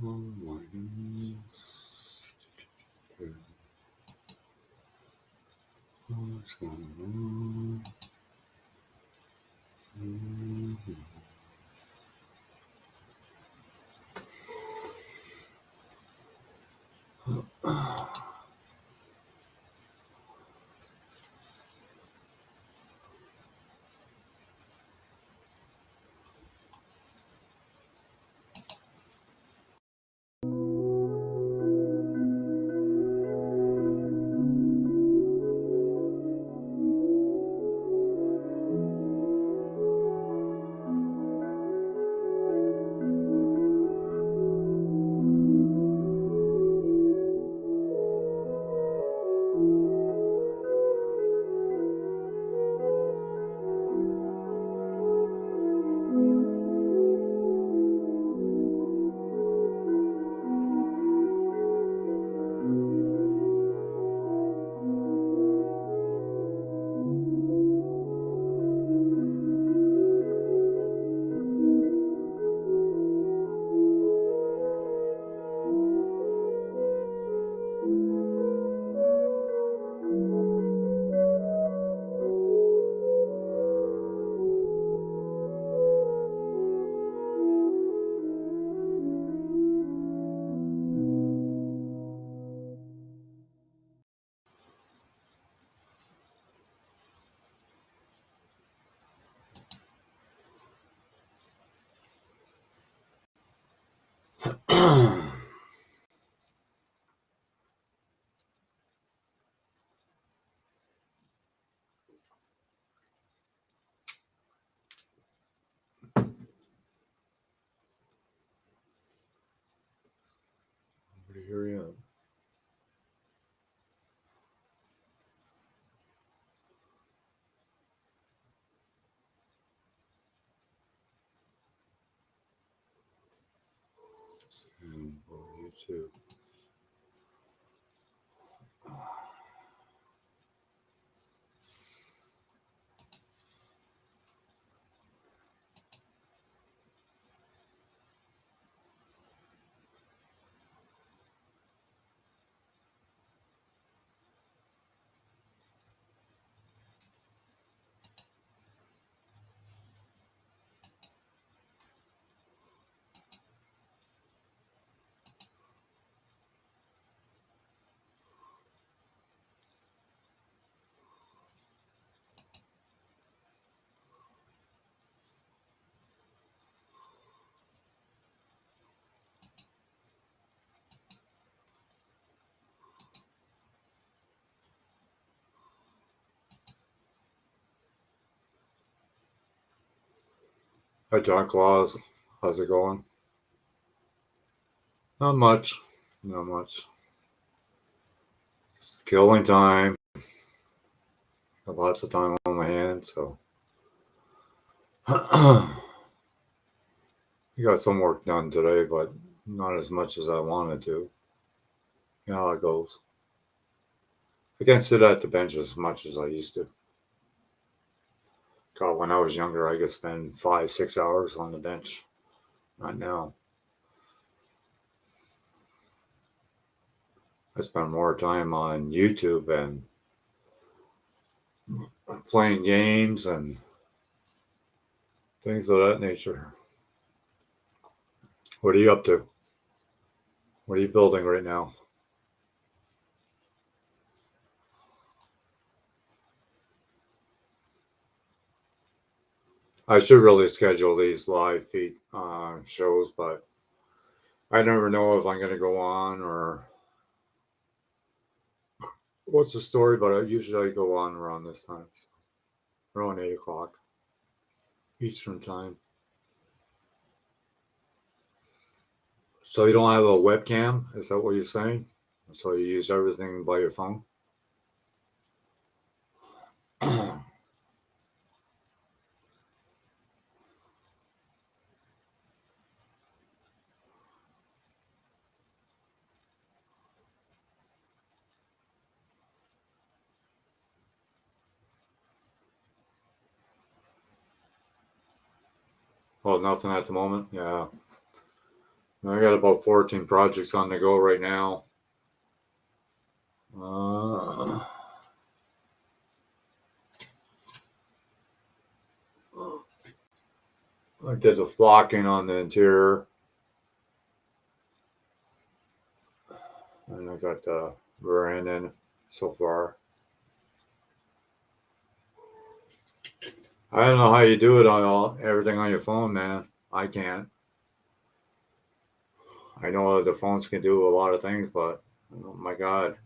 Oh my goodness. What's going on? Nobody here yet. And you too. Hi, John Claus. How's it going? Not much. Not much. It's killing time. Got lots of time on my hands, so I got some work done today, but not as much as I wanted to. You know how it goes. I can't sit at the bench as much as I used to. God, when I was younger, I could spend 5, 6 hours on the bench. Not now. I spend more time on YouTube and playing games and things of that nature. What are you up to? What are you building right now? I should really schedule these live feed shows, but I never know if I'm going to go on or what's the story. But I usually go on around this time, around 8 o'clock Eastern time. So you don't have a webcam? Is that what you're saying? So you use everything by your phone? Well, nothing at the moment. Yeah. I got about 14 projects on the go right now. I did the flocking on the interior, and I got the veranda in so far. I don't know how you do it on everything on your phone, man. I can't. I know the phones can do a lot of things, but oh my God.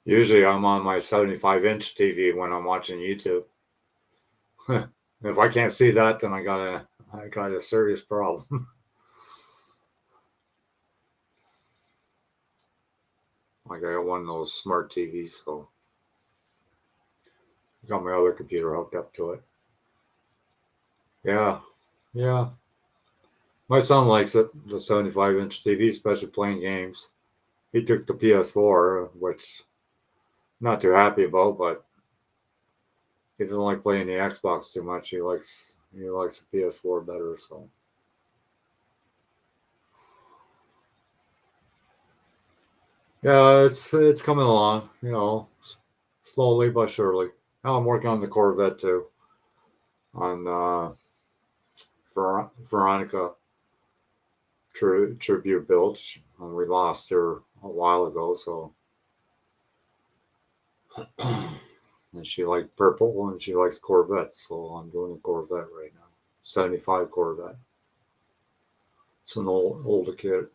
Usually I'm on my 75-inch TV when I'm watching YouTube. If I can't see that, then I got a serious problem. Like I got one of those smart TVs, so I got my other computer hooked up to it. Yeah, yeah. My son likes it, the 75-inch TV, especially playing games. He took the PS4, which I'm not too happy about, but he doesn't like playing the Xbox too much. He likes the PS4 better. So yeah, it's coming along, slowly but surely. Now I'm working on the Corvette too, on Veronica tribute build. We lost her a while ago, so and she liked purple and she likes Corvettes, so I'm doing a Corvette right now. 75 Corvette. It's an older kit.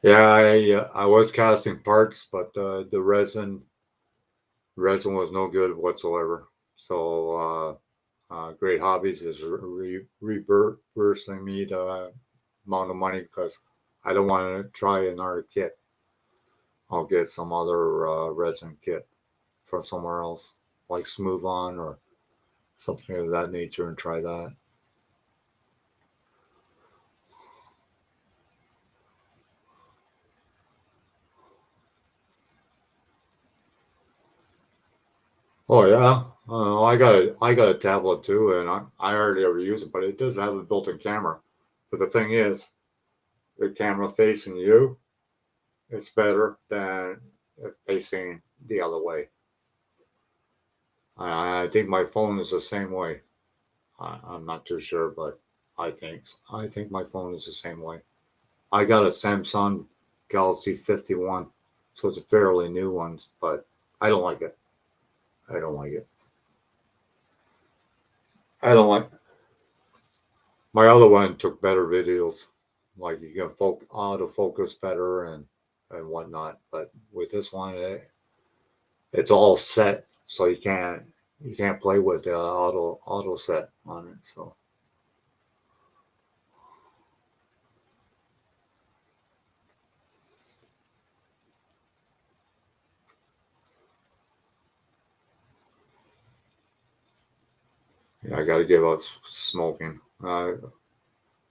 Yeah, I was casting parts, but the resin was no good whatsoever. So Great Hobbies is reversing me the amount of money because I don't want to try another kit. I'll get some other resin kit from somewhere else, like Smooth On or something of that nature, and try that. Oh yeah, I got a tablet too, and I hardly ever use it, but it does have a built-in camera. But the thing is, the camera facing you, it's better than it facing the other way. I think my phone is the same way. I'm not too sure, but I think my phone is the same way. I got a Samsung Galaxy 51, so it's a fairly new one, but I don't like it. I don't like it. I don't like my other one took better videos, like you can autofocus better and whatnot. But with this one, it's all set, so you can't play with the auto set on it. So yeah, I got to give up smoking.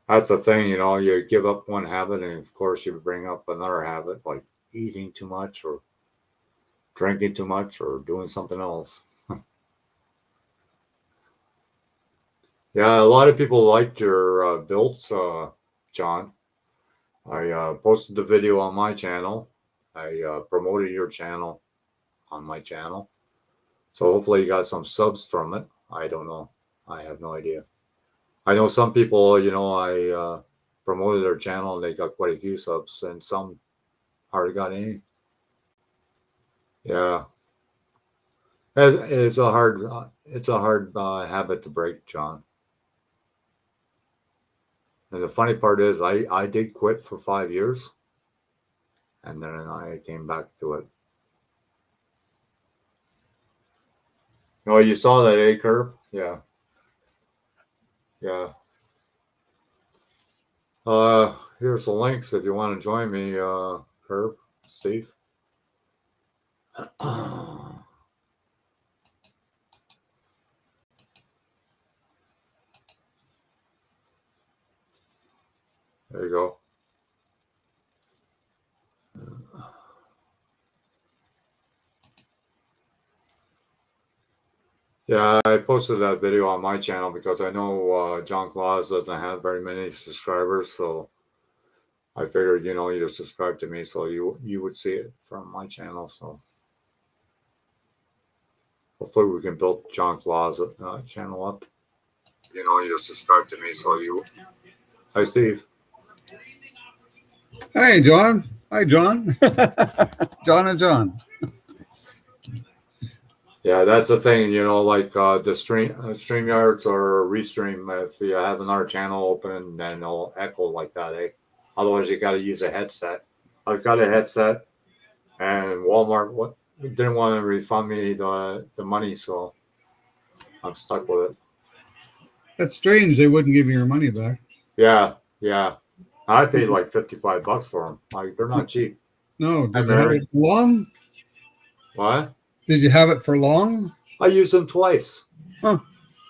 That's the thing, you give up one habit, and of course you bring up another habit, like eating too much or drinking too much or doing something else. Yeah, a lot of people liked your builds, John. I posted the video on my channel. I promoted your channel on my channel. So hopefully you got some subs from it. I don't know. I have no idea. I know some people, I promoted their channel and they got quite a few subs, and some hardly got any. Yeah, it's a hard habit to break, John. And the funny part is, I did quit for 5 years, and then I came back to it. Oh, you saw that, eh, Curb? Yeah. Yeah. Here's the links if you want to join me, Curb, Steve. There you go. Yeah, I posted that video on my channel because I know John Claus doesn't have very many subscribers, so I figured, you subscribe to me, so you would see it from my channel. So hopefully we can build John Claus channel up. You subscribe to me, so you. Hi, Steve. Hey, John. Hi, John. John and John. Yeah, that's the thing, like the StreamYards or Restream. If you have another channel open, then it'll echo like that, eh? Otherwise, you got to use a headset. I've got a headset, and Walmart didn't want to refund me the money, so I'm stuck with it. That's strange. They wouldn't give you your money back. Yeah. I paid like $55 for them. Like, they're not cheap. No, did you have it for long? What? Did you have it for long? I used them twice. Huh.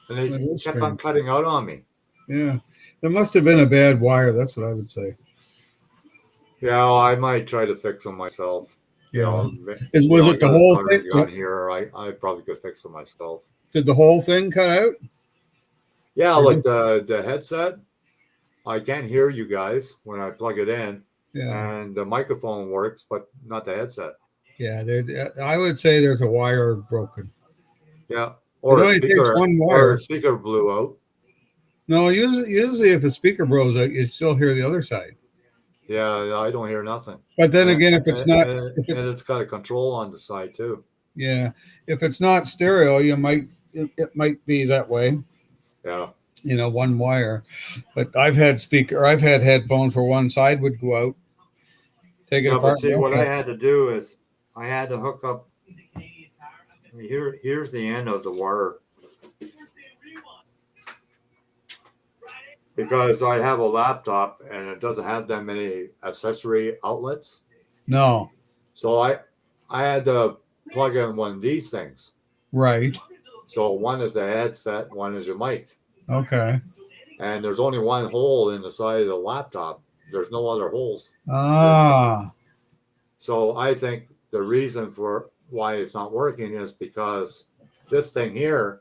And they kept on cutting out on me. Yeah. There must have been a bad wire. That's what I would say. Yeah, I might try to fix them myself. Yeah. Was it the whole thing? Gun here, I probably could fix them myself. Did the whole thing cut out? Yeah, like the headset. I can't hear you guys when I plug it in. Yeah. And the microphone works, but not the headset. Yeah, I would say there's a wire broken. Yeah. Or a speaker blew out. No, usually if a speaker blows out, you still hear the other side. Yeah, I don't hear nothing. But then again, if it's not, and it's got a control on the side too. Yeah, if it's not stereo, it might be that way. Yeah. One wire. But I've had headphones where one side would go out. Take it apart. But see, what I had to do is I had to hook up. Here's the end of the wire. Because I have a laptop and it doesn't have that many accessory outlets. No. So I had to plug in one of these things. Right. So one is the headset, one is your mic. Okay. And there's only one hole in the side of the laptop. There's no other holes. Ah. So I think the reason for why it's not working is because this thing here,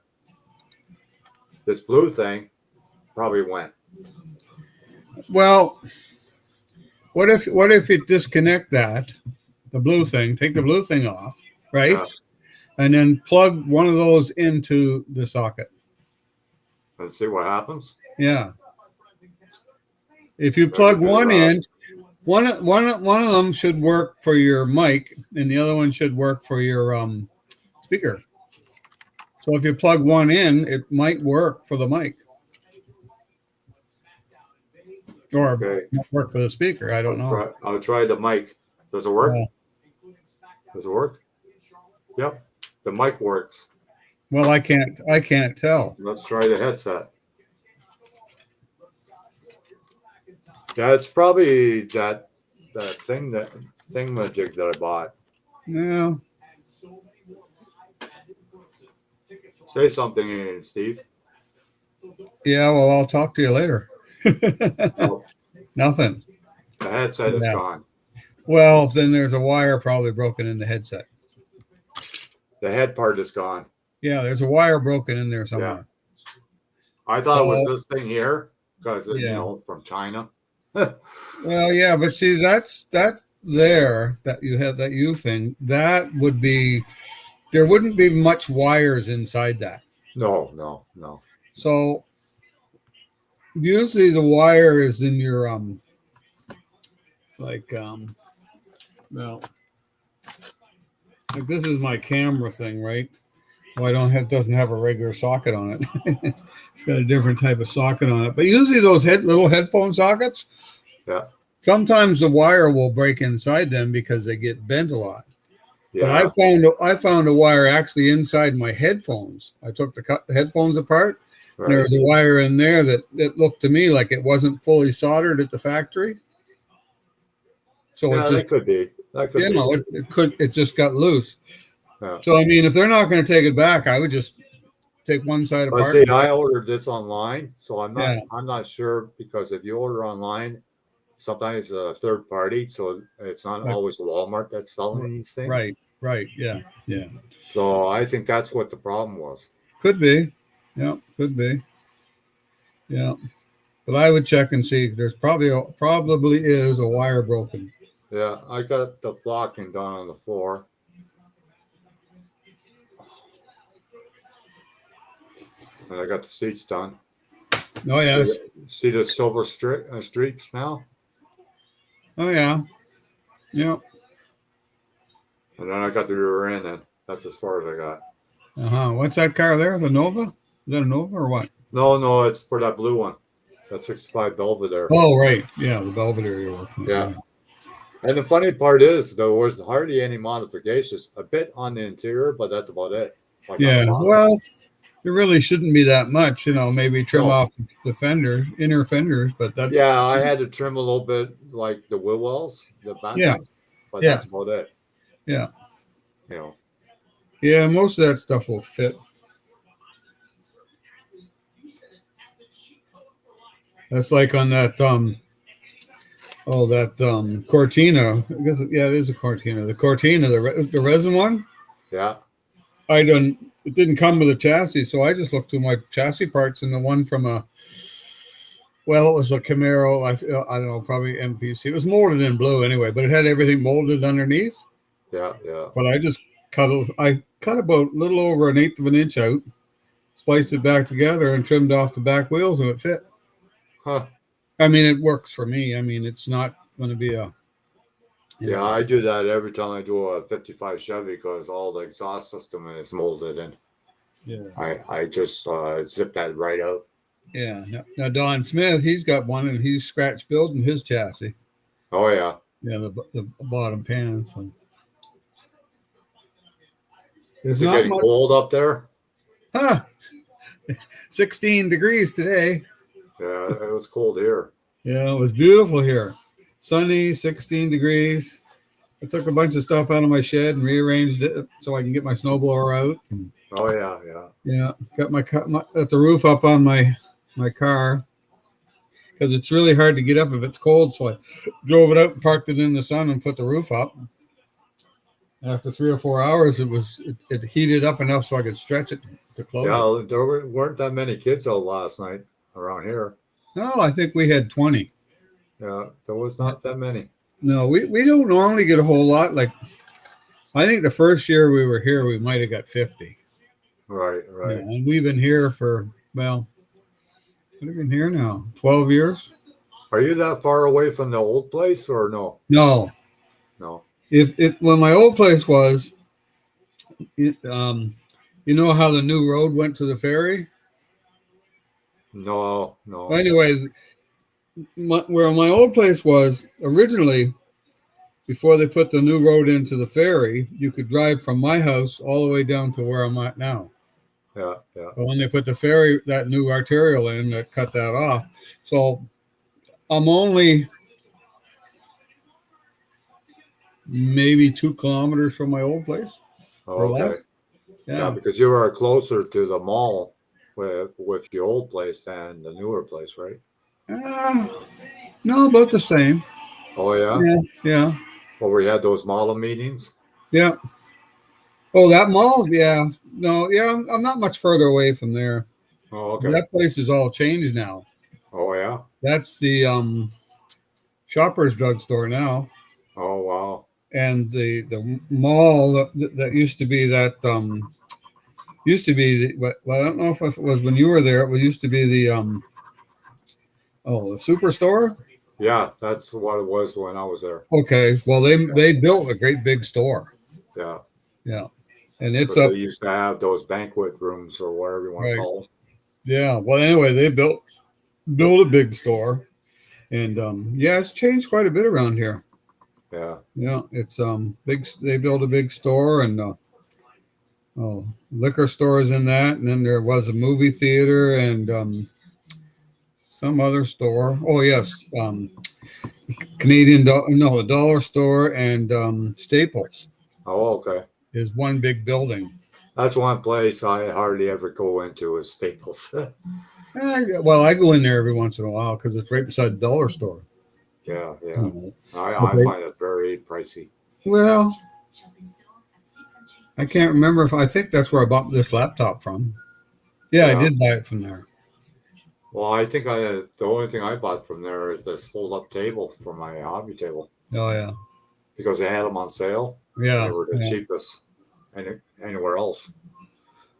this blue thing, probably went. Well, what if you disconnect the blue thing, take the blue thing off, right? Yeah. And then plug one of those into the socket. And see what happens? Yeah. If you plug one in, one of them should work for your mic, and the other one should work for your speaker. So if you plug one in, it might work for the mic. Or work for the speaker. I don't know. I'll try the mic. Does it work? Does it work? Yep. The mic works. Well, I can't tell. Let's try the headset. Yeah, it's probably that thingamajig that I bought. Yeah. Say something, Steve. Yeah, well, I'll talk to you later. Oh. Nothing. The headset is gone. Well, then there's a wire probably broken in the headset. The head part is gone. Yeah, there's a wire broken in there somewhere. Yeah. I thought it was this thing here because from China. Well, yeah, but see, that you have that U thing, that would be, there wouldn't be much wires inside that. No. So usually the wire is in your like this is my camera thing, right? Well, doesn't have a regular socket on it. It's got a different type of socket on it. But usually those little headphone sockets, yeah. Sometimes the wire will break inside them because they get bent a lot. But Yeah, I found a wire actually inside my headphones. I took the headphones apart, and there right. was a wire in there that looked to me like it wasn't fully soldered at the factory. So it Yeah, just, that could be. That could you be. know, it just got loose. Yeah. So I mean, if they're not going to take it back, I would just take one side But apart. see, I ordered this online, so Yeah, I'm not sure because if you order online, sometimes it's a third party, so it's not like, always Walmart that's selling these things. right, yeah, yeah. So I think that's what the problem was. Could be, yeah, could be, yeah. But I would check and see. There's probably is a wire broken. Yeah, I got the flocking done on the floor, and I got the seats done. Oh yes, See the silver streaks now, oh yeah, yeah. and then I got the rear end, and that's as far as I got. Uh huh. What's that car there? The Nova? Is that a Nova or what? No, no, it's for that blue one, that 65 Belvedere. Oh right, yeah, the Belvedere you're working with. Yeah. Yeah. And the funny part is there was hardly any modifications. A bit on the interior, but that's about it. Like on the Yeah. bottom. Well, there really shouldn't be that much. You know, maybe trim No. off the fenders, inner fenders, but that. Yeah, I had to trim a little bit like the wheel wells, the back Yeah. ones, but Yeah. that's about it. Yeah. You know. Yeah. Most of that stuff will fit. That's like on that Cortina. I guess yeah, it is a Cortina. The Cortina, the resin one. Yeah. I done it didn't come with a chassis, so I just looked through my chassis parts and the one from a well, it was a Camaro. I don't know, probably MPC. It was molded in blue anyway, but it had everything molded underneath. Yeah. Yeah. But I cut about a little over an eighth of an inch out, spliced it back together, and trimmed off the back wheels, and it fit. Huh. I mean, it works for me. I mean, it's not going to be a you Yeah, know. I do that every time I do a 55 Chevy because all the exhaust system is molded in. Yeah. I just zip that right out. Yeah. Now Don Smith, he's got one, and he's scratch building his chassis. Oh yeah. Yeah, the bottom pan. So there's Is it not getting much. cold up there? Huh? 16 degrees today. Yeah, it was cold here. Yeah, it was beautiful here. Sunny, 16 degrees. I took a bunch of stuff out of my shed and rearranged it so I can get my snowblower out. Oh yeah, yeah. Yeah, got got the roof up on my car because it's really hard to get up if it's cold. So I drove it out and parked it in the sun and put the roof up. After 3 or 4 hours, it heated up enough so I could stretch it to close it. Yeah, there weren't that many kids out last night around here. No, I think we had 20. Yeah, there was not that many. No, we don't normally get a whole lot. Like I think the first year we were here, we might have got 50. Right, Yeah, right. and we've been here for we've been here now 12 years. Are you that far away from the old place or no? No, No. if when my old place was, you know how the new road went to the ferry. No, no. Well, anyways, where my old place was originally, before they put the new road into the ferry, you could drive from my house all the way down to where I'm at now. Yeah, yeah. But when they put the ferry, that new arterial in, that cut that off. So I'm only maybe 2 kilometers from my old place or Okay. less. Yeah, Yeah. because you were closer to the mall with your old place than the newer place, right? No, about the same. Oh yeah. Yeah. Yeah. Well, we had those model meetings. Yeah. Oh, that mall? Yeah. No, yeah, I'm not much further away from there. Oh, okay. That place is all changed now. Oh yeah. That's the Shoppers drugstore now. Oh wow. And the mall that used to be that well, I don't know if it was when you were there. It used to be the the superstore. Yeah, that's what it was when I was there. Okay, well they built a great big store. Yeah. Yeah, and it's Because up. they used to have those banquet rooms or whatever you want Right. to call them. Yeah. Well, anyway, they built a big store, and yeah, it's changed quite a bit around here. Yeah. Yeah, it's big. They built a big store and liquor stores in that, and then there was a movie theater and some other store. Oh yes, no, a dollar store and Staples Oh, okay. is one big building. That's one place I hardly ever go into is Staples. Well, I go in there every once in a while because it's right beside the dollar store. Yeah, You yeah. know. But I find it very pricey. well, I can't remember if I think that's where I bought this laptop from. Yeah, I Yeah. did buy it from there. Well, I think the only thing I bought from there is this fold-up table for my hobby table Oh yeah, because they had them on sale and they yeah, were the yeah, cheapest anywhere else.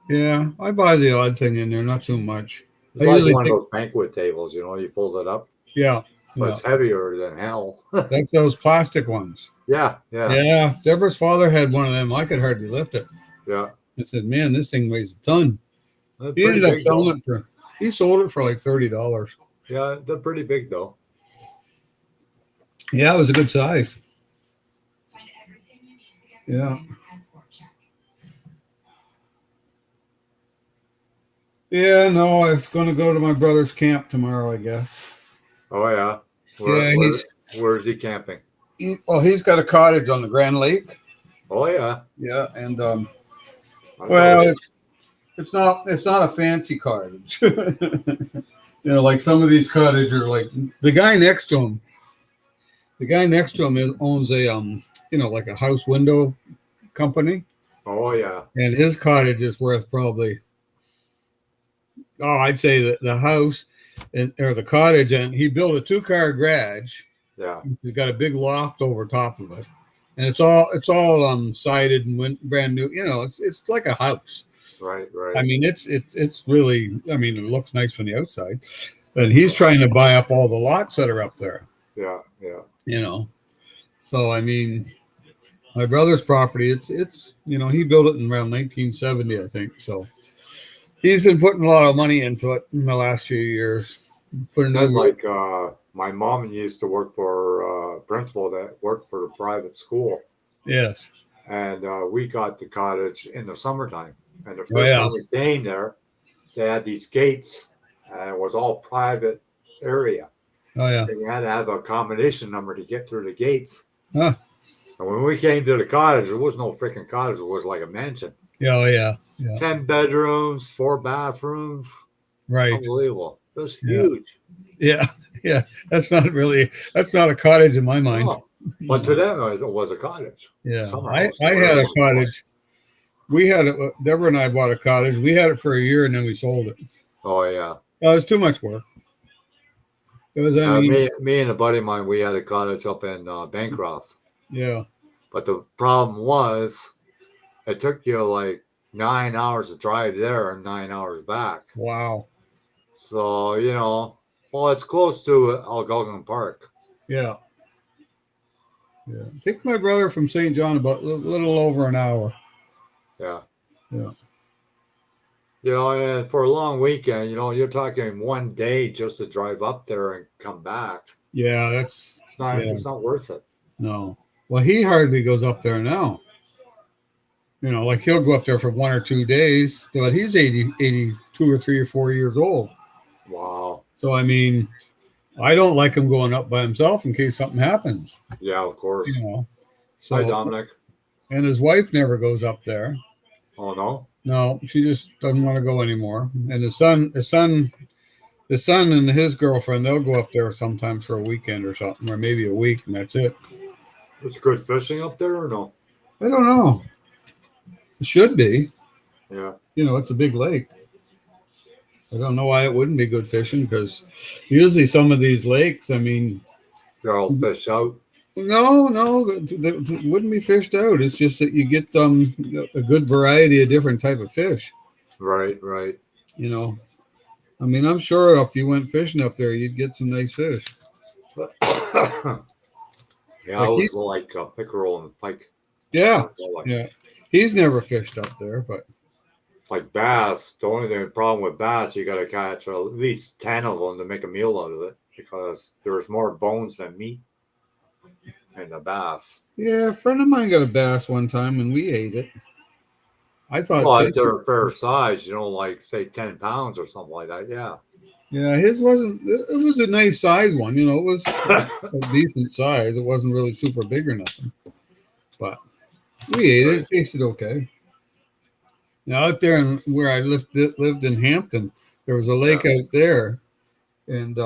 yeah. I buy the odd thing in there, not too much. I It's like usually one of take those banquet tables, you fold it up, yeah, but yeah. it's heavier than hell. That's those plastic ones. Yeah, yeah, Yeah, Deborah's father had one of them. I could hardly lift it. yeah. I said, "Man, this thing weighs a ton." They're He pretty ended up big though. selling it for. He sold it for like $30. Yeah, they're pretty big though. Yeah, it was a good size. Yeah, yeah. No, I was going to go to my brother's camp tomorrow. I guess. Oh yeah. Yeah, Where is he camping? well, he's got a cottage on the Grand Lake. Oh yeah. Yeah, and That's well, always it's not a fancy cottage. Like some of these cottages are like the guy next to him. The guy next to him owns a like a house window company, oh yeah. and his cottage is worth probably I'd say that the house and or the cottage, and he built a 2-car garage. Yeah. He's got a big loft over top of it, and it's all sided and brand new. It's like a house. Right, I right. mean, it's really. I mean, it looks nice from the outside, and he's trying to buy up all the lots that are up there. Yeah, yeah. You know, so I mean, my brother's property. It's he built it in around 1970, I think. So he's been putting a lot of money into it in the last few years for a That's new. like my mom used to work for a principal that worked for a private school, Yes. and we got the cottage in the summertime. And the Oh first yeah. time we came there, they had these gates, and it was all private area. Oh yeah. And you had to have a combination number to get through the gates. Huh. And when we came to the cottage, there was no freaking cottage. It was like a mansion. Yeah. Oh yeah. Yeah. 10 bedrooms, 4 bathrooms. Right. Unbelievable. It was Yeah. huge. Yeah. Yeah. That's not a cottage in my mind. No, but to them, it was a cottage. Yeah. Summer I house, I whatever had you a want to call it. cottage. We had it. Deborah and I bought a cottage. We had it for a year and then we sold it. Oh, yeah. It was too much work. It was. I mean, Me and a buddy of mine, we had a cottage up in Bancroft. yeah. But the problem was, it took you like 9 hours to drive there and 9 hours back. Wow. So, well, it's close to Algonquin Park. Yeah. Yeah. I think my brother from St. John about a little over an hour. Yeah. Yeah. And for a long weekend, you're talking one day just to drive up there and come back. Yeah. That's. Yeah. It's not worth it. No. Well, he hardly goes up there now. Like he'll go up there for 1 or 2 days, but he's 82 or 3 or 4 years old. Wow. So, I mean, I don't like him going up by himself in case something happens. Yeah, of course. Hi, Hi, So, Dominic. and his wife never goes up there. Oh, no? No, she just doesn't want to go anymore. And the son and his girlfriend, they'll go up there sometimes for a weekend or something, or maybe a week, and that's it. It's good fishing up there or no? I don't know. It should be. Yeah. It's a big lake. I don't know why it wouldn't be good fishing because usually some of these lakes, I mean, They're all fish out. no, they wouldn't be fished out. It's just that you get a good variety of different type of fish. Right, right. I mean, I'm sure if you went fishing up there, you'd get some nice fish. Yeah, I always like pickerel and pike. Yeah, That's all I like. yeah. He's never fished up there, but Like bass, the only problem with bass, you got to catch at least 10 of them to make a meal out of it because there's more bones than meat. and the bass. Yeah, a friend of mine got a bass one time and we ate it. I thought Well, it if they're tasted. a fair size, like say 10 pounds or something like that. Yeah. Yeah, his wasn't. It was a nice size one. It was a decent size. It wasn't really super big or nothing. But we ate it. Right. It tasted okay. Now out there where I lived in Hampton, there was a Yeah. lake out there, and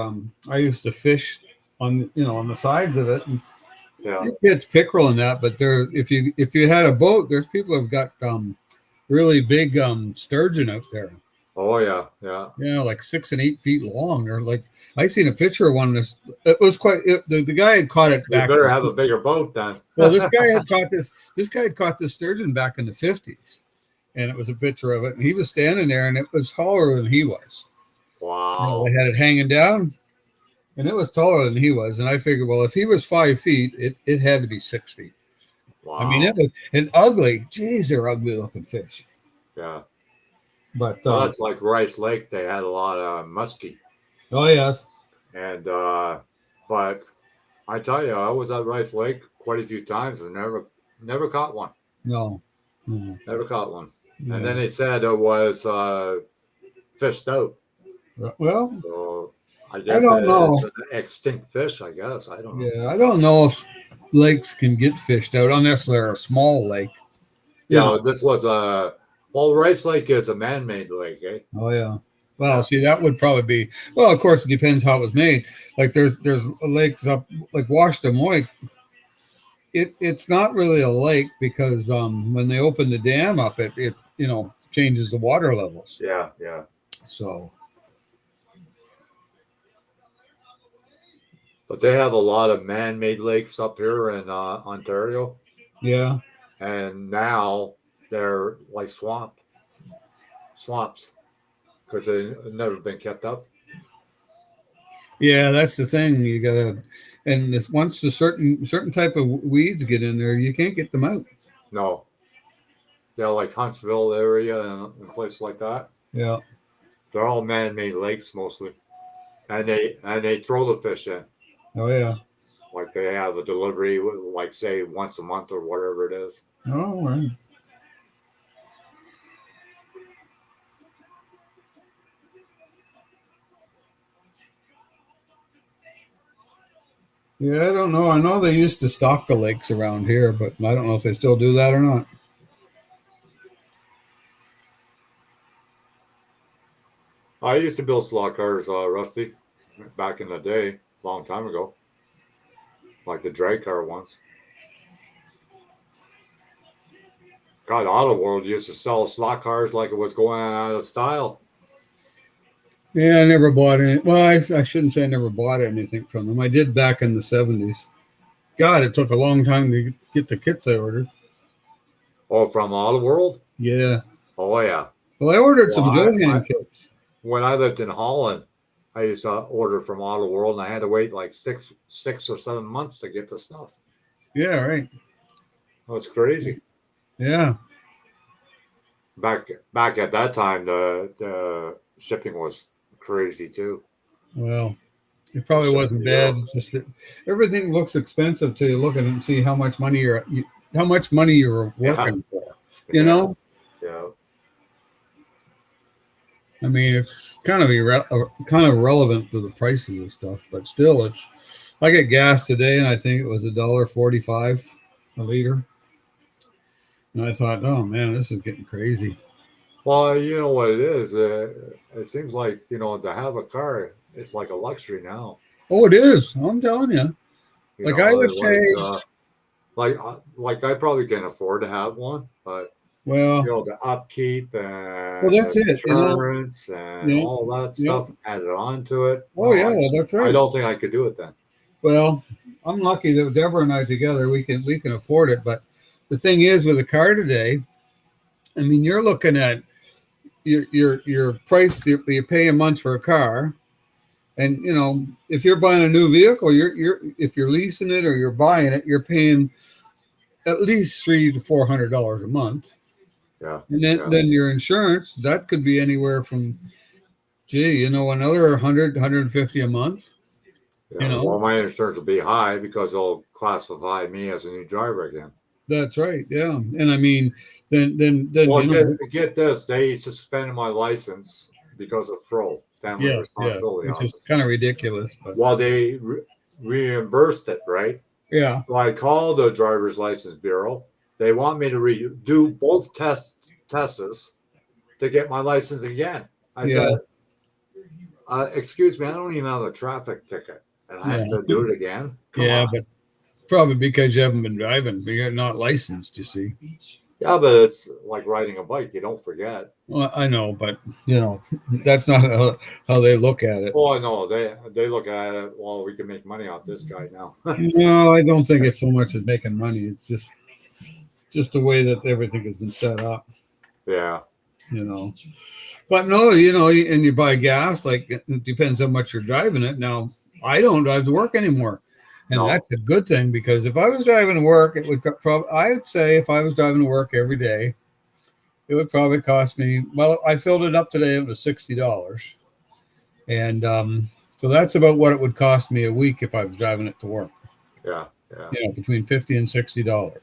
I used to fish on the sides of it. And Yeah. you catch pickerel and that, but there if you had a boat, there's people who've got really big sturgeon out there. Oh, yeah. Yeah. Yeah, like 6 and 8 feet long. Or like I seen a picture of one. This it was the guy had caught it You back. better have a bigger boat then. Well, this guy had caught this. This guy had caught this sturgeon back in the 50s, and it was a picture of it. And he was standing there, and it was taller than he was. Wow. They had it hanging down, and it was taller than he was. And I figured, well, if he was 5 feet, it had to be 6 feet. I mean, it Wow. was an ugly. Geez, they're ugly looking fish. Yeah. But Well, that's like Rice Lake. They had a lot of muskie. oh yes, And, but I tell you, I was at Rice Lake quite a few times and never caught one. no, no. Never caught one. Yeah. And then they said it was fished out. Well, So I I guess don't know. it's an extinct fish, I guess. I don't know. Yeah, I don't know if lakes can get fished out unless they're a small lake. This was Rice Lake is a man-made lake, eh? Oh yeah. Well, see, that would probably be. Well, of course, it depends how it was made. Like there's lakes up like Washtenaw Lake. It's not really a lake because when they open the dam up, it changes the water levels. Yeah, yeah. So But they have a lot of man-made lakes up here in Ontario, yeah, and now they're like swamps, because they've never been kept up. yeah, that's the thing. You gotta, and this once the certain type of weeds get in there, you can't get them out. No, yeah, like Huntsville area and places like that. Yeah. They're all man-made lakes mostly, and they throw the fish in. Oh yeah. Like they have a delivery, like say once a month or whatever it is. Oh right. Yeah, I don't know. I know they used to stock the lakes around here, but I don't know if they still do that or not. I used to build slot cars, Rusty, back in the day, long time ago, like the drag car ones. God, Auto World used to sell slot cars like it was going out of style. Yeah, I never bought any. Well, I shouldn't say I never bought anything from them. I did back in the 70s. God, it took a long time to get the kits I ordered. Oh, from Auto World? Yeah. Oh, yeah. Well, I ordered Well, some Johan kits. when I lived in Holland, I used to order from Auto World, and I had to wait like six or 7 months to get the stuff. Yeah, right. That's crazy. Yeah. Back at that time, the shipping was crazy too. Well, it probably wasn't bad. It's just that everything looks expensive till you look at it and see how much money you're working for. You know? Yeah. I mean, it's kind of irrelevant to the prices of stuff, but still, it's. I get gas today, and I think it was $1.45 a liter, and I thought, oh man, this is getting crazy. Well, you know what it is. It seems like to have a car, it's like a luxury now. Oh, it is. I'm telling you. You Like know, I would pay. like I probably can afford to have one, but Well, the upkeep and well, that's the it. insurance and Yeah, all that yeah. stuff added on to it. Oh yeah, well, that's I right. don't think I could do it then. Well, I'm lucky that Deborah and I together we can afford it. But the thing is, with a car today, I mean, you're looking at your price that you pay a month for a car, and if you're buying a new vehicle, if you're leasing it or you're buying it, you're paying at least $300 to $400 a month. Yeah. And then your insurance, that could be anywhere from, another 100, 150 a month. You know, well, my insurance will be high because they'll classify me as a new driver again. that's right. Yeah, and I mean, then Well, you know, get this. They suspended my license because of family yes, yes, responsibility which is office. kind of ridiculous, but Well, they reimbursed it, right? yeah, So I called the driver's license bureau. They want me to do both tests to get my license again. I yeah, said, excuse me, I don't even have a traffic ticket, and I yeah, have to do it again. Come yeah, on. but probably because you haven't been driving, but you're not licensed. You see. Yeah, but it's like riding a bike. You don't forget. Well, I know, but you know, that's not how they look at it. Oh, I know. They look at it. Well, we can make money off this guy now. No, I don't think it's so much as making money. It's just the way that everything has been set up, Yeah. you know. But no, you know, and you buy gas, like it depends how much you're driving it. Now, I don't drive to work anymore. And No. that's a good thing because if I was driving to work, it would probably, I'd say if I was driving to work every day, it would probably cost me, well, I filled it up today, it was $60. And so that's about what it would cost me a week if I was driving it to work. Yeah. Yeah. You know, between $50 and $60 to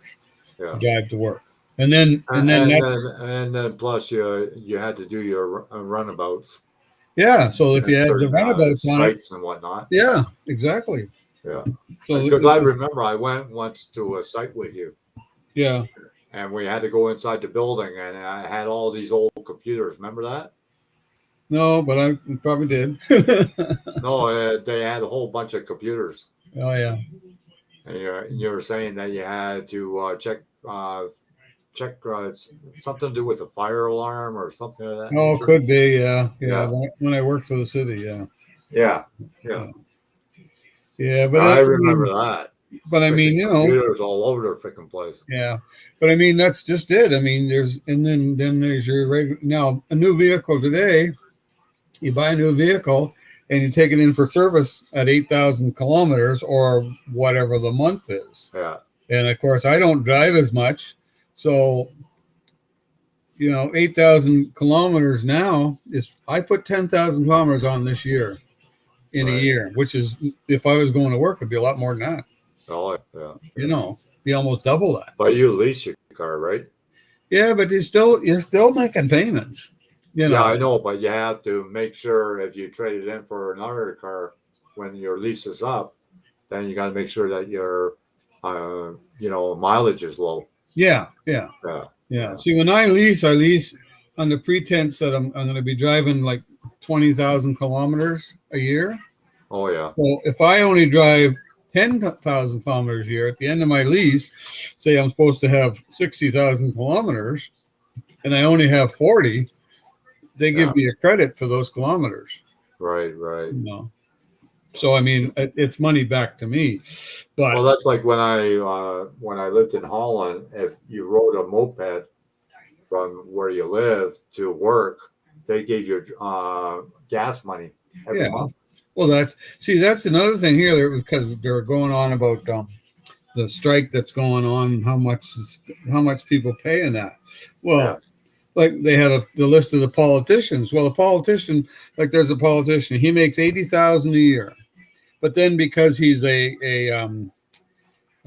Yeah. drive to work. And then And that, then plus you had to do your runabouts yeah. So if and you had the certain runabouts on it, sites and whatnot. yeah, exactly. Yeah. So Because I remember I went once to a site with you, yeah, and we had to go inside the building, and I had all these old computers. Remember that? no, but I probably did. No, they had a whole bunch of computers, Oh yeah, and you're saying that you had to check something to do with the fire alarm or something of that oh, nature. could be, yeah, yeah. Yeah, When I worked for the city, yeah, yeah, yeah. yeah, yeah. I remember that. But I mean, Freaking you know, computers all over the freaking place. yeah. But I mean, that's just it. I mean, then there's your regular. Now, a new vehicle today, you buy a new vehicle and you take it in for service at 8,000 kilometers or whatever the month is. Yeah, And of course, I don't drive as much, so you know, 8,000 kilometers now is, I put 10,000 kilometers on this year in a right. year, which is, if I was going to work, it'd be a lot more than that. Oh, yeah. You know, be almost double that. But you lease your car, right? Yeah, but you're still making payments. You Yeah, know, I know, but you have to make sure if you trade it in for another car when your lease is up, then you got to make sure that your, mileage is low. yeah, yeah, Yeah, yeah. See, when I lease on the pretense that I'm going to be driving like 20,000 kilometers a year. oh yeah, So if I only drive 10,000 kilometers a year at the end of my lease, say I'm supposed to have 60,000 kilometers and I only have 40, they yeah. give me a credit for those kilometers. Right, right. You know? So, I mean, it's money back to me. Well, But that's like when I lived in Holland. If you rode a moped from where you live to work, they gave you gas money every yeah, month. well, that's another thing here because they're going on about the strike that's going on, how much people pay in that. Yeah, Well, like they had the list of the politicians. Well, a politician, like there's a politician, he makes 80,000 a year, but then because he's I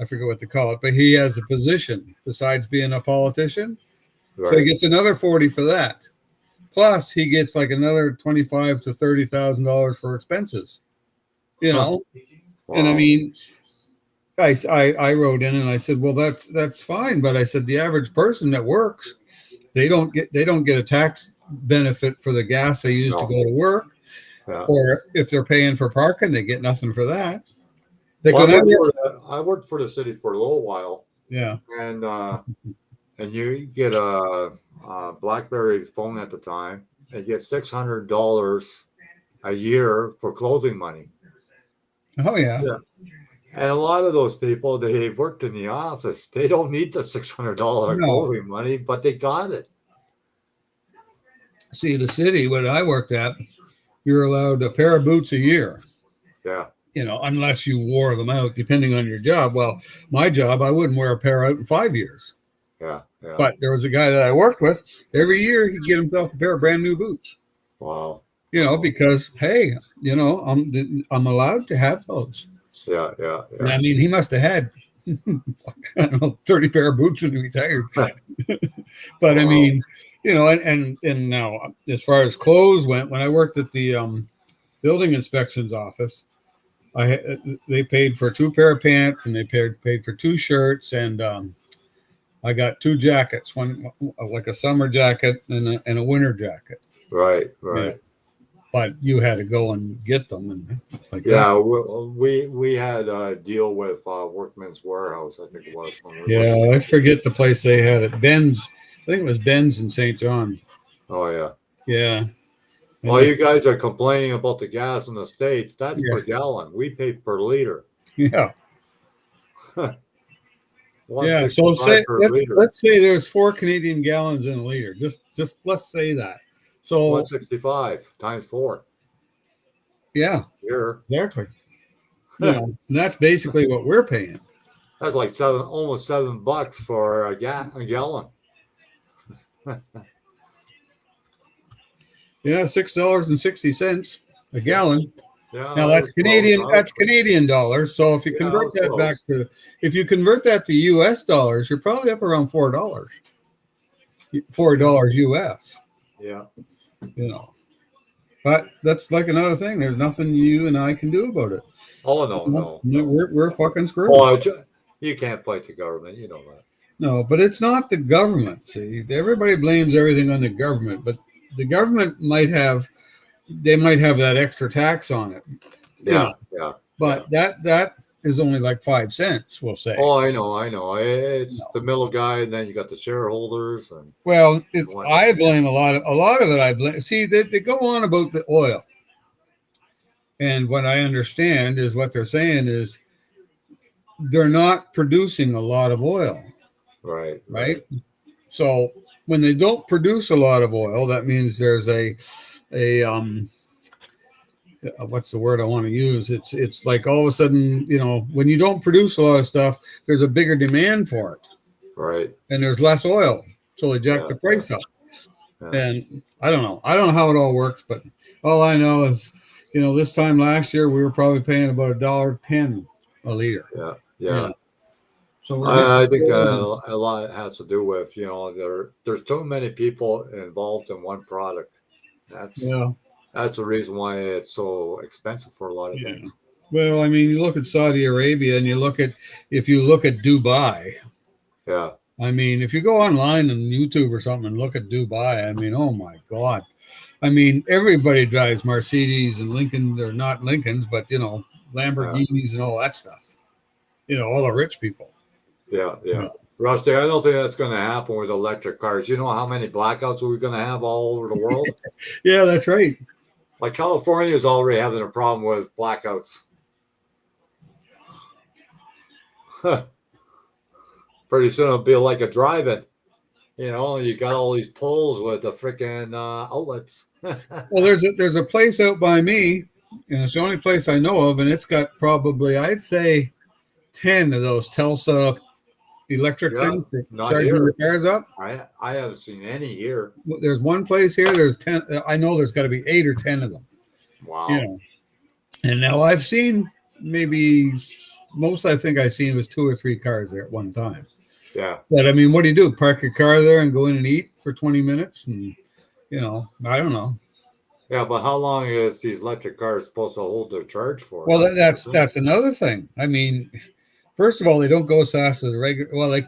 forget what to call it, but he has a position besides being a politician, so he right. gets another 40 for that. Plus, he gets like another 25 to $30,000 for expenses. You Huh. know, and I Wow. mean, I wrote in and I said, well, that's fine, but I said the average person that works, they don't get a tax benefit for the gas they use to No. go to work, Yeah. or if they're paying for parking, they get nothing for that. They Well, could never, I worked for the city for a little while, yeah, and you get a BlackBerry phone at the time, and you get $600 a year for clothing money. oh yeah, Yeah. And a lot of those people, they worked in the office. They don't need the $600 no. clothing money, but they got it. See, the city where I worked at, you're allowed a pair of boots a year. Yeah. You know, unless you wore them out, depending on your job. Well, my job, I wouldn't wear a pair out in 5 years. Yeah. Yeah. But there was a guy that I worked with. Every year, he'd get himself a pair of brand new boots. Wow. because hey, I'm allowed to have those. Yeah, And I mean, he must have had I don't know 30 pair of boots when he retired. But I Wow. mean, and now as far as clothes went, when I worked at the building inspections office, they paid for 2 pair of pants and they paid for 2 shirts and I got 2 jackets, one like a summer jacket and a winter jacket. Right, Yeah, right. but you had to go and get them and like that. Yeah, we had a deal with Workman's Warehouse, I think it was when we worked Yeah, there. I forget the place they had it. Ben's, I think it was Ben's in St. John. Oh yeah. Yeah, and All you guys are complaining about the gas in the States. That's yeah, per gallon. We pay per liter. yeah, yeah. So 165 say per let's liter. let's say there's 4 Canadian gallons in a liter. Just let's say that. So 165 times 4. yeah, Here. exactly. And that's basically what we're paying. That's like almost $7 for a gallon. Yeah, $6.60 a gallon. Yeah, Now I that's was close. Canadian. I was That's close. Canadian dollars. So if you Yeah, I convert was that back close. to, if you convert that to U.S. dollars, you're probably up around $4. $4 US. Yeah. You know, but that's like another thing. There's nothing you and I can do about it. Oh no, no, no, We're no. fucking screwed. Oh, you can't fight the government. You know that. No, but it's not the government. See, everybody blames everything on the government, but the government they might have that extra tax on it. You know, Yeah, yeah, yeah. but that is only like 5 cents. We'll say. Oh, I know, I know. It's the middle guy, and then you got the shareholders Well, and I whatnot. blame a lot of it. I blame. See, they go on about the oil, and what I understand is what they're saying is they're not producing a lot of oil, Right, right? right, So when they don't produce a lot of oil, that means there's a what's the word I want to use? It's like all of a sudden, when you don't produce a lot of stuff, there's a bigger demand for it, right. and there's less oil, so they jack Yeah, the yeah, price up. yeah, And I don't know. I don't know how it all works, but all I know is, this time last year we were probably paying about $1.10 a liter. yeah, You yeah. know, so we're getting I think slow. a lot has to do with there's too many people involved in one product. That's Yeah, that's the reason why it's so expensive for a lot of yeah. things. Well, I mean, you look at Saudi Arabia, and if you look at Dubai. Yeah, I mean, if you go online on YouTube or something and look at Dubai, I mean, oh my God. I mean, everybody drives Mercedes and Lincoln. They're not Lincolns, but yeah, Lamborghinis and all that stuff. All the rich people. yeah, Yeah, yeah. Rusty, I don't think that's going to happen with electric cars. You know how many blackouts we're going to have all over the world? yeah, that's right. Like California is already having a problem with blackouts. Pretty soon it'll be like a drive-in. You got all these poles with the freaking outlets. Well, there's a place out by me, and it's the only place I know of, and it's got probably I'd say 10 of those Telsa electric Yeah, things for not charging your here. cars up. I haven't seen any here. There's one place here. There's 10. I know there's got to be 8 or 10 of them. You Wow. know, and now I've seen maybe most I think I've seen was 2 or 3 cars there at one time. Yeah. But I mean, what do you do? Park your car there and go in and eat for 20 minutes? And, I don't know. Yeah, but how long is these electric cars supposed to hold their charge for? Well, That's the thing. that's another thing. I mean, first of all, they don't go as fast as a regular. Well,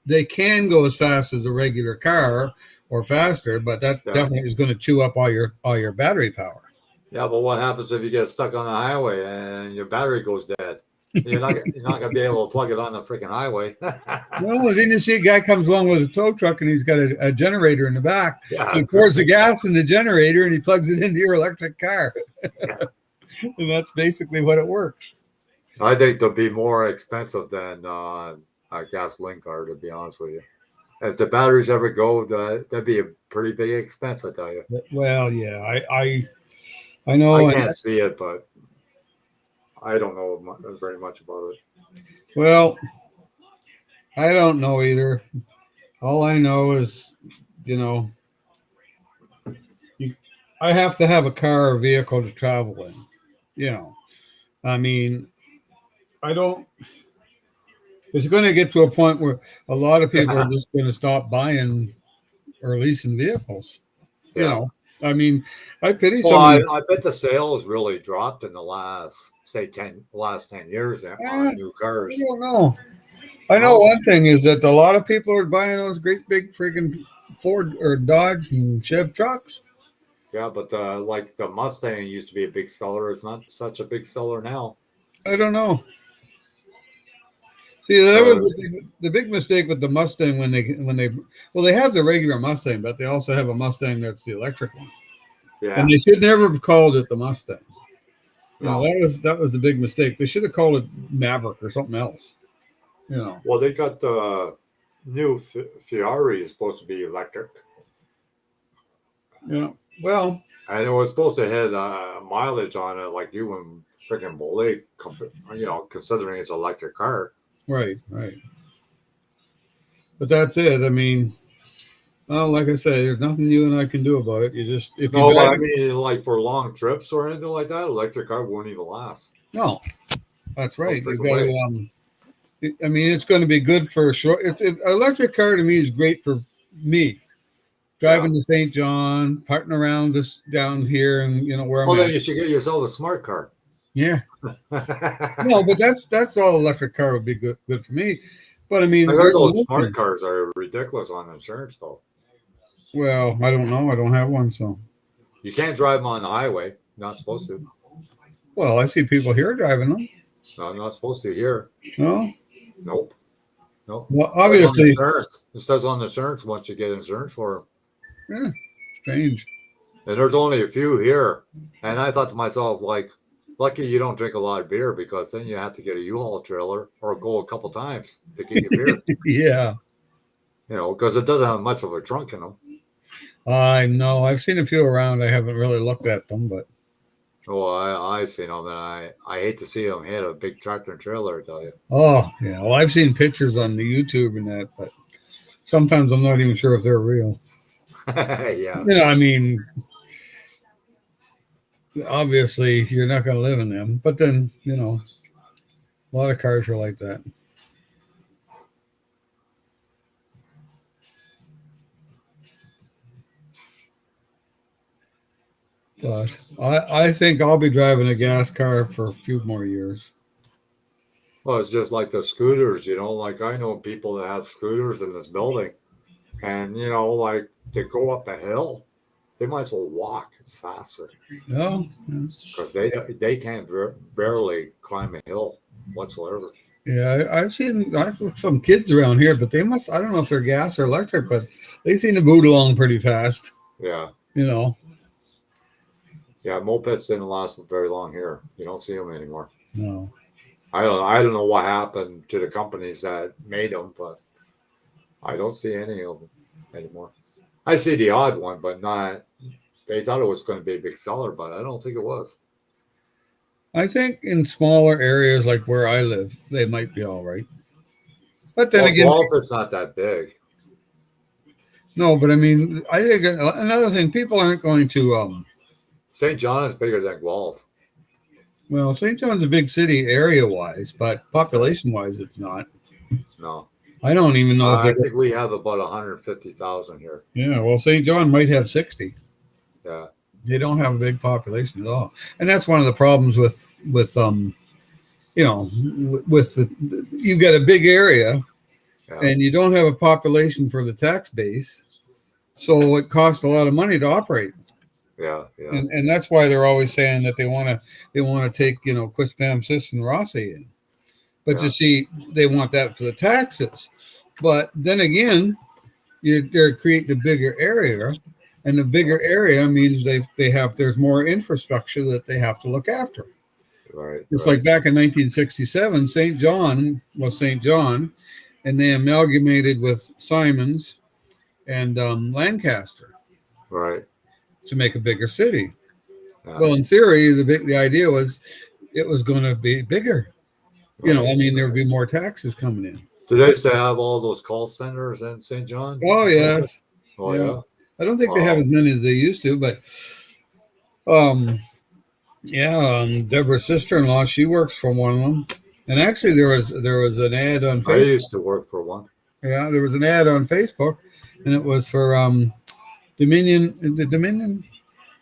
they can go as fast as a regular car or faster, but that Yeah. definitely is going to chew up all your battery power. Yeah, but what happens if you get stuck on the highway and your battery goes dead? You're not gonna be able to plug it on the freaking highway. Well, didn't you see a guy comes along with a tow truck and he's got a generator in the back? So Yeah. he pours the gas in the generator and he plugs it into your electric car. Yeah. And that's basically what it works. I think they'll be more expensive than a gasoline car, to be honest with you. If the batteries ever go, that'd be a pretty big expense, I tell you. Well, yeah, I I know. And can't see it, but I don't know very much about it. well, I don't know either. All I know is, you know, you, I have to have a car or vehicle to travel in. You know, I mean, I don't. It's going to get to a point where a lot of people are just going to stop buying or leasing vehicles. You Yeah. know, I mean, I pity Well, some of the. I bet the sales really dropped in the last, say, last 10 years on new I cars. don't know. I know No, one thing is that a lot of people are buying those great big freaking Ford or Dodge and Chev trucks. yeah, but like the Mustang used to be a big seller. It's not such a big seller now. I don't know. See, that was Uh, the big mistake with the Mustang when they well they have the regular Mustang, but they also have a Mustang that's the electric one, and yeah, they should never have called it the Mustang. You know, no. that was the big mistake. They should have called it Maverick or something else. You know. Well, they got the new Ferrari is supposed to be electric, Yeah. Well, and it was supposed to hit mileage on it like you and freaking Bolay, considering it's an electric car. right, right. But that's it. I mean, well, like I say, there's nothing you and I can do about it. You just if you No, but drive I it, mean, like for long trips or anything like that, electric car won't even last. no, that's No right. You freaking got way. to I mean, it's going to be good for a short. Electric car to me is great for me Yeah. driving to St. John, parting around this down here, and you know where I'm Well, then at. you should get yourself a smart car. Yeah, no, I but that's all. Electric car would be good for me. But I mean, heard there's those one smart thing. cars are ridiculous on insurance, though. Well, I don't know. I don't have one, so. You can't drive them on the highway. Not supposed to. Well, I see people here driving them. No, I'm not supposed to here. No, Nope. Nope. well, It says on the obviously, insurance. It says on the insurance once you get insurance for them. yeah, strange. And there's only a few here. And I thought to myself, like, lucky you don't drink a lot of beer because then you have to get a U-Haul trailer or go a couple times to get your beer. Yeah, Because it doesn't have much of a trunk in them. I know. I've seen a few around. I haven't really looked at them, but Oh, I seen them, and I hate to see them hit a big tractor and trailer. I tell you. oh yeah. Well, I've seen pictures on the YouTube and that, but sometimes I'm not even sure if they're real. Yeah. You know, I mean, obviously you're not going to live in them, but then a lot of cars are like that. But I think I'll be driving a gas car for a few more years. Well, it's just like the scooters. Like I know people that have scooters in this building, and like they go up a hill, they might as well walk. It's faster No, because they can't barely climb a hill whatsoever. yeah, I've seen some kids around here, but they must. I don't know if they're gas or electric, but they seem to boot along pretty fast. Yeah. You know, Yeah, mopeds didn't last very long here. You don't see them anymore. no. I don't know what happened to the companies that made them, but I don't see any of them anymore. I see the odd one, but not. They thought it was going to be a big seller, but I don't think it was. I think in smaller areas like where I live, they might be all right. But then Well, again, Guelph is not that big. no. But I mean, I think another thing, people aren't going to. St. John is bigger than Guelph. Well, St. John's a big city area wise, but Yeah. population wise, it's not. No, I don't even know if they. I think we have about 150,000 here. Yeah, well, St. John might have 60. Yeah, They don't have a big population at all, and that's one of the problems with with the you got a big area yeah, and you don't have a population for the tax base, so it costs a lot of money to operate. yeah, yeah, And that's why they're always saying that they want to take Quispam, Sis, and Rossi in, but yeah, you see they want that for the taxes. But then again, they're creating a bigger area, and the yeah. bigger area means there's more infrastructure that they have to look after. Right, It's right, like back in 1967, St. John was St. John, and they amalgamated with Simons and Lancaster right. to make a bigger city. Yeah, Well, in theory, the idea was it was going to be bigger. I right, mean, there would right. be more taxes coming in. Do they still have all those call centers in St. John? Oh Like that? yes, Oh yeah. yeah. I don't think they have Wow. as many as they used to, but Um, yeah, Deborah's sister-in-law, she works for one of them. And actually, there was an ad on I Facebook. used to work for one. Yeah, there was an ad on Facebook, and it was for Dominion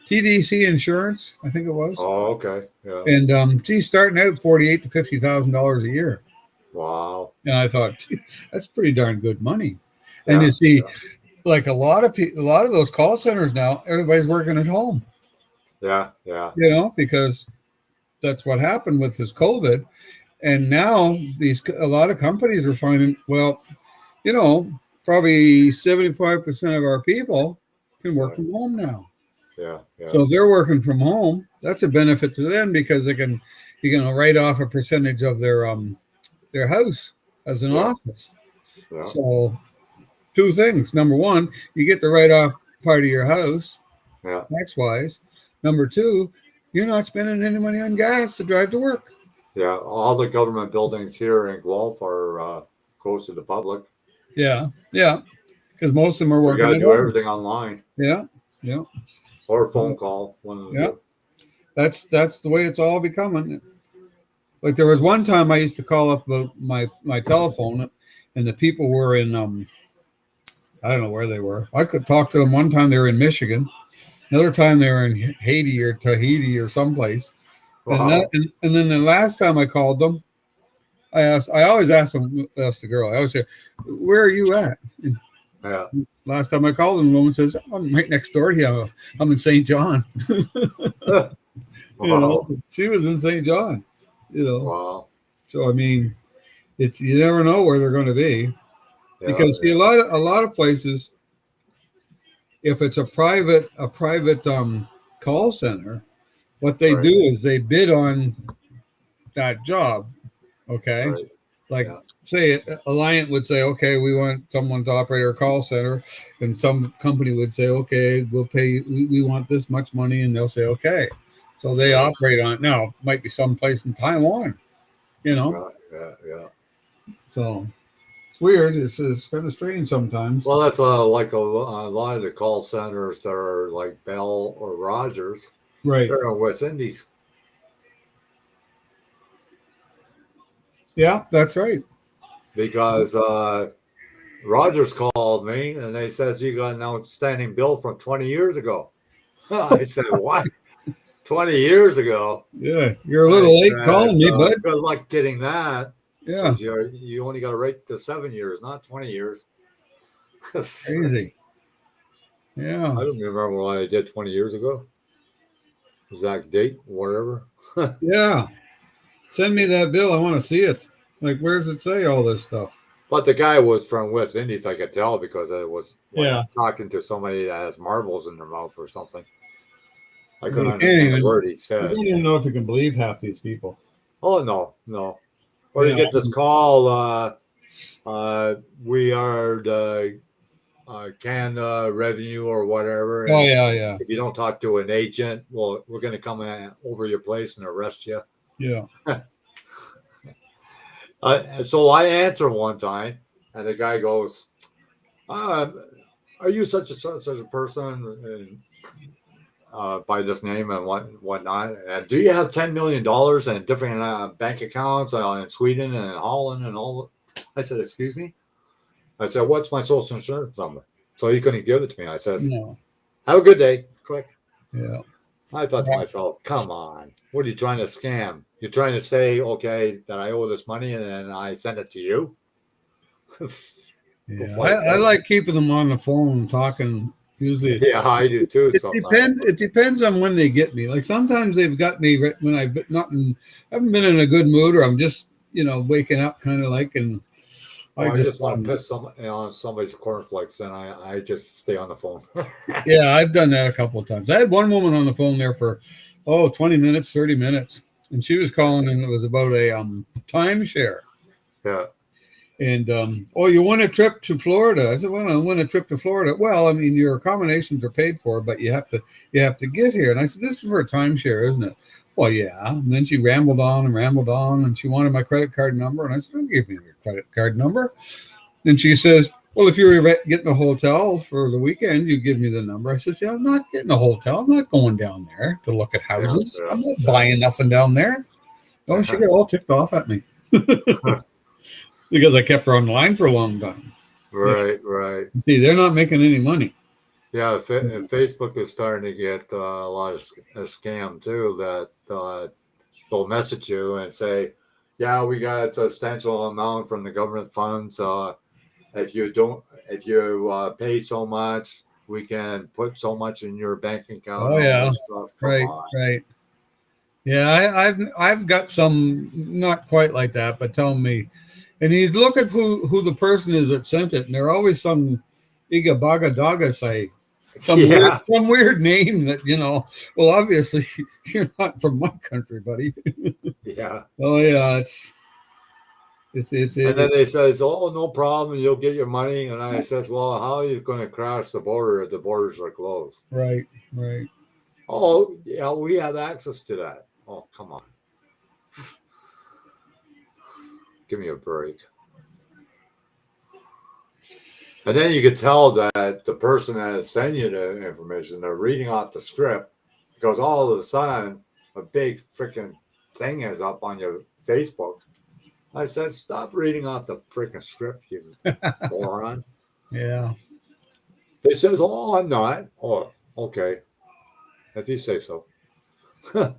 TDC Insurance, I think it was. Oh, okay. Yeah. And she's starting out $48,000 to $50,000 a year. Wow. And I thought, "Gee, that's pretty darn good money." And Yeah. you see, like a lot of people, a lot of those call centers now, everybody's working at home, Yeah. Yeah. because that's what happened with this COVID. And now a lot of companies are finding, well, probably 75% of our people can work Right. from home now. Yeah. Yeah. So if they're working from home, that's a benefit to them because you can write off a percentage of their house as an Yeah. office. Yeah. So two things. Number one, you get the write off part of your house Yeah. tax wise. Number two, you're not spending any money on gas to drive to work. Yeah. All the government buildings here in Guelph are closed to the public. Yeah, yeah, because most of them are We got working to at do home. everything online Yeah, yeah, or phone call. One of the yeah. two. That's the way it's all becoming. Like there was one time I used to call up about my telephone, and the people were in I don't know where they were. I could talk to them one time they were in Michigan, another time they were in Haiti or Tahiti or someplace, Wow. and then the last time I called them, I always ask the girl. I always say, "Where are you at?" And Yeah. last time I called them, the woman says, "I'm right next door to you. I'm in St. John." Wow. She was in St. John. Wow. So I mean, it's you never know where they're going to be Yeah. because see Yeah. a lot of places, if it's a private call center, what they do Right. is they bid on that job. Okay, Right. like Yeah. say Alliant would say, okay, we want someone to operate our call center, and some company would say, okay, we'll pay. We want this much money, and they'll say, okay. So they Right. operate on it. Now, it might be someplace in Taiwan, you know. Yeah. Yeah. Yeah. So it's weird. It's kind of strange sometimes. Well, that's like a lot of the call centers that are like Bell or Rogers. Right. They're in West Indies Yeah, that's right. because Rogers called me and they says you got an outstanding bill from 20 years ago. I said, what? 20 years ago? Yeah, you're a I little late said, calling me, bud. good luck getting that Yeah, because you only got to rate to 7 years, not 20 years. I crazy. Yeah, don't remember what I did 20 years ago. Exact date, whatever. yeah. Send me that bill. I want to see it. Like, where does it say all this stuff? But the guy was from West Indies, I could tell because it was like Yeah. talking to somebody that has marbles in their mouth or something. I couldn't You can't understand a even. word he You said. don't even know if you can believe half these people. Oh no, no. Or you Yeah. get this call, we are the Canada revenue or whatever, Oh and yeah, yeah, if you don't talk to an agent, well, we're going to come over your place and arrest you. yeah. So I answer one time, and the guy goes, "Are you such a person?" And, by this name and whatnot. Do you have $10 million in different bank accounts in Sweden and Holland and all? I said, "Excuse me." I said, "What's my social insurance number?" So he couldn't give it to me. I says, No. "Have a good day." Click. Yeah. I thought to myself, "Come on, what are you trying to scam? You're trying to say, okay, that I owe this money and then I send it to you?" Yeah. Like, I like keeping them on the phone and talking. Usually, yeah, I do too. it Sometimes. depends. It depends on when they get me. Like sometimes they've got me when I haven't been in a good mood, or I'm just waking up kind of like, and Oh, I I just just want to piss on somebody's cornflakes, and I just stay on the phone. yeah, I've done that a couple of times. I had one woman on the phone there for 20 minutes, 30 minutes, and she was calling, and it was about a timeshare. Yeah, And you want a trip to Florida? I said, well, I want a trip to Florida. Well, I mean, your accommodations are paid for, but you have to get here. And I said, this is for a timeshare, isn't it? Well, yeah. And then she rambled on, and she wanted my credit card number, and I said, don't give me your credit card number. And she says, Well, if you're getting a hotel for the weekend, you give me the number. I says, yeah, I'm not getting a hotel. I'm not going down there to look at Yeah, houses. I'm not yeah, buying nothing down there. Oh, she yeah. got all ticked off at me because I kept her on the line for a long time. Yeah. Right, right. See, they're not making any money. Yeah, Facebook is starting to get a lot of a scam too. That they'll message you and say, "Yeah, we got a substantial amount from the government funds. If you don't, if you pay so much, we can put so much in your bank account." Oh All yeah, this stuff. Come right, on. right. Yeah, I've got some not quite like that, but tell me, and you look at who the person is that sent it, and they're always some Iga Baga Daga say Yeah, some weird name that Well, obviously you're not from my country, buddy. yeah. Oh yeah, And then it's they says, "Oh, no problem, you'll get your money." And I says, "Well, how are you going to cross the border if the borders are closed?" right, right. Oh, yeah, we have access to that. Oh, come on, give me a break. And then you could tell that the person that is sending you the information, they're reading off the script because all of a sudden a big freaking thing is up on your Facebook. I said, "Stop reading off the freaking script, you moron." Yeah. They says, "Oh, I'm not." Oh, okay, if you say so. But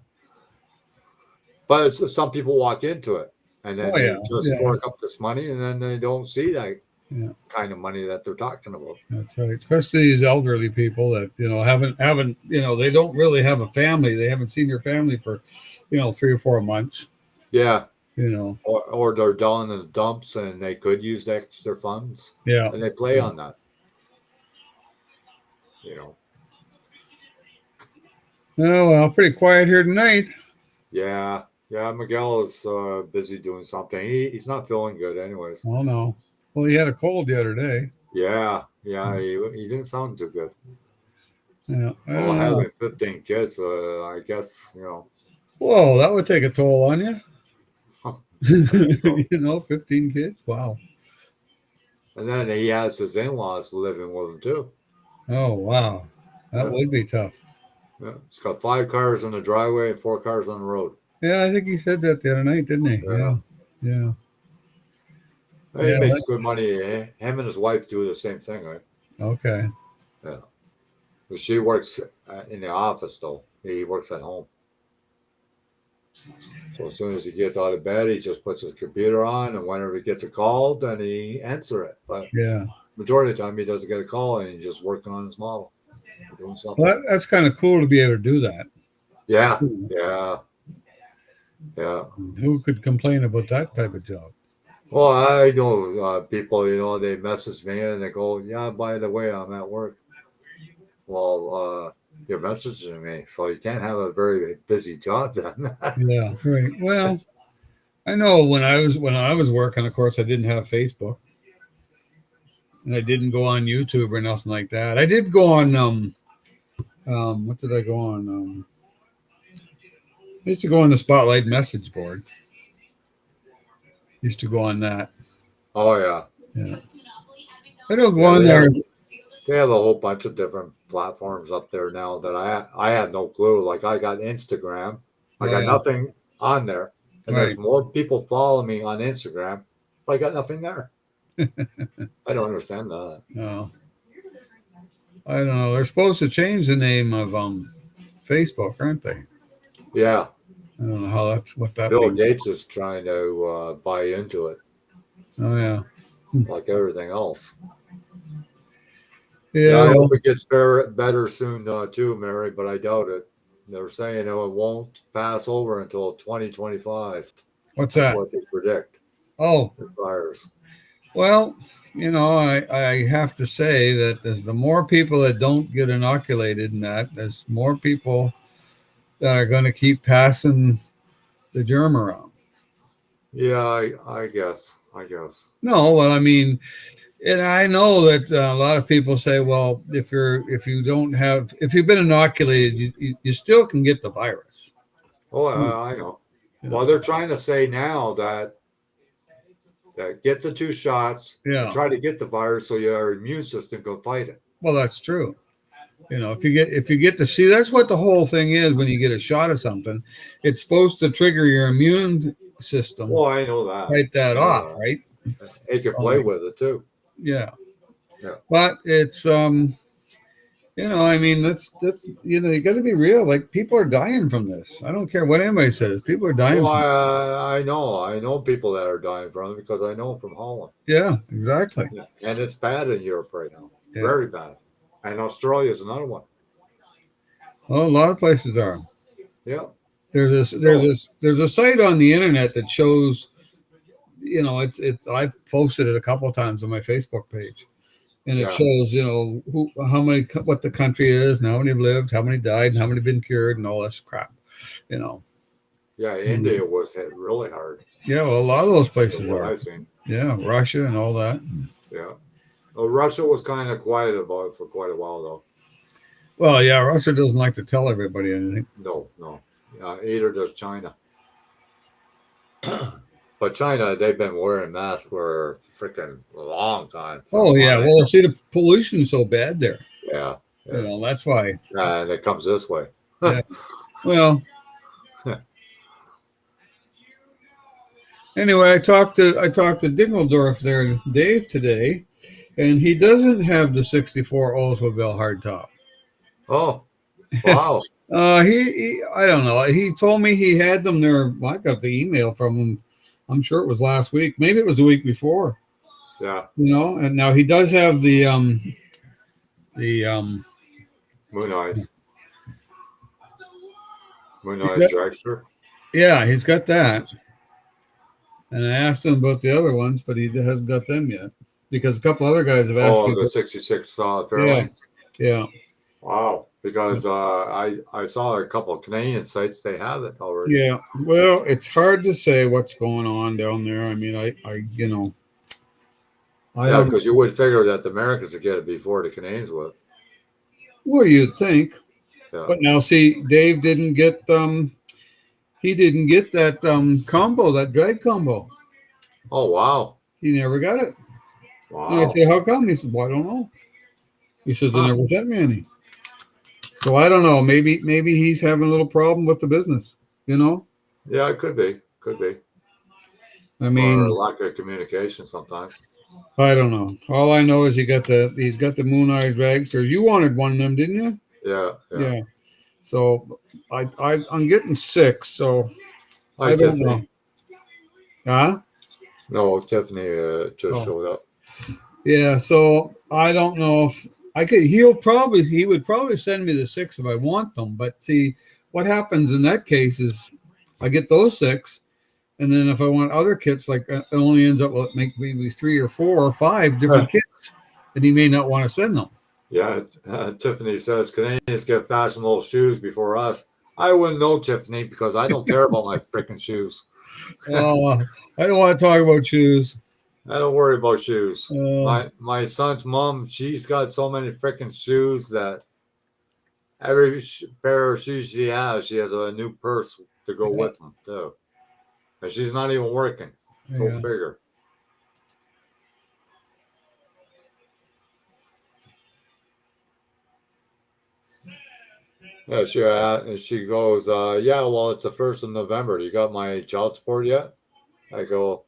it's just some people walk into it and then Oh they yeah, just yeah, fork up this money and then they don't see that yeah. kind of money that they're talking about. That's right. Especially these elderly people that haven't they don't really have a family. They haven't seen their family for 3 or 4 months. Yeah. You know. Or they're down in the dumps and they could use the extra funds Yeah. and they play Yeah. on that, you know. Oh well, pretty quiet here tonight. Yeah. Yeah. Miguel is busy doing something. He's not feeling good, anyways. Oh no. Well, he had a cold the other day. Yeah. Yeah. He didn't sound too good. Yeah. I Well, don't know. having 15 kids, I guess, Whoa, that would take a toll on you. I think so. 15 kids. Wow. And then he has his in laws living with him, too. Oh wow. That Yeah. would be tough. Yeah. He's got 5 cars in the driveway and 4 cars on the road. Yeah, I think he said that the other night, didn't he? Yeah. Yeah. Yeah. He Yeah. makes good money. Him and his wife do the same thing, right? Okay. Yeah. But she works in the office, though. He works at home. So as soon as he gets out of bed, he just puts his computer on, and whenever he gets a call, then he answer it. But Yeah. majority of the time, he doesn't get a call, and he's just working on his model, doing Well, something. that's kind of cool to be able to do that. Yeah, yeah, yeah. Who could complain about that type of job? Well, I know people. They message me and they go, "Yeah, by the way, I'm at work." Well, you're messaging me, so you can't have a very busy job then. Yeah. Right. Well, I know when I was working, of course, I didn't have Facebook, and I didn't go on YouTube or nothing like that. I did go on what did I go on? I used to go on the Spotlight message board. Used to go on that. Oh yeah, Yeah. I don't go yeah. on there. They have a whole bunch of different platforms up there now that I had no clue. Like I got Instagram, I Oh got yeah. nothing on there, and Right. there's more people follow me on Instagram, but I got nothing there. I don't understand that. No. I don't know. They're supposed to change the name of Facebook, aren't they? Yeah, I don't know how what that Bill means. Gates is trying to buy into it, Oh yeah. like everything else. Yeah, Yeah. I Well. hope it gets better soon too, Mary, but I doubt it. They're saying it won't pass over until 2025. What's That's that? what they predict. Oh, The virus. well, I have to say that as the more people that don't get inoculated and that, there's more people that are going to keep passing the germ around. Yeah, I guess. I guess. No, well, I mean, and I know that a lot of people say, well, if you've been inoculated, you still can get the virus. Oh, Hmm. I know. You Well, know. they're trying to say now that Get the 2 shots Yeah. and try to get the virus so your immune system can fight it. Well, that's true. If you get to see, that's what the whole thing is. When you get a shot of something, it's supposed to trigger your immune system, Well, I know that. fight that I know off, that. right? They can play with it too. Yeah. Yeah. But it's I mean, that's you got to be real. Like, people are dying from this. I don't care what anybody says. People are dying Well, from it. I know people that are dying from it because I know from Holland. Yeah, exactly. Yeah. And it's bad in Europe right now. Yeah. Very bad. And Australia is another one. Well, a lot of places are. Yeah. There's a site on the internet that shows, I've posted it a couple of times on my Facebook page, and it shows, what the country is, and how many have lived, how many died, and how many have been cured, and all this crap, Yeah, India was hit really hard. Yeah, well, a lot of those places What are. I've seen. Yeah, Russia and all that. Yeah. Well, Russia was kind of quiet about it for quite a while, though. Well, yeah, Russia doesn't like to tell everybody anything. No. Either does China. But China, they've been wearing masks for freaking a long time. Oh, yeah. Well, see, the pollution's so bad there. Yeah. That's why. And it comes this way. Yeah. Well. Anyway, I talked to Dingeldorf there, Dave, today, and he doesn't have the 64 Oldsmobile hardtop. Oh, wow. I don't know. He told me he had them there. Well, I got the email from him. I'm sure it was last week. Maybe it was the week before. Yeah. And now he does have the Moon Eyes dragster. Yeah, he's got that. And I asked him about the other ones, but he hasn't got them yet, because a couple other guys have asked me. Oh, the 66 Fairlane. Yeah. Wow. Because I saw a couple of Canadian sites, they have it already. Yeah. Well, it's hard to say what's going on down there. I mean, Yeah, because you would figure that the Americans would get it before the Canadians would. Well, you'd think. Yeah. But now, see, Dave didn't get he didn't get that combo, that drag combo. Oh, wow. He never got it. Wow. And I said, how come? He said, well, I don't know. He said, they never sent me any. So I don't know. Maybe he's having a little problem with the business, Yeah, it could be. I mean, or lack of communication sometimes. I don't know. All I know is he's got the Moon Eye dragsters. You wanted one of them, didn't you? Yeah. So I'm getting 6. So I don't know. Huh? No, Tiffany just showed up. Yeah. So I don't know if I could. He would probably send me the 6 if I want them. But see, what happens in that case is I get those 6. And then if I want other kits, like it only ends up with maybe 3 or 4 or 5 different kits, and he may not want to send them. Yeah, Tiffany says Canadians get fashionable shoes before us. I wouldn't know, Tiffany, because I don't care about my freaking shoes. Well, I don't want to talk about shoes. I don't worry about shoes. My son's mom, she's got so many freaking shoes that every pair of shoes she has a new purse to go with them too. And she's not even working. Go figure. Yeah, she goes, yeah, well, it's the 1st of November. You got my child support yet? I go,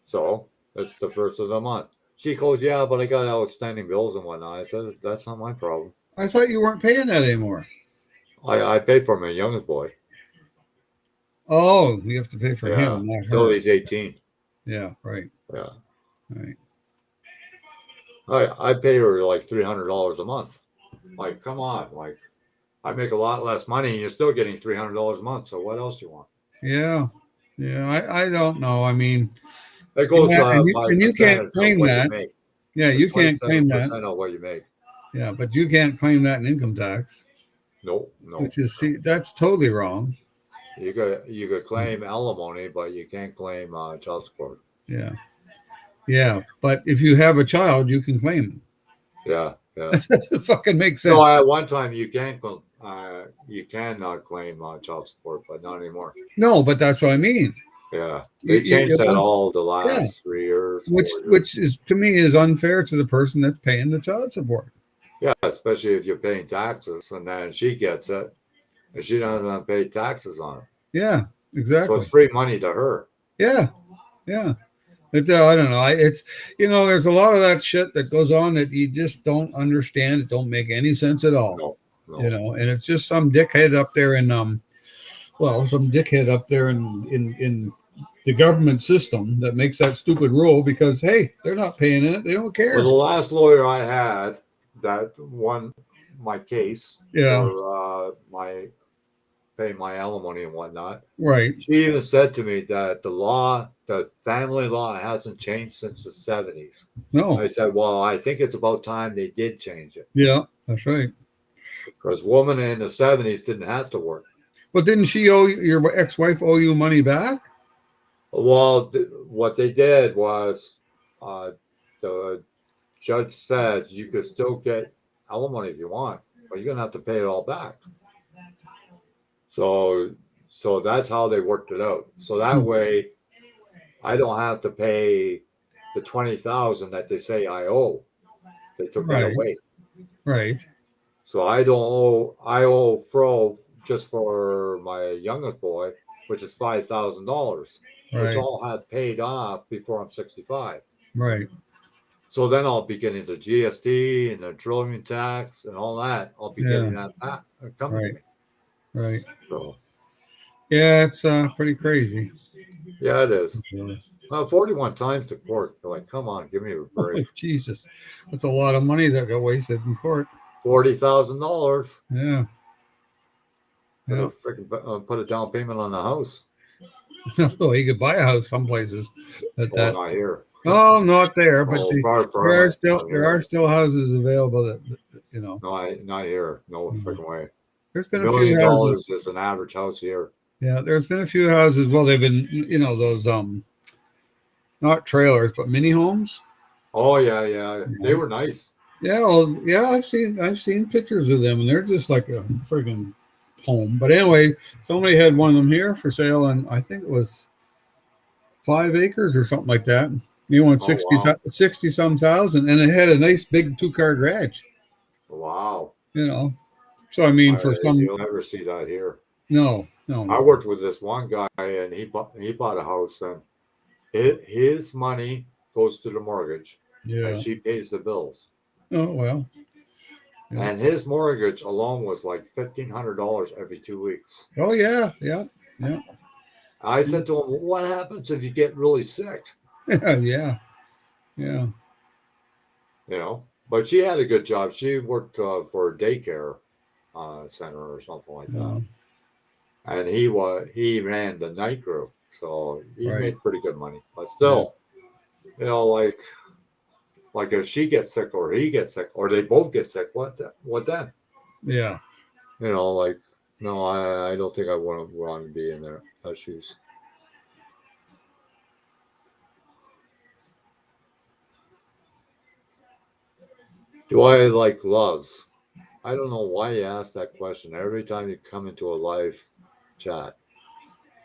so it's the 1st of the month. She goes, yeah, but I got outstanding bills and whatnot. I said, that's not my problem. I thought you weren't paying that anymore. I pay for my youngest boy. Oh, you have to pay for him, not her. Until he's 18. Yeah, right. Yeah. Right. I pay her like $300 a month. Like, come on. Like, I make a lot less money and you're still getting $300 a month. So what else do you want? Yeah. Yeah. I don't know. I mean, it goes and you can't claim that. Yeah, you can't claim that. Of what you make. Yeah, but you can't claim that in income tax. No. Which is, see, that's totally wrong. You could claim alimony, but you can't claim child support. Yeah. Yeah, but if you have a child, you can claim it. Yeah. It fucking makes sense. So at one time you can claim child support, but not anymore. No, but that's what I mean. Yeah, You, they changed that you, all the yeah, last 3 years, which 4 years. which is to me is unfair to the person that's paying the child support. Yeah, especially if you're paying taxes, and then she gets it, and she doesn't have to pay taxes on it. Yeah, So exactly. it's free money to her. Yeah, yeah. But I don't know. It's there's a lot of that shit that goes on that you just don't understand. It don't make any sense at all. No, no. And it's just some dickhead up there in some dickhead up there in the government system that makes that stupid rule because hey, they're not paying it. They don't Well, the care. last lawyer I had that won my case Yeah, for my paying my alimony and whatnot, right. she even said to me that the family law hasn't changed since the 70s. No. I said, well, I think it's about time they did change it Yeah, that's right. because women in the 70s didn't have to work. But didn't she owe your ex-wife owe you money back? Well, what they did was uh, the judge says you could still get alimony if you want, but you're going to have to pay it all back. So, so that's how they worked it out. So that Hmm. way, I don't have to pay the 20,000 that they say I owe. They took that Right, away. right, So I don't owe. I owe Fro just for my youngest boy, which is $5,000, which right, I'll have paid off before I'm 65. right. So then I'll be getting the GST and the drilling tax and all that. I'll be Yeah, getting that back coming to right, me. right. So Yeah, it's pretty crazy. yeah, it is. Yeah. 41 times to court. They're like, come on, give me a break. Oh, Jesus, that's a lot of money that got wasted in court. $40,000. Yeah, Could yeah. have freaking put a down payment on the house. Oh, you could buy a house some places at Oh, that. not here. Oh, not there, but Oh, far from it. Not there are here. still houses available that. No, not here. No Mhm. freaking way. There's A been a few million houses. dollars is an average house here. Yeah, there's been a few houses. Well, they've been those not trailers but mini homes. Oh yeah, yeah. They Yeah, were nice. yeah, well, yeah. I've seen pictures of them, and they're just like a friggin' home. But anyway, somebody had one of them here for sale, and I think it was 5 acres or something like that. You want Oh 60, wow, 60 some thousand, and it had a nice big 2 car garage. wow. You know, so I mean, for some, You'll never see that here. no, no, I no, worked with this one guy, and he bought a house, and his money goes to the mortgage, and yeah. she pays the bills. Oh well, yeah. And his mortgage alone was like $1,500 every 2 weeks. Oh yeah, yeah, yeah, I said to him, "What happens if you get really sick?" yeah, yeah. But she had a good job. She worked for a daycare center or something like that, Yeah. and he ran the night crew, so he Right. made pretty good money. But Yeah. still, like if she gets sick or he gets sick or they both get sick, what then? Yeah. Like no, I don't think I want to be in their shoes. Do I like gloves? I don't know why you ask that question every time you come into a live chat.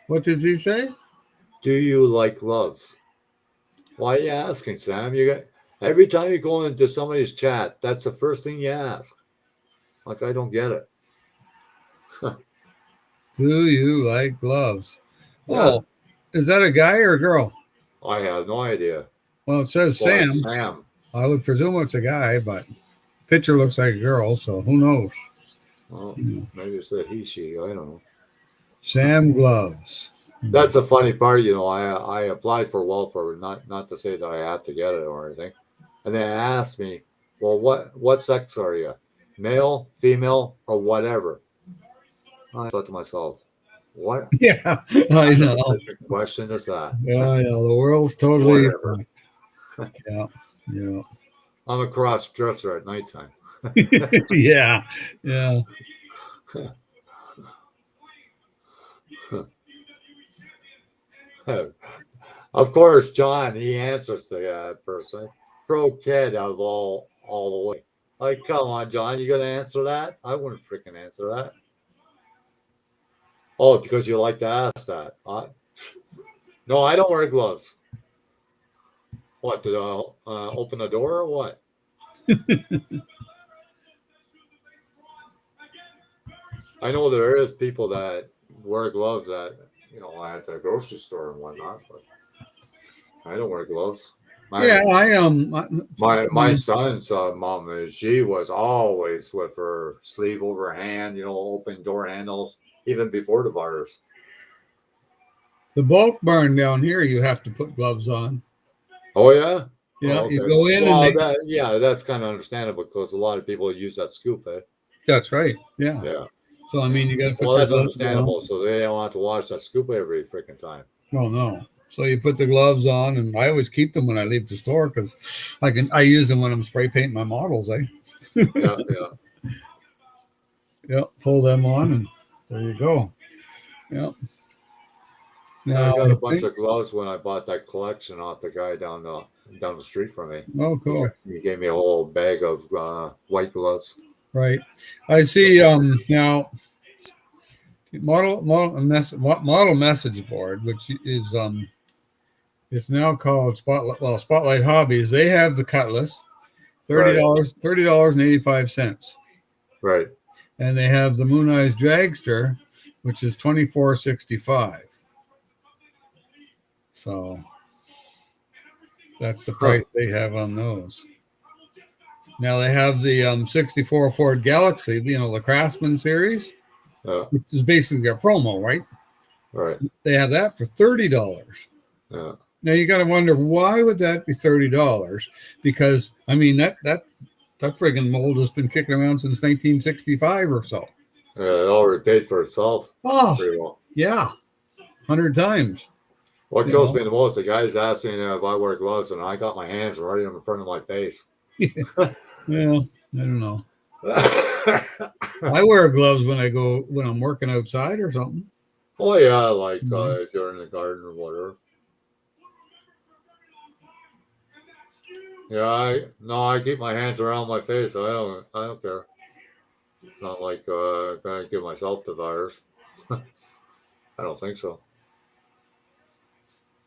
What did he say? Do you like gloves? Why are you asking, Sam? Every time you go into somebody's chat, that's the first thing you ask. Like I don't get it. Do you like gloves? Yeah, Oh, is that a guy or a girl? I have no idea. Well, it says Well, Sam. it's Sam. I would presume it's a guy, but picture looks like a girl, so who knows? Well, You know. maybe it's a he, she. I don't know. Sam gloves. That's a funny part. I applied for welfare, not to say that I have to get it or anything. And they asked me, well, what sex are you? Male, female, or whatever? I thought to myself, what Yeah, I kind of know. a question is that? Yeah, I know. The world's totally Whatever. fucked. Yeah, yeah, I'm a cross dresser at nighttime. yeah, yeah. Of course, John, he answers to that person. Pro kid of all the way. Like, come on, John, you gonna answer that? I wouldn't freaking answer that. Oh, because you like to ask that. No, I don't wear gloves. What, to open the door or what? I know there is people that wear gloves at at the grocery store and whatnot, but I don't wear gloves. Yeah, My my son's mom, she was always with her sleeve over her hand, open door handles, even before the virus. the bulk barn down here, you have to put gloves on. Oh yeah. Yeah, Oh you okay. go in and Well, they. that's kind of understandable because a lot of people use that scoop, eh? That's right. Yeah. Yeah. So I mean, you got to put Well, the that's gloves on. understandable. So they don't have to wash that scoop every freaking time. Well, no. So you put the gloves on, and I always keep them when I leave the store because I use them when I'm spray painting my models. Yeah, yeah. Yeah, pull them on, and there you go. Yeah. Yeah, I Now got I a bunch think. of gloves when I bought that collection off the guy down the street from me. Oh, He, cool. he gave me a whole bag of white gloves. Right. I So, see. Now model message board, which is it's now called Spotlight Hobbies. They have the Cutlass, right, $30.85, right. and they have the Moon Eyes Dragster, which is $24.65. So that's the Huh. price they have on those. Now they have the 64 Ford Galaxy, the Craftsman series, Yeah, which is basically a promo, right? right. They have that for $30. Yeah. Now you got to wonder why would that be $30? Because I mean that friggin' mold has been kicking around since 1965 or so. Yeah, it already paid for itself Oh pretty well. yeah, 100 times. What You kills know, me the most, the guy's asking if I wear gloves, and I got my hands right in front of my face. well, I don't know. I wear gloves when I'm working outside or something. Oh yeah, like You know? if you're in the garden or whatever. Yeah, I keep my hands around my face. I don't care. It's not like I'm gonna give myself the virus. I don't think so.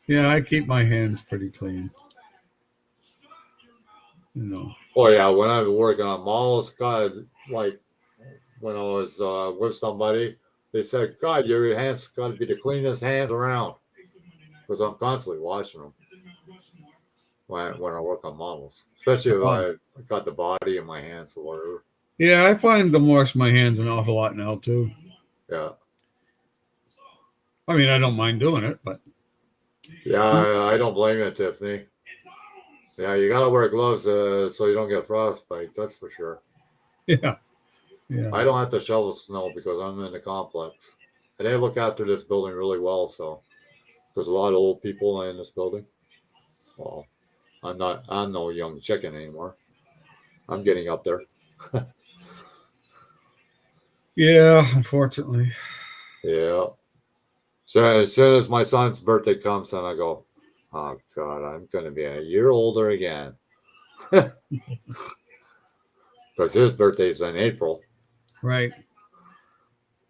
Yeah, I keep my hands pretty clean. You know. Oh yeah, when I was working on models, God, like when I was with somebody, they said, "God, your hands got to be the cleanest hands around," because I'm constantly washing them when I work on models, especially if Oh. I got the body in my hands or whatever. Yeah, I find them wash my hands an awful lot now too. Yeah, I mean, I don't mind doing it, but yeah, I don't blame you, Tiffany. Yeah, you gotta wear gloves so you don't get frostbite. That's for sure. yeah, yeah. I don't have to shovel snow because I'm in the complex, and they look after this building really well. So there's a lot of old people in this building. Well, I'm no young chicken anymore. I'm getting up there. Yeah, unfortunately. Yeah. So as soon as my son's birthday comes, then I go, oh God, I'm going to be a year older again. Because his birthday's in April. Right.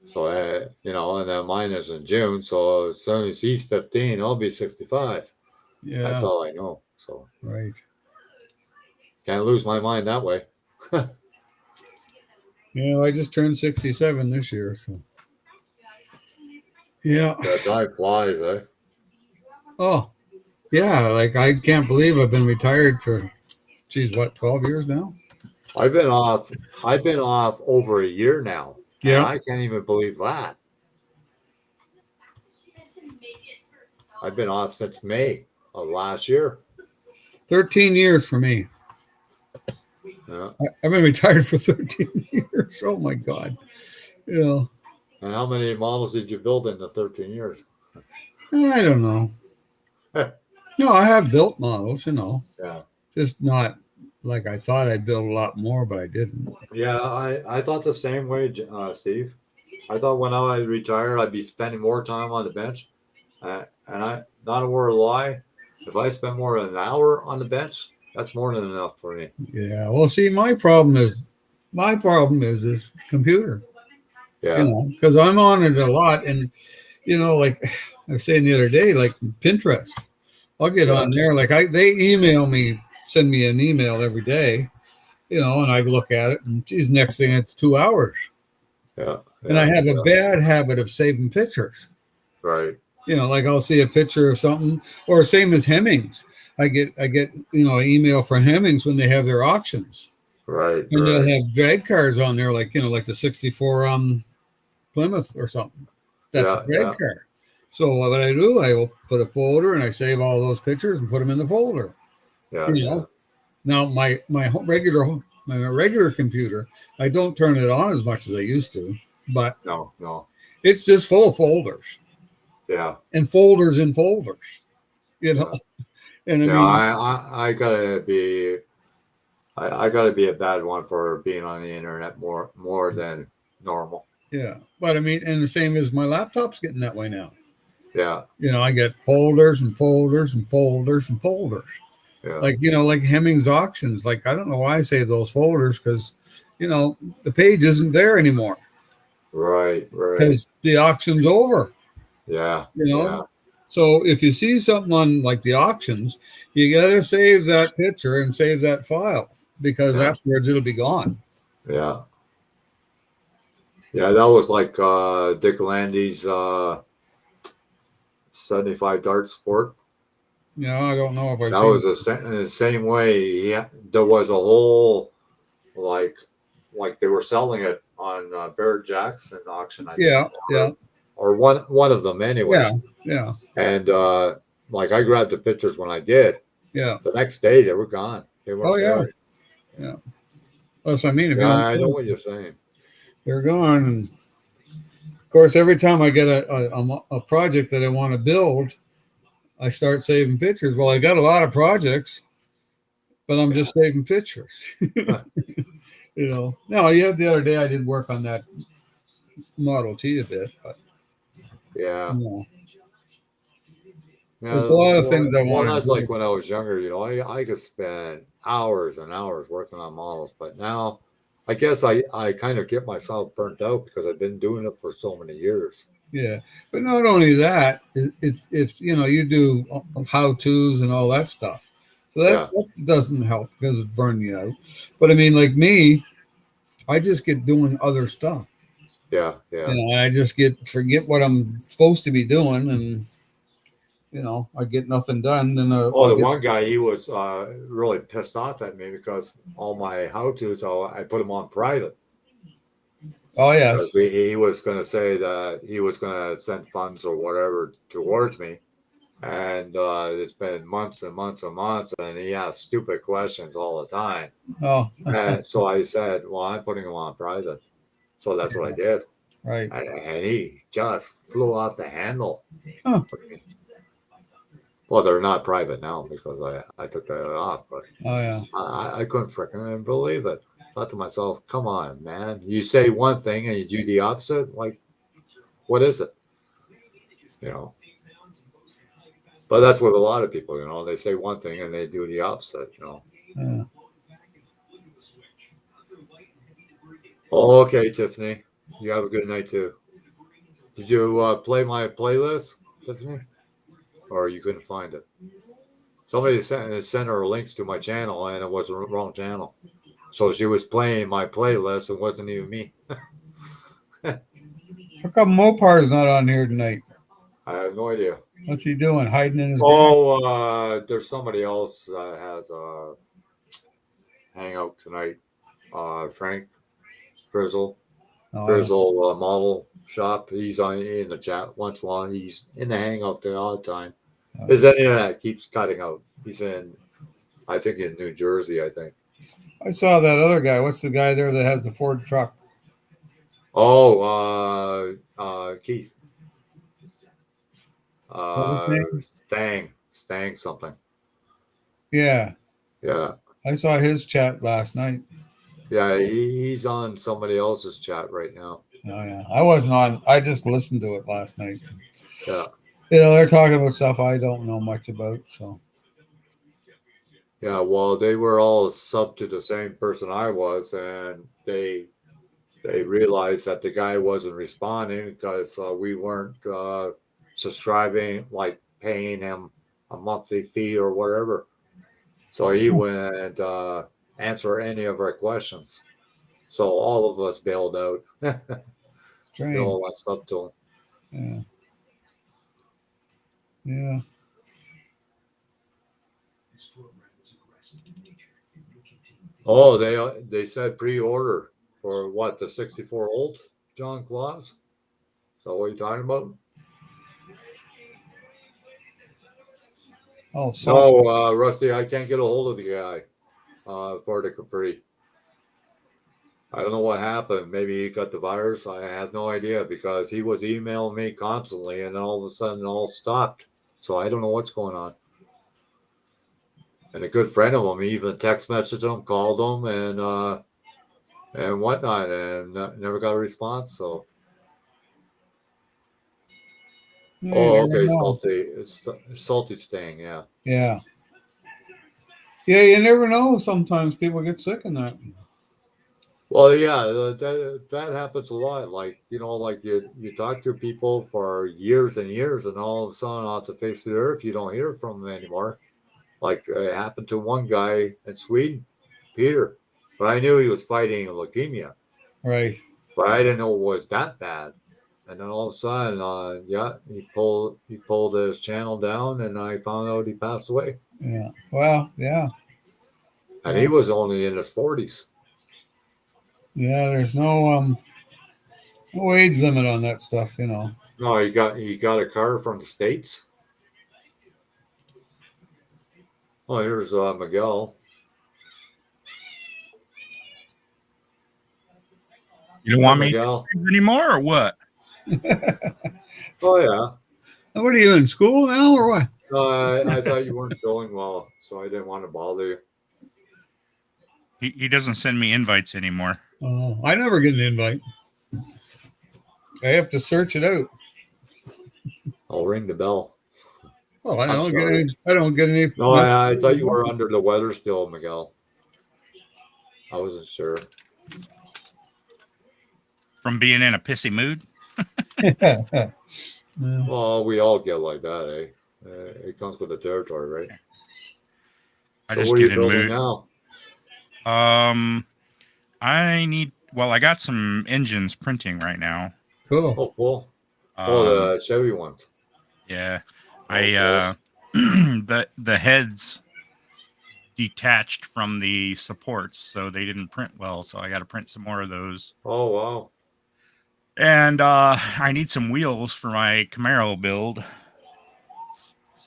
So, and then mine is in June. So as soon as he's 15, I'll be 65. That's Yeah. all I know. So Right. can't lose my mind that way. I just turned 67 this year, so yeah. That time flies, eh? Oh, yeah. Like I can't believe I've been retired for, geez, what, 12 years now? I've been off. I've been off over a year now, and Yeah. I can't even believe that. I've been off since May of last year. 13 years for me. Yeah. I've been retired for 13 years. Oh my God. Yeah. And how many models did you build in the 13 years? I don't know. No, I have built models, Yeah. just not like I thought I'd build a lot more, but I didn't. Yeah, I thought the same way, Steve. I thought when I retired, I'd be spending more time on the bench. And not a word of lie, if I spend more than an hour on the bench, that's more than enough for me. Yeah. Well, see, my problem is this computer, Yeah. because I'm on it a lot. And, like I was saying the other day, like Pinterest. I'll get Yeah, on there. Like they email me, send me an email every day, and I look at it, and geez, next thing it's 2 hours. yeah, And I yeah, have a yeah. bad habit of saving pictures. Right, Like I'll see a picture of something, or same as Hemmings. I get an email from Hemmings when they have their auctions, right, and they'll right. have drag cars on there, like the '64 Plymouth or something. That's a Yeah, drag yeah, car. So what I do, I will put a folder and I save all those pictures and put them in the folder. yeah, You yeah. know, now my regular computer, I don't turn it on as much as I used to, but No, no. it's just full of folders Yeah, and folders and folders. You know, yeah. and I Yeah, mean, I gotta be I gotta be a bad one for being on the internet more than normal. yeah, but I mean, and the same as my laptop's getting that way now. Yeah, I get folders and folders and folders and folders. yeah. Like Hemmings auctions. Like I don't know why I save those folders because, the page isn't there anymore Right, right. because the auction's over. Yeah, You know, yeah, so if you see something on like the auctions, you gotta save that picture and save that file because yeah, afterwards it'll be gone. yeah. Yeah, that was like Dick Landy's 75 dart sport. I don't know if I've That seen. was the same way. Yeah, there was a whole like like they were selling it on Barrett Jackson auction, I think, Yeah, yeah, or one of them, yeah, anyways. yeah, And like I grabbed the pictures when I did. yeah. The next day they were gone. They Oh weren't yeah, there. yeah. That's what I mean. If you Yeah, don't I know save, what you're saying. they're gone. And of course, every time I get a project that I want to build, I start saving pictures. Well, I got a lot of projects, but I'm Yeah, just saving pictures. No, yeah, the other day I did work on that Model T a bit, but yeah. you know, there's a Yeah, lot of things I well, want to that's do. like when I was younger, I could spend hours and hours working on models, but now I guess I kind of get myself burnt out because I've been doing it for so many years. Yeah, but not only that, it's you do how tos and all that stuff, so that, Yeah, that doesn't help because it's burning you out. But I mean, like me, I just get doing other stuff. yeah, yeah. I just get forget what I'm supposed to be doing, and I get nothing done. Then Oh, I'll the get. one guy, he was really pissed off at me because all my how-tos, I put them on private Oh because yes, he was going to say that he was going to send funds or whatever towards me. And it's been months and months and months, and he asks stupid questions all the time. oh And so I said, well, I'm putting them on private. So that's what I did. right. And he just flew off the handle. Huh. Well, they're not private now because I took that off, but Oh yeah. I couldn't freaking believe it. I thought to myself, come on, man. You say one thing and you do the opposite. Like, what is it? You know, but that's with a lot of people, they say one thing and they do the opposite. Yeah. Okay, Tiffany. You have a good night too. Did you play my playlist, Tiffany? Or you couldn't find it? Somebody sent her links to my channel and it was the wrong channel. So she was playing my playlist. It wasn't even me. How come Mopar's not on here tonight? I have no idea. What's he doing? Hiding in his garage? Oh, there's somebody else that has a hangout tonight. Frank Frizzle, Oh, yeah. Frizzle Model Shop. He's in the chat once in a while. He's in the hangout there all the time. His internet keeps cutting out. He's I think, in New Jersey. I think. I saw that other guy. What's the guy there that has the Ford truck? Oh, Keith. What was his name? Stang something. Yeah, Yeah, I saw his chat last night. yeah. He's on somebody else's chat right now. Oh yeah, I wasn't on. I just listened to it last night. Yeah, They're talking about stuff I don't know much about. So yeah. Well, they were all sub to the same person I was, and they realized that the guy wasn't responding because we weren't subscribing, like paying him a monthly fee or whatever. So he wouldn't answer any of our questions. So all of us bailed out. We Strange. all went up to him. Yeah. Yeah. Oh, they said pre-order for what, the 64 old John Claus? So what are you talking about? Oh, so No, Rusty, I can't get a hold of the guy for the Capri. I don't know what happened. Maybe he got the virus. I have no idea because he was emailing me constantly, and then all of a sudden, it all stopped. So I don't know what's going on. And a good friend of him, he even text messaged him, called him, and whatnot, and never got a response. So, yeah, you oh, never okay, know. salty, it's salty sting, yeah. Yeah. Yeah, you never know. Sometimes people get sick in that. Well, yeah, that happens a lot. Like like you talk to people for years and years, and all of a sudden, off the face of the earth, you don't hear from them anymore. Like it happened to one guy in Sweden, Peter. But I knew he was fighting leukemia, Right. but I didn't know it was that bad. And then all of a sudden, yeah, he pulled his channel down, and I found out he passed away. Yeah. Well, yeah. And he was only in his 40s. Yeah, there's no age limit on that stuff, you know. No, he got a car from the States. Oh, here's Miguel. You don't Hi, want me Miguel. anymore, or what? Oh yeah. What are you in school now or what? No, I thought you weren't feeling well, so I didn't want to bother you. He doesn't send me invites anymore. Oh, I never get an invite. I have to search it out. I'll ring the bell. Well, I I'm don't get sorry. any. I don't get any. No, I thought you were under the weather still, Miguel. I wasn't sure. From being in a pissy mood. Yeah. Well, we all get like that, eh? It comes with the territory, right? I So just what are you get in building mood. now? I got some engines printing right now. Cool. Oh, cool. Oh, Um, the Chevy ones. yeah. Oh, The heads detached from the supports, so they didn't print well. So I got to print some more of those. cool. Oh, wow. And I need some wheels for my Camaro build.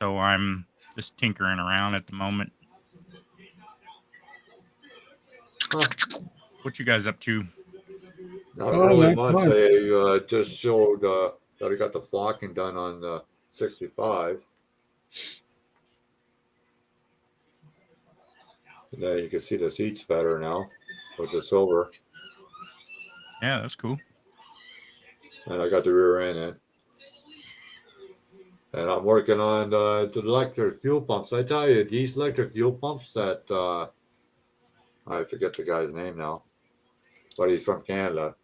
So I'm just tinkering around at the moment. Huh. What you guys up to? Not Oh, really not much. much. I just showed that I got the flocking done on the 65. And then you can see the seats better now with the silver. Yeah, that's cool. And I got the rear end in. And I'm working on the electric fuel pumps. I tell you, these electric fuel pumps that I forget the guy's name now, but he's from Canada.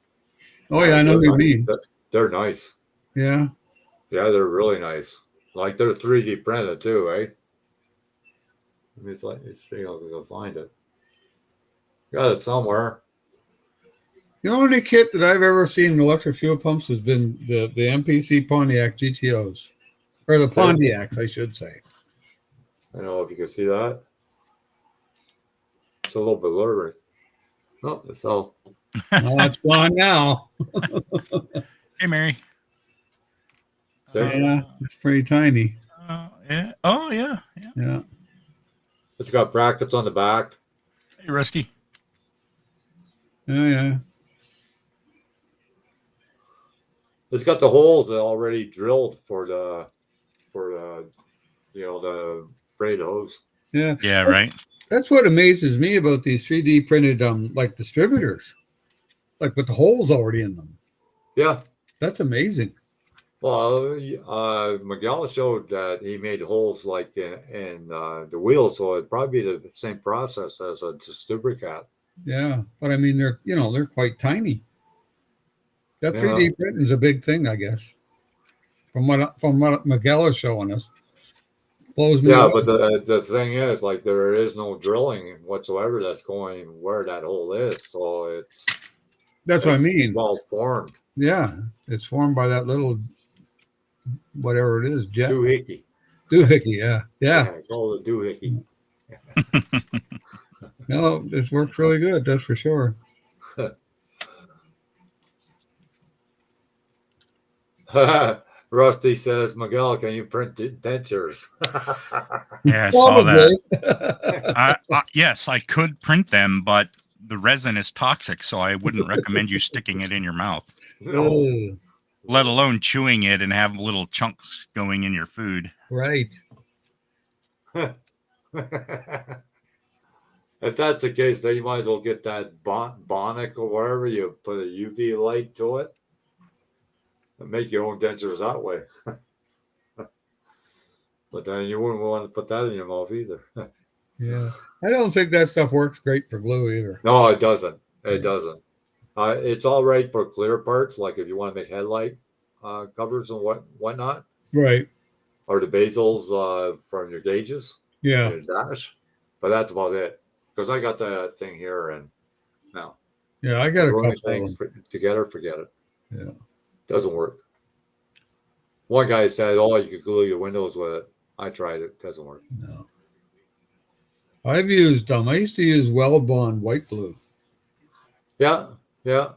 Oh yeah, I know They're what you nice. mean. They're nice. Yeah. Yeah, they're really nice. Like they're 3D printed too, eh? Let's see if I can find it. Got it somewhere. The only kit that I've ever seen in electric fuel pumps has been the MPC Pontiac GTOs, or the See? Pontiacs, I should say. I don't know if you can see that. It's a little bit blurry. Oh, it fell. Well, it's gone now. Hey, Mary. See? Yeah, it's pretty tiny. Yeah. Oh, yeah. Yeah. Yeah. It's got brackets on the back. Hey, Rusty. Yeah. It's got the holes that already drilled for the the braid hose. Yeah. Yeah, right. That's what amazes me about these 3D printed like distributors, like with the holes already in them. Yeah. That's amazing. Well, Miguel showed that he made holes like in the wheels, so it'd probably be the same process as a distributor cap. Yeah, but I mean they're quite tiny. That Yeah. 3D printing is a big thing, I guess. from what Miguel is showing us. Blows me Yeah, away. but the thing is, like, there is no drilling whatsoever that's going where that hole is, so That's what I it's mean. well formed. Yeah, it's formed by that little whatever it is, jet Doohickey. doohickey. Yeah, yeah. Yeah, call it a doohickey. No, this works really good. That's for sure. Rusty says, Miguel, can you print dentures? Yeah, I saw that. Yes, I could print them, but the resin is toxic, so I wouldn't recommend you sticking it in your mouth, No. Oh, let alone chewing it and have little chunks going in your food. right. If that's the case, then you might as well get that Bonic or wherever you put a UV light to it and make your own dentures that way. But then you wouldn't want to put that in your mouth either. Yeah. I don't think that stuff works great for glue either. No, it doesn't. It doesn't. It's all right for clear parts, like if you want to make headlight covers and whatnot, Right. or the bezels from your gauges, Yeah. your dash. But that's about it. Because I got the thing here, and no, Yeah. I got a running couple of things them. together, forget it. Yeah. Doesn't work. One guy said, "Oh, you could glue your windows with it." I tried it. Doesn't work. No. I've used I used to use Weld Bond white glue, Yeah, yeah,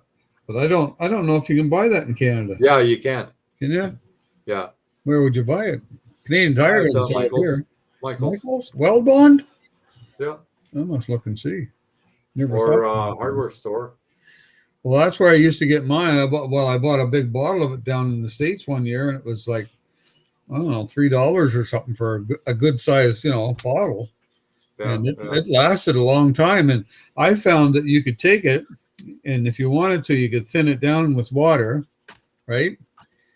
but I don't know if you can buy that in Canada. yeah. You can. Can you? Yeah. Where would you buy it? Canadian Tire It's doesn't sell it Michaels. here. Michaels. Michaels? Weld Bond? Yeah. I must look and see. Never Or thought. hardware store. Well, that's where I used to get mine. I bought a big bottle of it down in the States one year, and it was like, I don't know, $3 or something for a good size, bottle. Yeah, And yeah, it lasted a long time. And I found that you could take it, and if you wanted to, you could thin it down with water, right?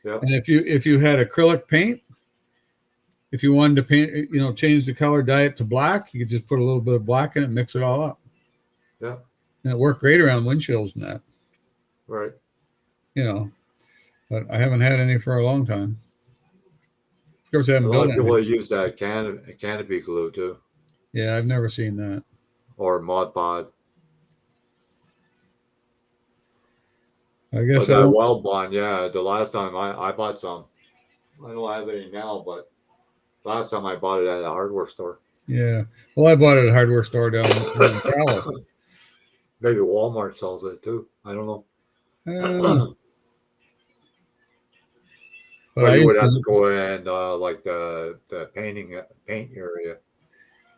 yeah, And if you had acrylic paint, if you wanted to paint, change the color, dye it to black, you could just put a little bit of black in it, mix it all up, yeah. and it worked great around windshields and that, Right. But I haven't had any for a long time. Of course, I A haven't lot built of people any. use that canopy glue too, Yeah, I've never seen that. or Mod Pod. I guess But I that don't. Wild Bond, yeah. The last time I bought some, I don't have any now, but last time I bought it at a hardware store. Yeah. Well, I bought it at a hardware store down in Dallas. Maybe Walmart sells it too. I don't know. Uh, but But I you would used have to to go in like the paint area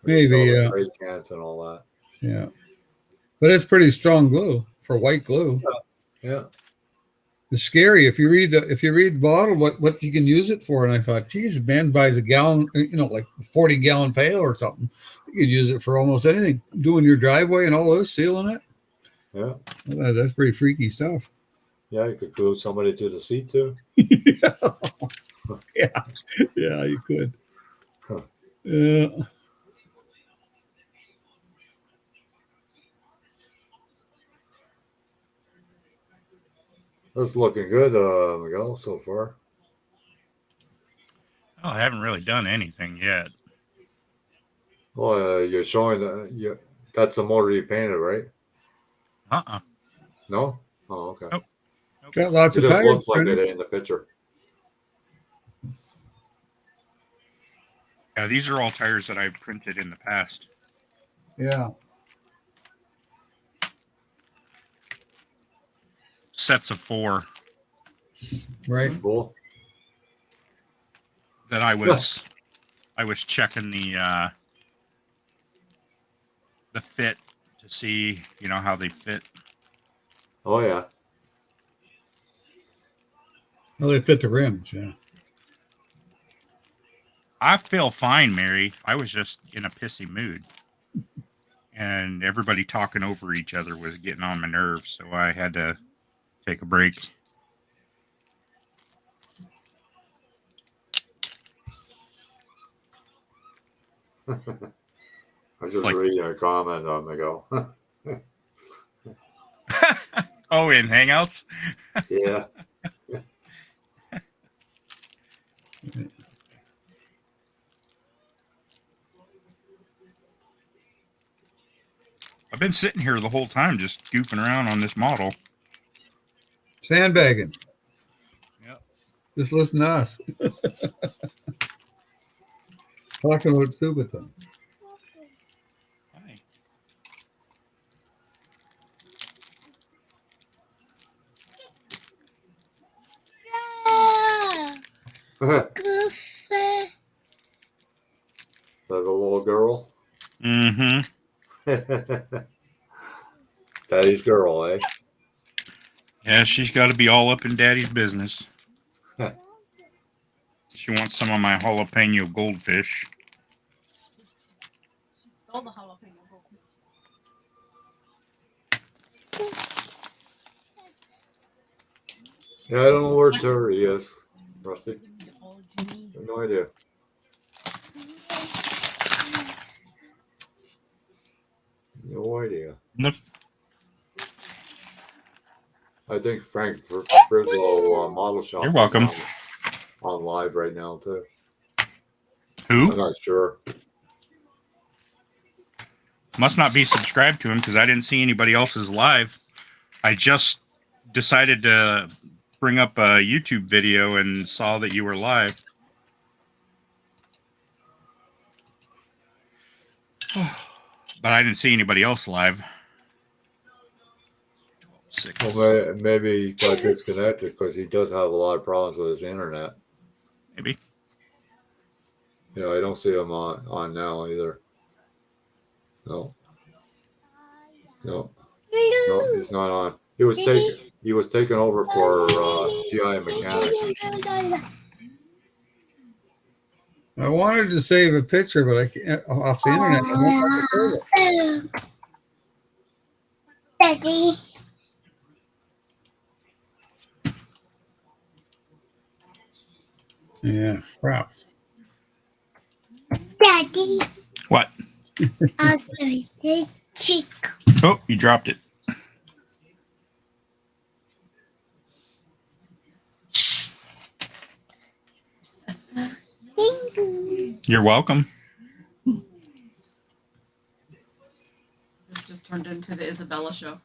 where they sell maybe, the spray cans and all that. yeah. But it's pretty strong glue for white glue. Yeah. It's scary if you read the bottle what you can use it for. And I thought, geez, man buys a gallon, like 40-gallon pail or something. You could use it for almost anything. Doing your driveway and all those, sealing it. Yeah. That's pretty freaky stuff. Yeah, you could glue somebody to the seat too. Yeah, yeah, you could. Huh. Yeah. That's looking good, Miguel, so far. Oh, I haven't really done anything yet. Well, you're showing that's the motor you painted, right? Uh-uh. No? Oh, okay. Nope. Got lots It of just tires. looks like printed. it in the picture. Yeah, these are all tires that I've printed in the past. Yeah. Sets of 4 Right. Cool. that I was checking the fit to see, how they fit. Oh, yeah. Well, they fit the rims. Yeah. I feel fine, Mary. I was just in a pissy mood. And everybody talking over each other was getting on my nerves, so I had to take a break. I was just reading a comment on Miguel. Oh, in Hangouts? Yeah. I've been sitting here the whole time just goofing around on this model. Sandbagging. Yep. Just listen to us. Talking about stupid things. Hi. There's a little girl. Mm-hmm. Daddy's girl, eh? Yeah, she's got to be all up in Daddy's business. She wants some of my jalapeno goldfish. She stole the jalapeno goldfish. Yeah, I don't know where Terry is. Rusty? Oh, Jimmy. I have no idea. No idea. Nope. I think Frank Frislow Model Shop You're welcome. is on live right now, too. Who? I'm not sure. Must not be subscribed to him because I didn't see anybody else's live. I just decided to bring up a YouTube video and saw that you were live. But I didn't see anybody else live. 12:06. Well, maybe he got disconnected because he does have a lot of problems with his internet. Maybe. Yeah, I don't see him on now either. No. No. No, he's not on. He was taken over for GI Mechanics. I wanted to save a picture, but I can't off the internet. I won't record it. Daddy. Yeah, crap. Daddy. What? Also, the chick. Oh, you dropped it. Thank you. You're welcome. This just turned into the Isabella show.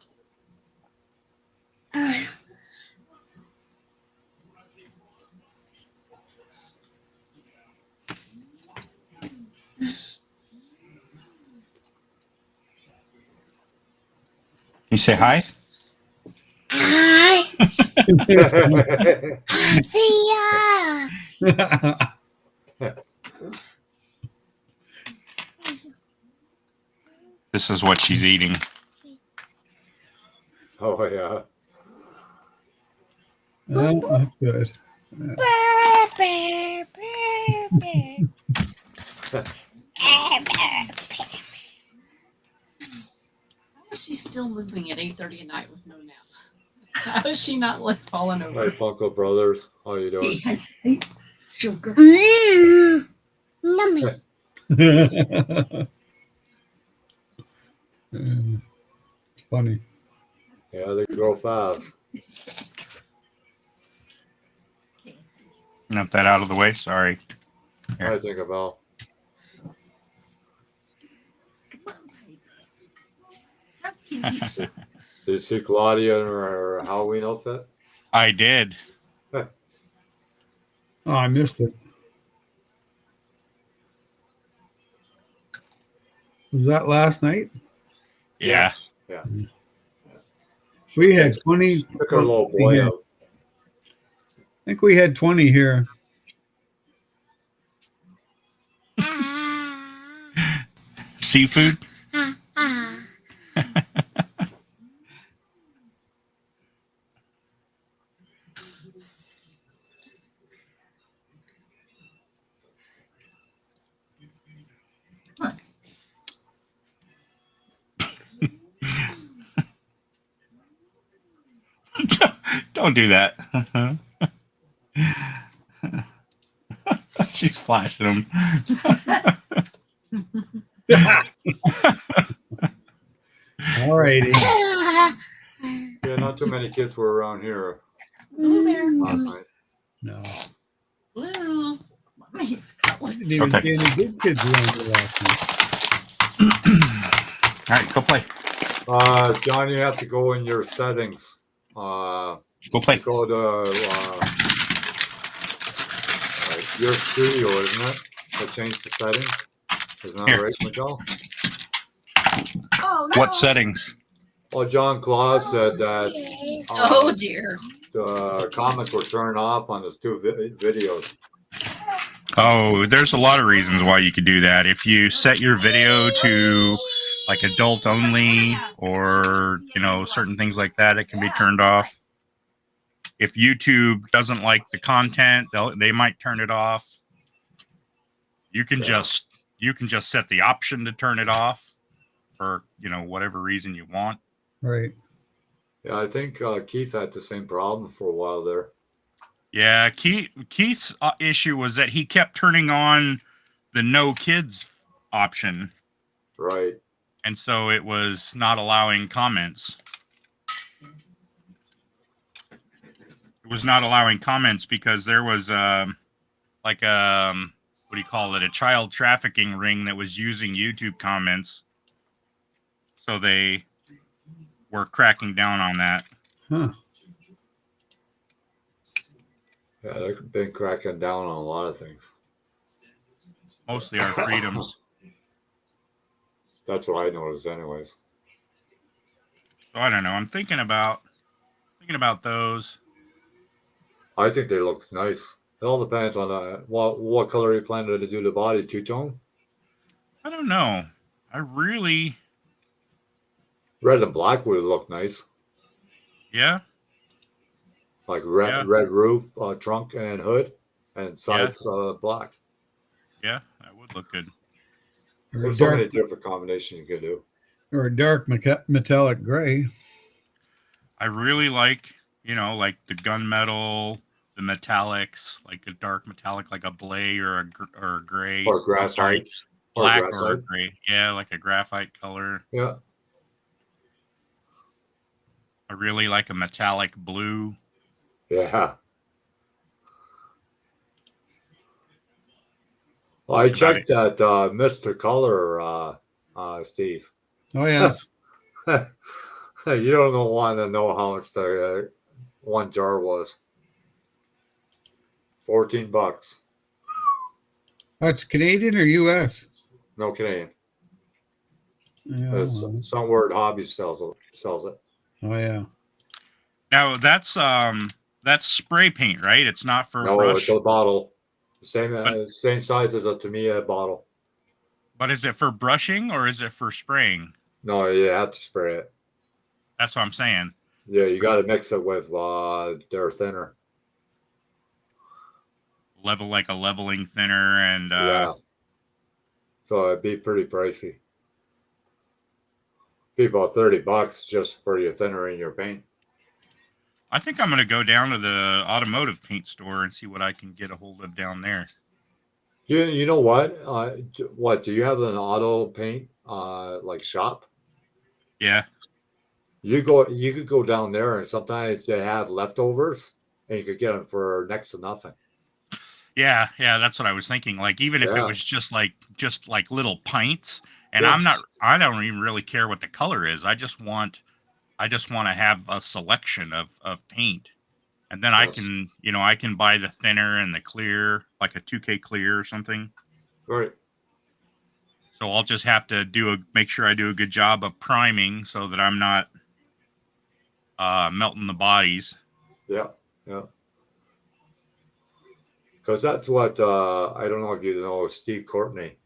You say hi? Hi. See ya. This is what she's eating. Oh, yeah. Oh, that's good. Burr, burr, burr, burr. How is she still moving at 8:30 at night with no nap? How is she not like falling Hi, over? Funko Brothers. How you doing? Yes. Sugar. Nummy. Funny. Yeah, they grow fast. Not that out of the way. Sorry. I think about. Come on, baby. How can you Did you see Claudia in her Halloween outfit? I did. Oh, I missed it. Was that last night? Yeah. Yeah. We had 20. Took her little boy here. out. I think we had 20 here. Seafood? Don't do that. She's flashing them. All righty. Yeah, not too many kids were around here Blue bear. last night. No. Blue. It's Cutlass. Didn't even Okay. see any good kids around here last night. All right, go play. John, you have to go in your settings. Go You play. go to your studio, isn't it? To change the settings. Isn't that Here. right, Miguel? Oh, What settings? Well, John Claus said that Oh dear. the comments were turned off on his two videos. Oh, there's a lot of reasons why you could do that. If you set your video to like adult only or, certain things like that, it can be turned off. If YouTube doesn't like the content, they might turn it off. You can just set the option to turn it off for, whatever reason you want. Right. Yeah, I think Keith had the same problem for a while there. Yeah, Keith's issue was that he kept turning on the no kids option. Right. And so it was not allowing comments. It was not allowing comments because there was what do you call it? A child trafficking ring that was using YouTube comments. So they were cracking down on that. Huh. Yeah, they've been cracking down on a lot of things. Mostly our freedoms. That's what I noticed, anyways. So I don't know. I'm thinking about those. I think they look nice. It all depends on what color you plan to do the body. Two-tone? I don't know. I really, Red and black would look nice. yeah. Like red roof, trunk, and hood, and sides black. Yeah, that would look good. Or There's a so dark, many different combinations you can do. or a dark metallic gray. I really like, like the gunmetal, the metallics, like a dark metallic, like a blay or a gray. Or I'm graphite. sorry, Or black or a graphite. gray. Yeah, like a graphite color. Yeah. I really like a metallic blue. Yeah. Well, I checked that Mr. Color, Steve. Oh yes. You don't want to know how much the one jar was. $14. That's Canadian or U.S. No Canadian. Yeah. It's some word hobby sells it. Oh yeah. Now that's spray paint, right? It's not for No, brush. it's a bottle. Same But- same size as a Tamiya bottle. But is it for brushing or is it for spraying? No, you have to spray it. That's what I'm saying. Yeah, you got to mix it with their thinner. Like a leveling thinner and Yeah. So it'd be pretty pricey. Be about $30 just for your thinner and your paint. I think I'm going to go down to the automotive paint store and see what I can get a hold of down there. You know what? What do you have an auto paint like shop? Yeah. You could go down there, and sometimes they have leftovers, and you could get them for next to nothing. Yeah, that's what I was thinking. Like even if it Yeah. was just like little pints, and Yeah. I don't even really care what the color is. I just want to have a selection of paint. And then I Yes. can buy the thinner and the clear, like a 2K clear or something. Right. So I'll just have to make sure I do a good job of priming so that I'm not melting the bodies. Yeah. Because that's what I don't know if you know Steve Courtney,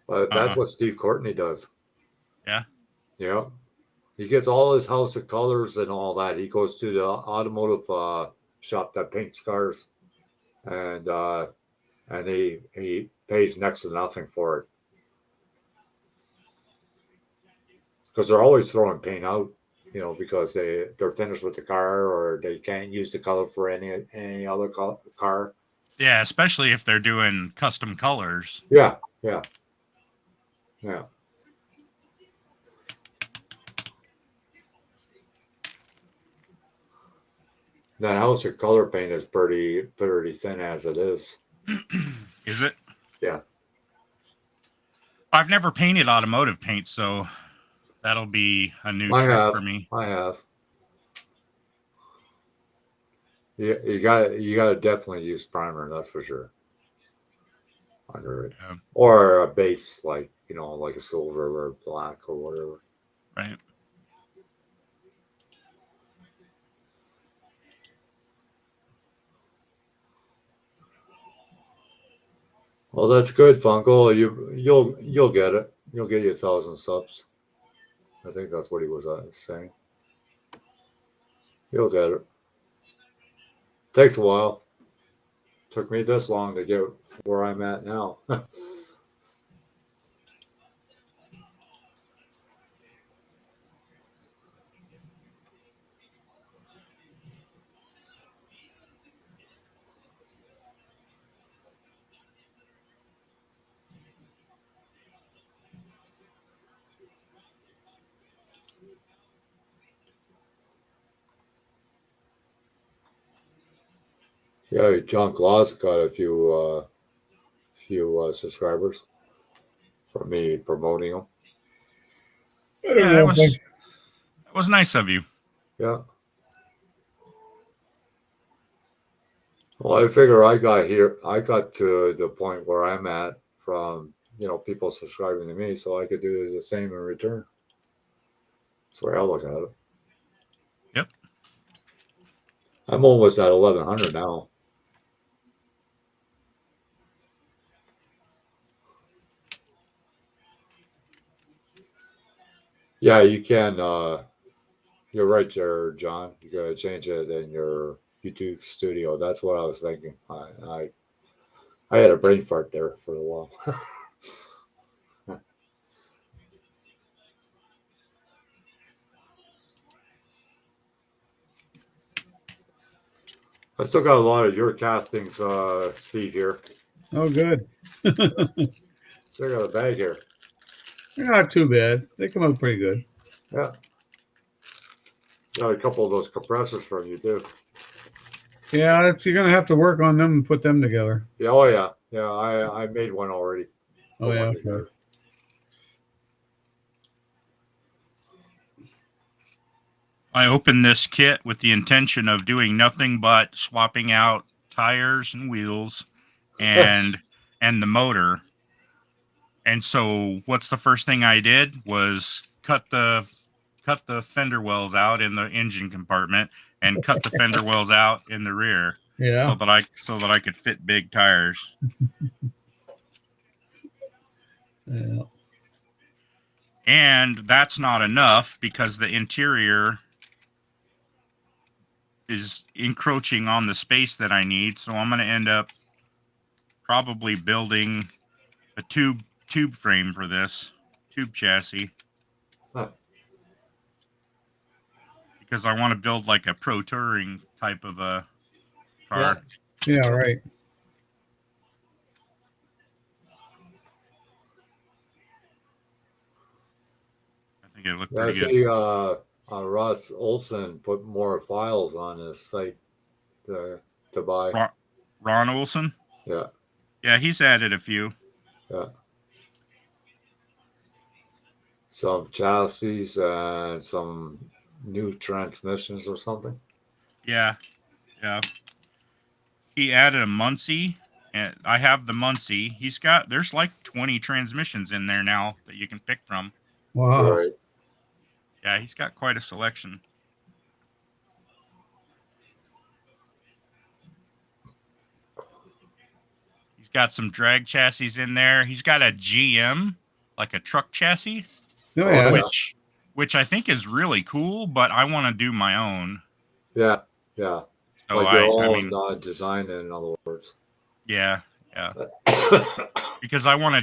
but that's what Steve Courtney does. Yeah. Yeah. He gets all his house of colors and all that. He goes to the automotive shop that paints cars, and he pays next to nothing for it because they're always throwing paint out, because they're finished with the car or they can't use the color for any other car. Yeah, especially if they're doing custom colors. Yeah. That house of color paint is pretty thin as it is. Is it? Yeah. I've never painted automotive paint, so that'll be a new I trick have. for me. I have. You got to definitely use primer. That's for sure. Under it, Yeah, or a base like like a silver or black or whatever. right. Well, that's good, Funko. You'll get it. You'll get your 1,000 subs. I think that's what he was saying. You'll get it. Takes a while. Took me this long to get where I'm at now. Yeah, John Claus got a few subscribers for me promoting him. I don't Yeah, know. If that was nice of you. Yeah. Well, I figure I got to the point where I'm at from, people subscribing to me, so I could do the same in return. That's the way I look at it. Yep. I'm almost at 1,100 now. Yeah, you can. You're right there, John. You gotta change it in your YouTube studio. That's what I was thinking. I had a brain fart there for a while. I still got a lot of your castings, Steve here. oh, good. Still got a bag here. They're not too bad. They come out pretty good. Yeah. Got a couple of those compressors from you too. Yeah, you're gonna have to work on them and put them together. Yeah, oh yeah. Yeah, I made one already. Oh Put yeah, one okay. together. I opened this kit with the intention of doing nothing but swapping out tires and wheels and the motor. And so what's the first thing I did was cut the fender wells out in the engine compartment and cut the fender wells out in the rear Yeah. so that I could fit big tires. Yeah. And that's not enough because the interior is encroaching on the space that I need. So I'm going to end up probably building a tube frame for this tube chassis Huh. because I want to build like a pro touring type of a car. Yeah, right. I think it looked Yeah, I pretty good. see Ross Olson put more files on his site to buy. Ron Olson? Yeah, Yeah, he's added a few. yeah. Some chassis and some new transmissions or something. Yeah, yeah. He added a Muncie, and I have the Muncie. There's like 20 transmissions in there now that you can pick from. Wow. Right. Yeah, he's got quite a selection. He's got some drag chassis in there. He's got a GM, like a truck chassis, Oh yeah. yeah. which I think is really cool, but I want to do my own. Yeah, yeah. So Like your I own mean, design, in other words. yeah. Because I want to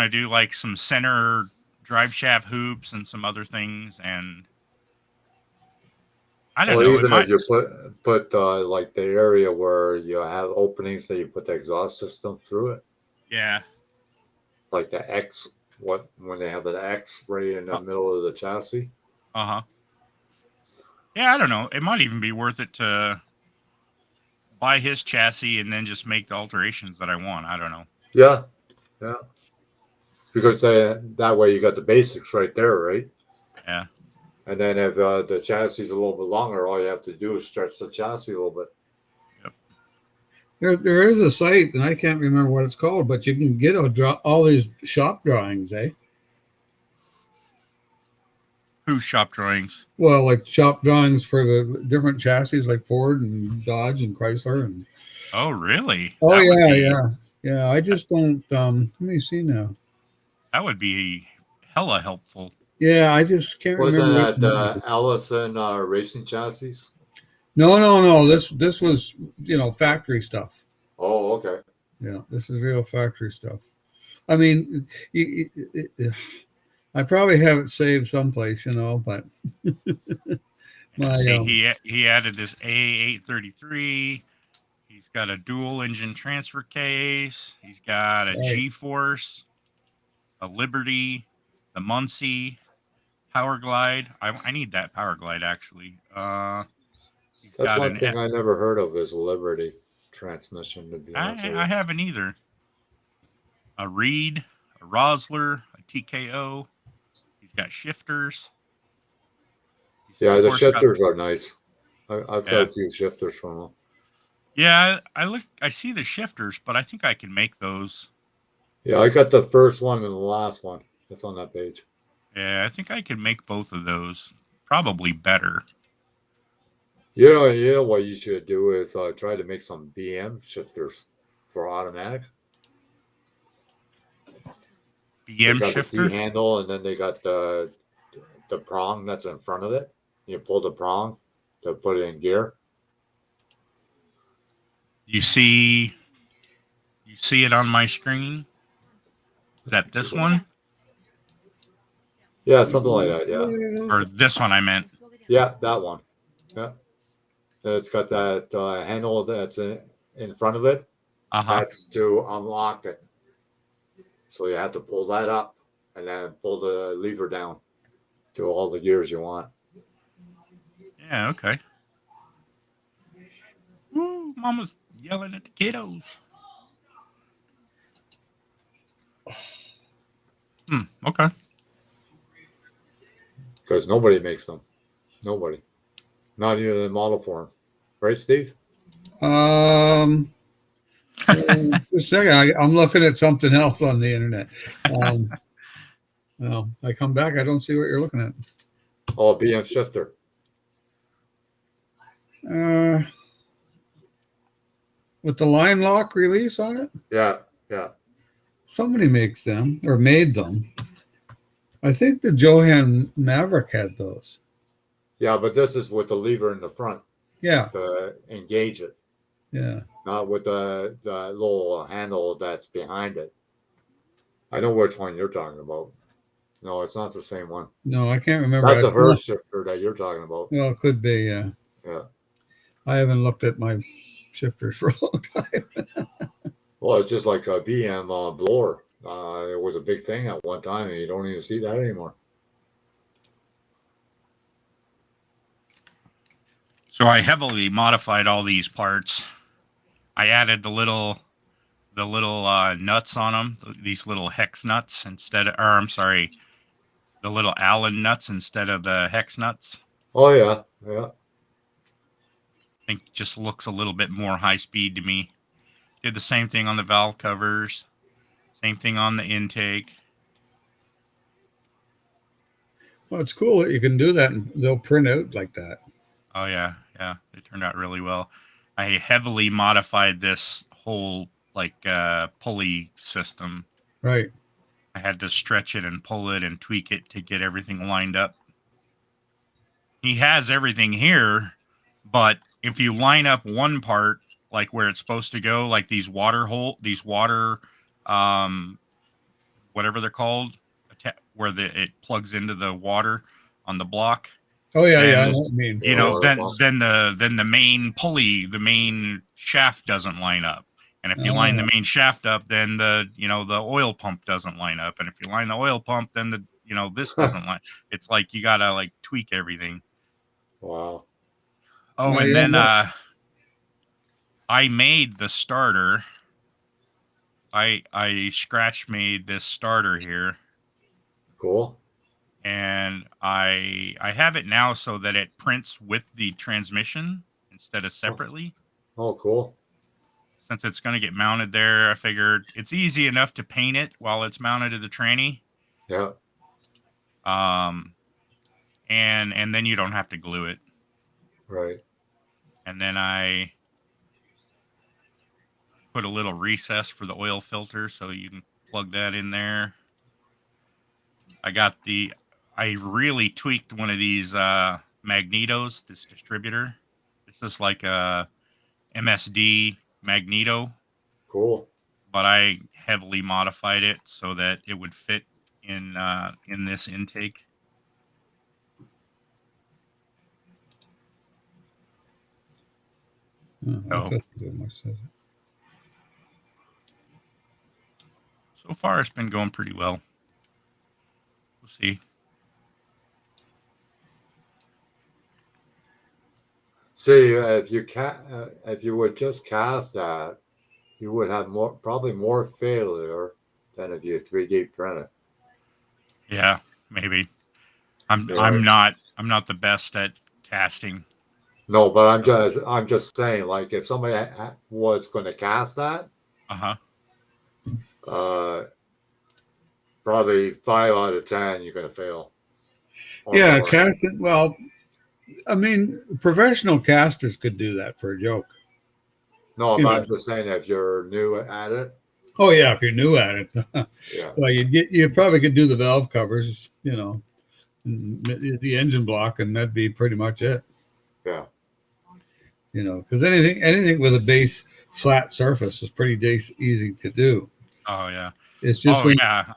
do like some center drive shaft hoops and some other things, and I don't Well, know. It even if might. you put like the area where you have openings that you put the exhaust system through it, Yeah. like the X, when they have an X right in the middle of the chassis. Uh huh. Yeah, I don't know. It might even be worth it to buy his chassis and then just make the alterations that I want. I don't know. Yeah, yeah. Because that way you got the basics right there, right? Yeah. And then if the chassis is a little bit longer, all you have to do is stretch the chassis a little bit. There is a site, and I can't remember what it's called, but you can get all these shop drawings, eh? Who's shop drawings? Well, like shop drawings for the different chassis, like Ford and Dodge and Chrysler, and Oh, really? oh That would yeah, be yeah. I just don't. Let me see now. that would be hella helpful. Yeah, I just can't Wasn't remember. that Allison Racing Chassis? No. This was factory stuff. Oh, okay. Yeah, this is real factory stuff. I mean, I probably have it saved someplace, but my See, he added this AA833. He's got a dual engine transfer case. He's got a Right. G-Force, a Liberty, the Muncie, Power Glide. I need that Power Glide actually. He's That's got one an. thing I never heard of is Liberty transmission, to be honest with I you. haven't either. A Reed, a Rosler, a TKO. He's got shifters. He's Yeah, of the course got- shifters are nice. I've got Yeah. a few shifters from them. Yeah, I see the shifters, but I think I can make those. Yeah, I got the first one and the last one. That's on that page. Yeah, I think I can make both of those. Probably better. You know what you should do is try to make some BM shifters for automatic. BM They got shifter. the T handle, and then they got the prong that's in front of it. You pull the prong to put it in gear. You see it on my screen? Is that this one? Yeah, something like that. Yeah, Or this one I meant. yeah, that one. Yeah, it's got that handle that's in front of it. Uh-huh. That's to unlock it. So you have to pull that up and then pull the lever down to all the gears you want. Yeah, okay. Woo, Mama's yelling at the kiddos. Okay. Because nobody makes them. Nobody. Not even in model form. Right, Steve? Just a second. I'm looking at something else on the internet. Well, I come back, I don't see what you're looking at. Oh, BM shifter. With the line lock release on it, Yeah, yeah. somebody makes them or made them. I think the Johan Maverick had those. Yeah, but this is with the lever in the front Yeah, to engage it, yeah. not with the little handle that's behind it. I know which one you're talking about. No, it's not the same one. No, I can't remember. That's a Hurst shifter that you're talking about. Well, it could be. Yeah. Yeah. I haven't looked at my shifters for a long time. Well, it's just like a BM blower. It was a big thing at one time, and you don't even see that anymore. So I heavily modified all these parts. I added the little nuts on them, these little hex nuts the little Allen nuts instead of the hex nuts. Oh yeah, yeah. I think it just looks a little bit more high speed to me. Did the same thing on the valve covers, same thing on the intake. Well, it's cool that you can do that and they'll print out like that. Oh yeah, they turned out really well. I heavily modified this whole pulley system. Right. I had to stretch it and pull it and tweak it to get everything lined up. He has everything here, but if you line up one part like where it's supposed to go, like these water whatever they're called, where it plugs into the water on the block. Oh yeah, And, yeah. I know what you mean. You know, Yeah, then the main pulley, the main shaft doesn't line up. And if you line the main shaft up, then the oil pump doesn't line up. And if you line the oil pump, then this doesn't line. It's like you gotta tweak everything. Wow. Oh, Oh, and yeah, then I made the starter. I scratch made this starter here, Cool. and I have it now so that it prints with the transmission instead of separately. Oh, cool. Since it's going to get mounted there, I figured it's easy enough to paint it while it's mounted to the tranny. Yeah. And then you don't have to glue it. Right. And then I put a little recess for the oil filter so you can plug that in there. I really tweaked one of these magnetos, this distributor. This is like a MSD magneto, Cool. but I heavily modified it so that it would fit in this intake. Oh, that Oh. doesn't do much, does it? So far, it's been going pretty well. We'll see. See, if you would just cast that, you would have probably more failure than if you 3D print it. Yeah, maybe. I'm Right. not the best at casting. No, but I'm just saying, like, if somebody was going to cast that, Uh-huh. uh, probably 5 out of 10 you're going to fail. Or Yeah, more. casting. Well, I mean, professional casters could do that for a joke. No, You but know. I'm just saying if you're new at it, Oh yeah, if you're new at it, yeah, well, you probably could do the valve covers, you know, and the engine block, and that'd be pretty much it. yeah, You know, because anything with a base flat surface is pretty easy to do. Oh yeah. It's just Oh when yeah.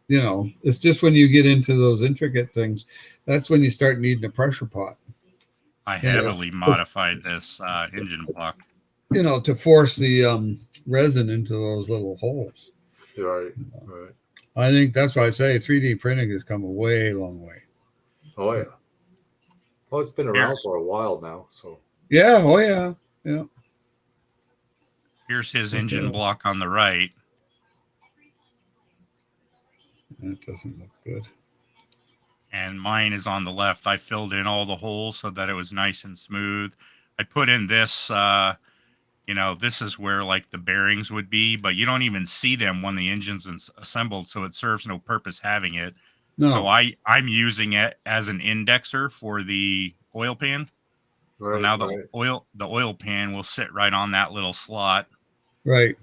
you know, it's just when you get into those intricate things, that's when you start needing a pressure pot. I You know, heavily modified this engine block. you know, to force the resin into those little holes. you're right, right. I think that's why I say 3D printing has come a way long way. Oh yeah. Well, it's been around Here's for a while now, so Yeah. Oh yeah. Yeah. here's his engine block on the right. That doesn't look good. And mine is on the left. I filled in all the holes so that it was nice and smooth. I put in this, this is where like the bearings would be, but you don't even see them when the engine's assembled, so it serves no purpose having it. No. So I'm using it as an indexer for the oil pan. right, So now right. the oil pan will sit right on that little slot, Right.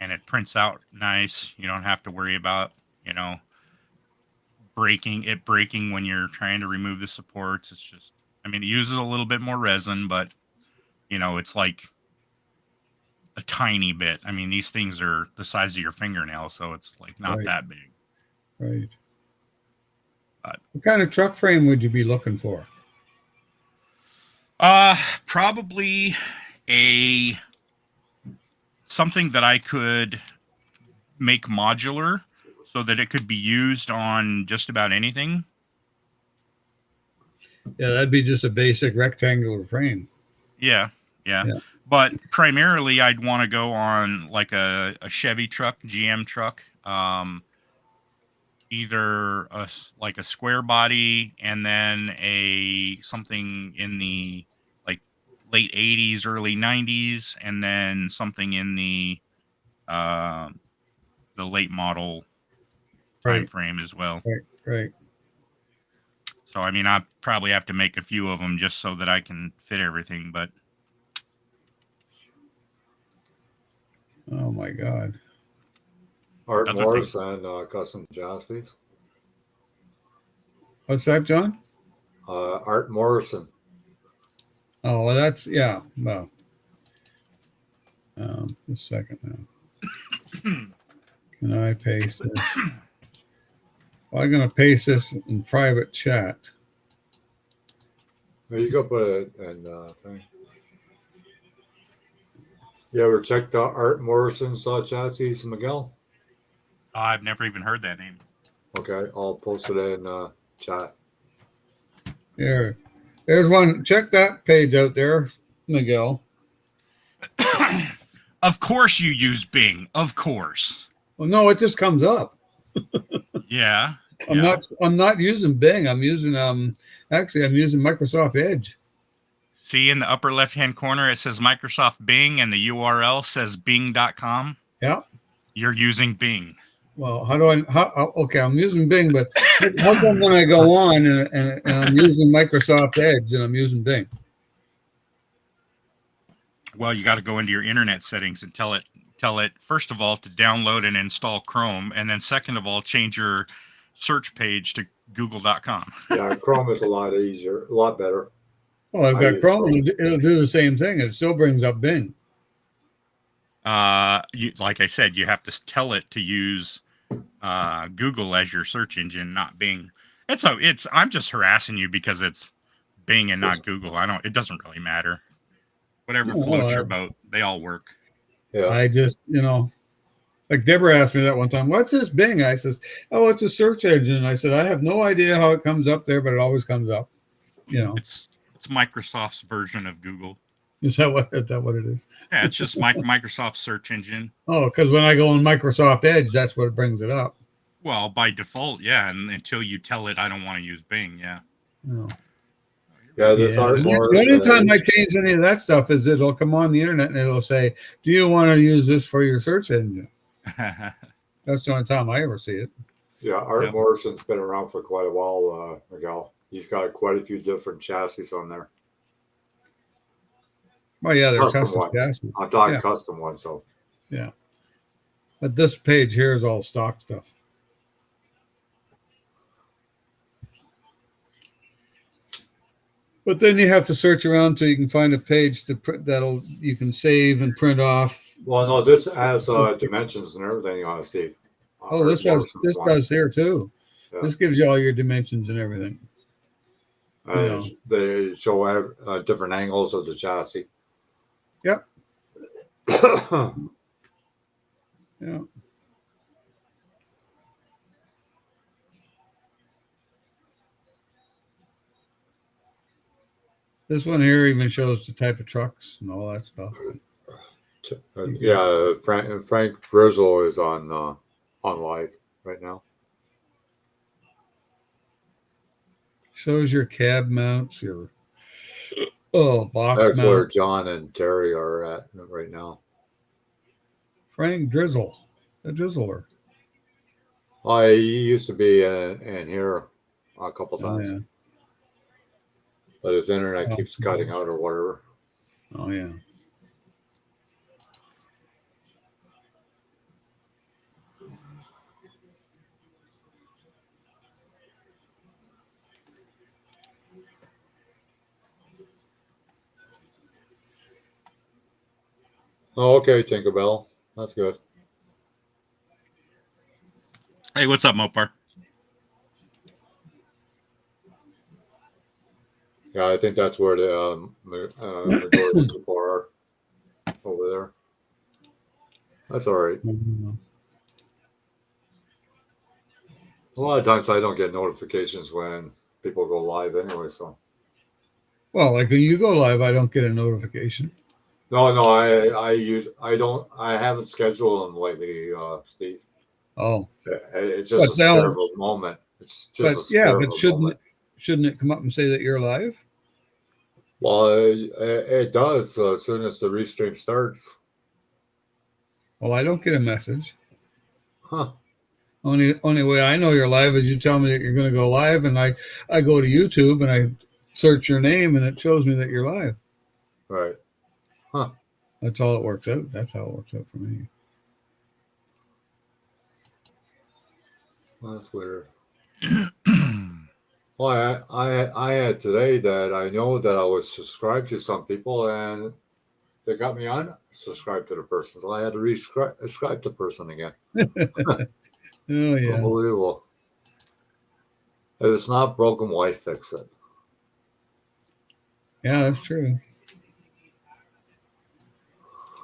and it prints out nice. You don't have to worry about, breaking when you're trying to remove the supports. It's just, I mean, it uses a little bit more resin, but it's like a tiny bit. I mean, these things are the size of your fingernail, so it's like not Right. that big. Right. But What kind of truck frame would you be looking for? probably something that I could make modular so that it could be used on just about anything. Yeah, that'd be just a basic rectangular frame. Yeah. Yeah. But primarily, I'd want to go on like a Chevy truck, GM truck, either like a square body, and then something in the like late 80s, early 90s, and then something in the late model time Right. frame as well. Right. Right. So I mean, I probably have to make a few of them just so that I can fit everything. But Oh my God. Art Other Morris and Custom Chassis. What's that, John? Art Morrison. Oh, well, that's yeah. Well, a second now. Can I paste this? Well, I'm going to paste this in private chat. You could put it in thing. You ever checked out Art Morrison's chassis, Miguel? I've never even heard that name. Okay, I'll post it in chat. Here, There's one. Check that page out there, Miguel. Of course you use Bing. Of course. Well, no, it just comes up. Yeah. I'm not using Bing. I'm using actually I'm using Microsoft Edge. See in the upper left-hand corner, it says Microsoft Bing and the URL says bing.com. Yeah. You're using Bing. Well, okay, I'm using Bing, but how come when I go on and I'm using Microsoft Edge and I'm using Bing? Well, you got to go into your internet settings and tell it first of all to download and install Chrome, and then second of all change your search page to google.com. Yeah, Chrome is a lot easier, a lot better. Well, I've got Chrome. It'll do the same thing. It still brings up Bing. Like I said, you have to tell it to use Google as your search engine, not Bing. I'm just harassing you because it's Bing and not Google. It doesn't really matter. Whatever floats your boat, they all work. Yeah. I just, like Deborah asked me that one time, what's this Bing? I says, oh, it's a search engine. I said, I have no idea how it comes up there, but it always comes up. It's Microsoft's version of Google. Is that what it is? Yeah, it's just Microsoft search engine. Oh, because when I go on Microsoft Edge, that's what brings it up. Well, by default, yeah, and until you tell it I don't want to use Bing, yeah. Oh. Yeah, this art more. The only time I change any of that stuff is it'll come on the internet and it'll say, do you want to use this for your search engine? That's the only time I ever see it. Yeah, Art Morrison's been around for quite a while, Miguel. He's got quite a few different chassis on there. Well, yeah, they're custom ones. chassis. I'm talking custom ones, so. Yeah. But this page here is all stock stuff. But then you have to search around till you can find a page to print you can save and print off. Well, no, this has dimensions and everything on it, Steve. Oh, this does here too. Yeah. This gives you all your dimensions and everything. They show different angles of the chassis. Yep. Yeah. This one here even shows the type of trucks and all that stuff. Yeah, Frank Drizzle is on live right now. Shows your cab mounts, your box That's mount. where John and Terry are at right now. Frank Drizzle, the Drizzler. He used to be in here a couple times. Yeah. But his internet keeps cutting out or whatever. Oh, yeah. Oh, okay, Tinkerbell. That's good. Hey, what's up, Mopar? Yeah, I think that's where the majority of people are over there. That's all right. A lot of times I don't get notifications when people go live anyway, so. Well, like when you go live, I don't get a notification. No, I haven't scheduled them lately, Steve. Oh. It's just a spur of a moment. It's just shouldn't it come up and say that you're live? Well, it does as soon as the Restream starts. Well, I don't get a message. Huh. Only way I know you're live is you tell me that you're going to go live, and I go to YouTube and I search your name and it shows me that you're live. Right. Huh. That's all it works out. That's how it works out for me. Well, that's weird. Well, I had today that I know that I was subscribed to some people and they got me unsubscribed to the person, so I had to subscribe the person again. Oh yeah, unbelievable. If it's not broken, why fix it? Yeah, that's true.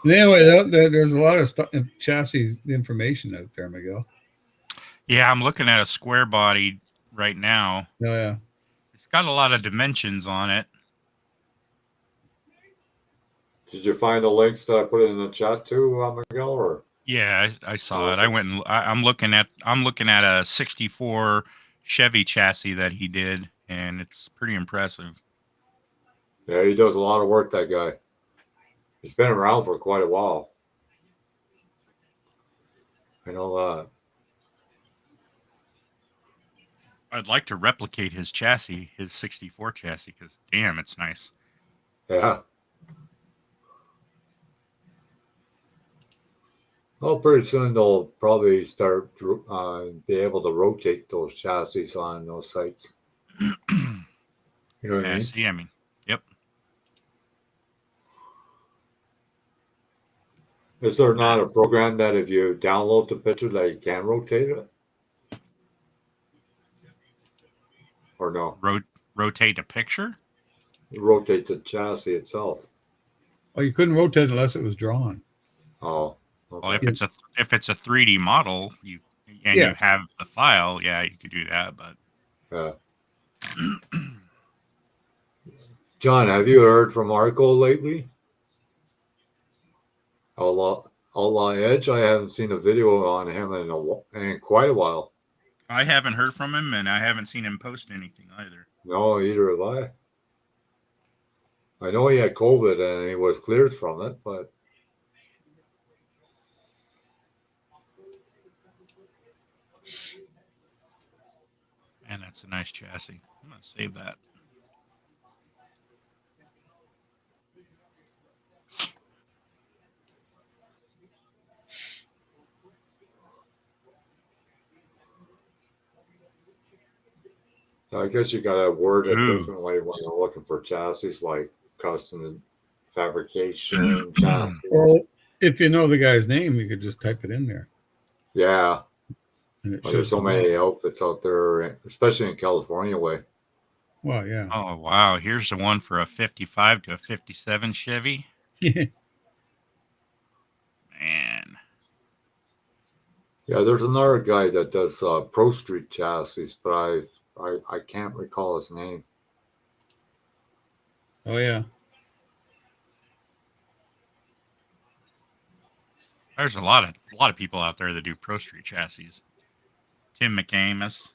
And anyway, there's a lot of chassis information out there, Miguel. Yeah, I'm looking at a square body right now. Oh yeah, it's got a lot of dimensions on it. Did you find the links that I put in the chat too, Miguel? Or Yeah, I saw it. Okay. I went and I'm looking at a 64 Chevy chassis that he did, and it's pretty impressive. yeah, he does a lot of work. That guy. He's been around for quite a while. I know that. I'd like to replicate his chassis, his 64 chassis, because damn, it's nice. Yeah. Well, pretty soon they'll probably start be able to rotate those chassis on those sites. You know what I Yeah, mean? see, I mean, yep. Is there not a program that if you download the picture that you can rotate it? Or no? Rotate a picture? You rotate the chassis itself. Well, you couldn't rotate unless it was drawn. Oh. Well, Okay. if it's a 3D model, you Yeah. have the file, yeah, you could do that. But Yeah. John, have you heard from Arco lately? Outlaw Edge? I haven't seen a video on him in quite a while. I haven't heard from him, and I haven't seen him post anything either. No, either have I. I know he had COVID and he was cleared from it, but Man, that's a nice chassis. I'm gonna save that. I guess you gotta word it Ooh. differently when you're looking for chassis, like custom fabrication chassis. Well, if you know the guy's name, you could just type it in there. Yeah, And it but there's should so come many up. outfits out there, especially in California way. Well, yeah. Oh wow, here's the one for a 55 to a 57 Chevy. Man, Yeah, there's another guy that does Pro Street chassis, but I can't recall his name. Oh, yeah. there's a lot of people out there that do Pro Street chassis. Tim McAmus.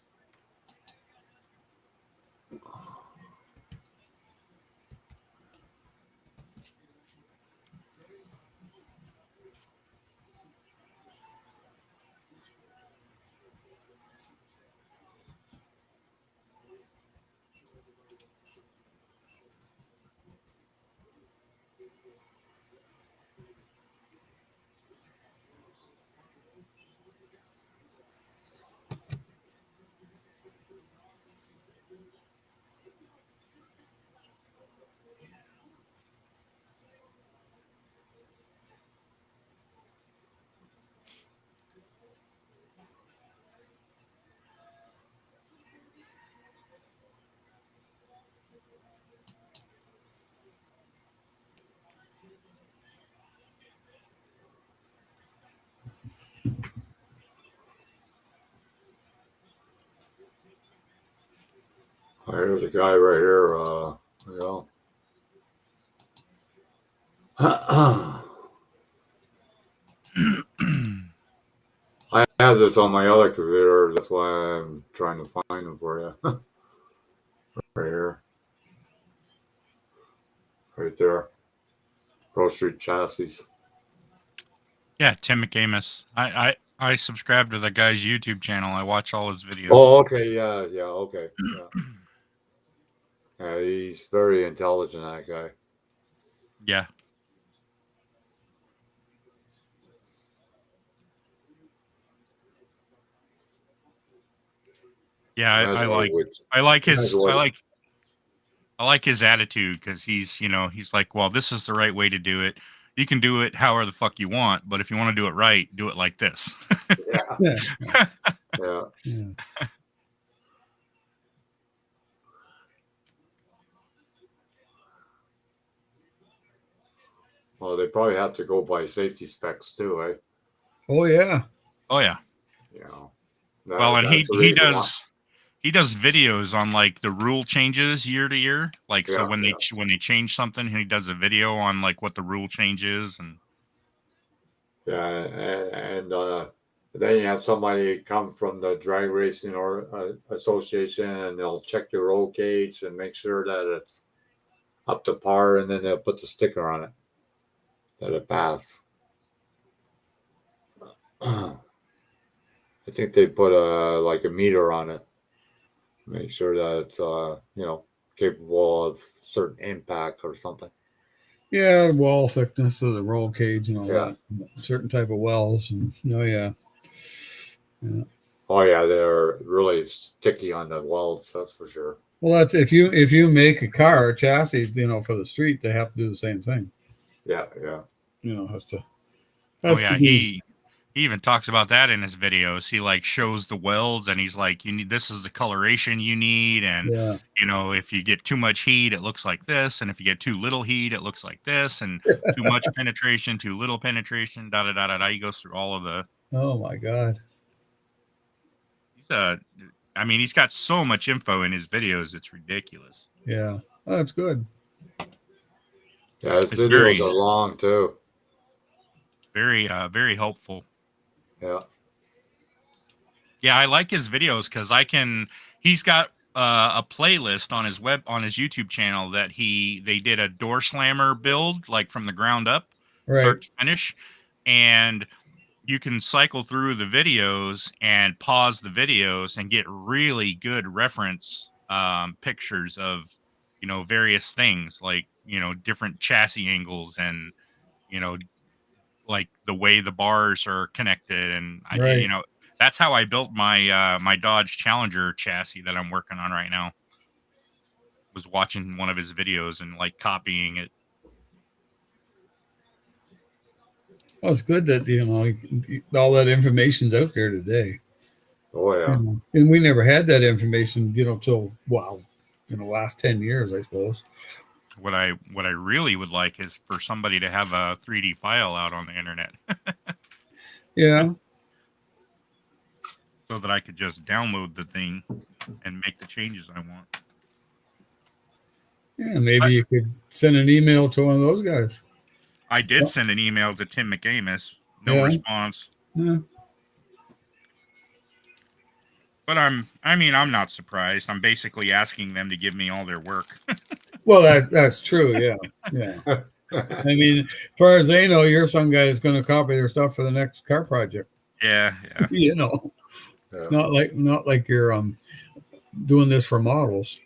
There's a guy right here. You know. I have this on my other computer. That's why I'm trying to find them for you. Right here. Right there. Pro Street chassis. Yeah, Tim McAmus. I subscribe to the guy's YouTube channel. I watch all his videos. Oh, okay. Yeah. Okay. Yeah. Yeah, he's very intelligent, that guy. Yeah. Yeah, I like his attitude because he's like, well, this is the right way to do it. You can do it however the fuck you want, but if you want to do it right, do it like this. Yeah. Yeah. Yeah. Yeah. Well, they probably have to go by safety specs too, eh? Oh, yeah. Oh yeah. You know. Well, and he he does videos on like the rule changes year to year. Like so Yeah, when yeah. when they change something, he does a video on like what the rule change is and Yeah, and then you have somebody come from the drag racing or association, and they'll check your roll cage and make sure that it's up to par, and then they'll put the sticker on it that it passed. I think they put a like a meter on it, make sure that it's capable of certain impact or something. Yeah, wall thickness of the roll cage and all Yeah. that. Certain type of wells, and yeah. Oh yeah, they're really sticky on the welds, that's for sure. Well, that's if you make a car chassis, for the street, they have to do the same thing. Yeah, yeah. Has to. oh yeah, he even talks about that in his videos. He like shows the welds and he's like, you need this is the coloration you need, and Yeah. if you get too much heat, it looks like this, and if you get too little heat, it looks like this, and too much penetration, too little penetration, da da da da da. He goes through all of the. Oh my God. He's got so much info in his videos, it's ridiculous. Yeah, that's good. Yeah, his It's videos are long too. very very helpful. Yeah. Yeah, I like his videos because he's got a playlist on his YouTube channel that they did a door slammer build like from the ground up, Right. start to finish, and you can cycle through the videos and pause the videos and get really good reference pictures of various things like different chassis angles and like the way the bars are connected, and Right. that's how I built my my Dodge Challenger chassis that I'm working on right now. Was watching one of his videos and like copying it. Well, it's good that all that information's out there today. Oh yeah. And we never had that information, till last 10 years, I suppose. What I really would like is for somebody to have a 3D file out on the internet. Yeah. So that I could just download the thing and make the changes I want. Yeah, maybe you could send an email to one of those guys. I did send an email to Tim McAmis. No response. Yeah. But I'm not surprised. I'm basically asking them to give me all their work. Well, that's true. Yeah. Yeah. As far as they know, you're some guy that's going to copy their stuff for the next car project. Yeah. Yeah. Not like you're doing this for models.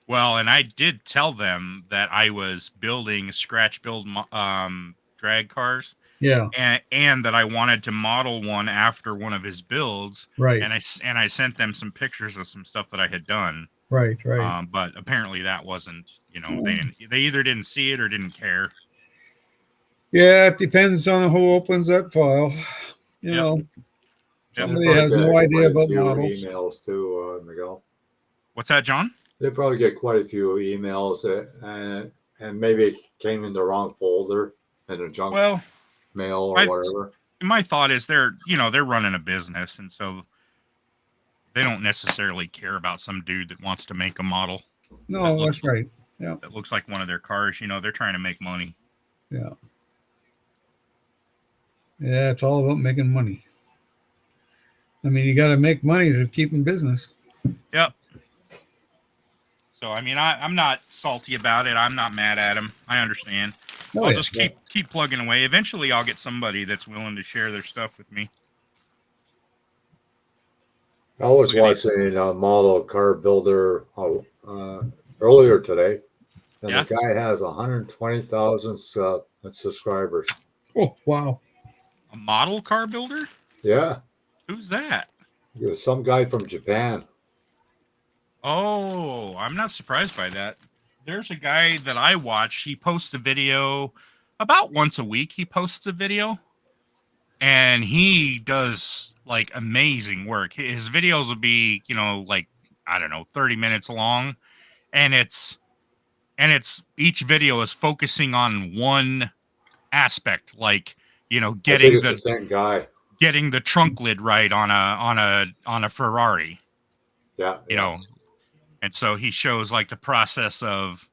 Well, and I did tell them that I was building scratch build drag cars. Yeah. And that I wanted to model one after one of his builds. Right. And I sent them some pictures of some stuff that I had done. Right. But apparently that wasn't, they either didn't see it or didn't care. Yeah, it depends on who opens that file. Somebody has no idea about models. Emails too, Miguel. What's that, John? They probably get quite a few emails, and maybe it came in the wrong folder in the junk mail or whatever. My thought is they're running a business, and so they don't necessarily care about some dude that wants to make a model. No, that's right. Yeah. That looks like one of their cars. They're trying to make money. Yeah. Yeah, it's all about making money. You got to make money to keep in business. Yep. So, I'm not salty about it. I'm not mad at him. I understand. I'll just keep plugging away. Eventually, I'll get somebody that's willing to share their stuff with me. I was watching a model car builder earlier today, and the guy has 120,000 subscribers. Oh, wow. A model car builder? Yeah. Who's that? It was some guy from Japan. Oh, I'm not surprised by that. There's a guy that I watch. He posts a video about once a week. He posts a video, and he does like amazing work. His videos will be, 30 minutes long, and it's each video is focusing on one aspect, like getting the same guy. Getting the trunk lid right on a Ferrari. Yeah. you know, and so he shows like the process of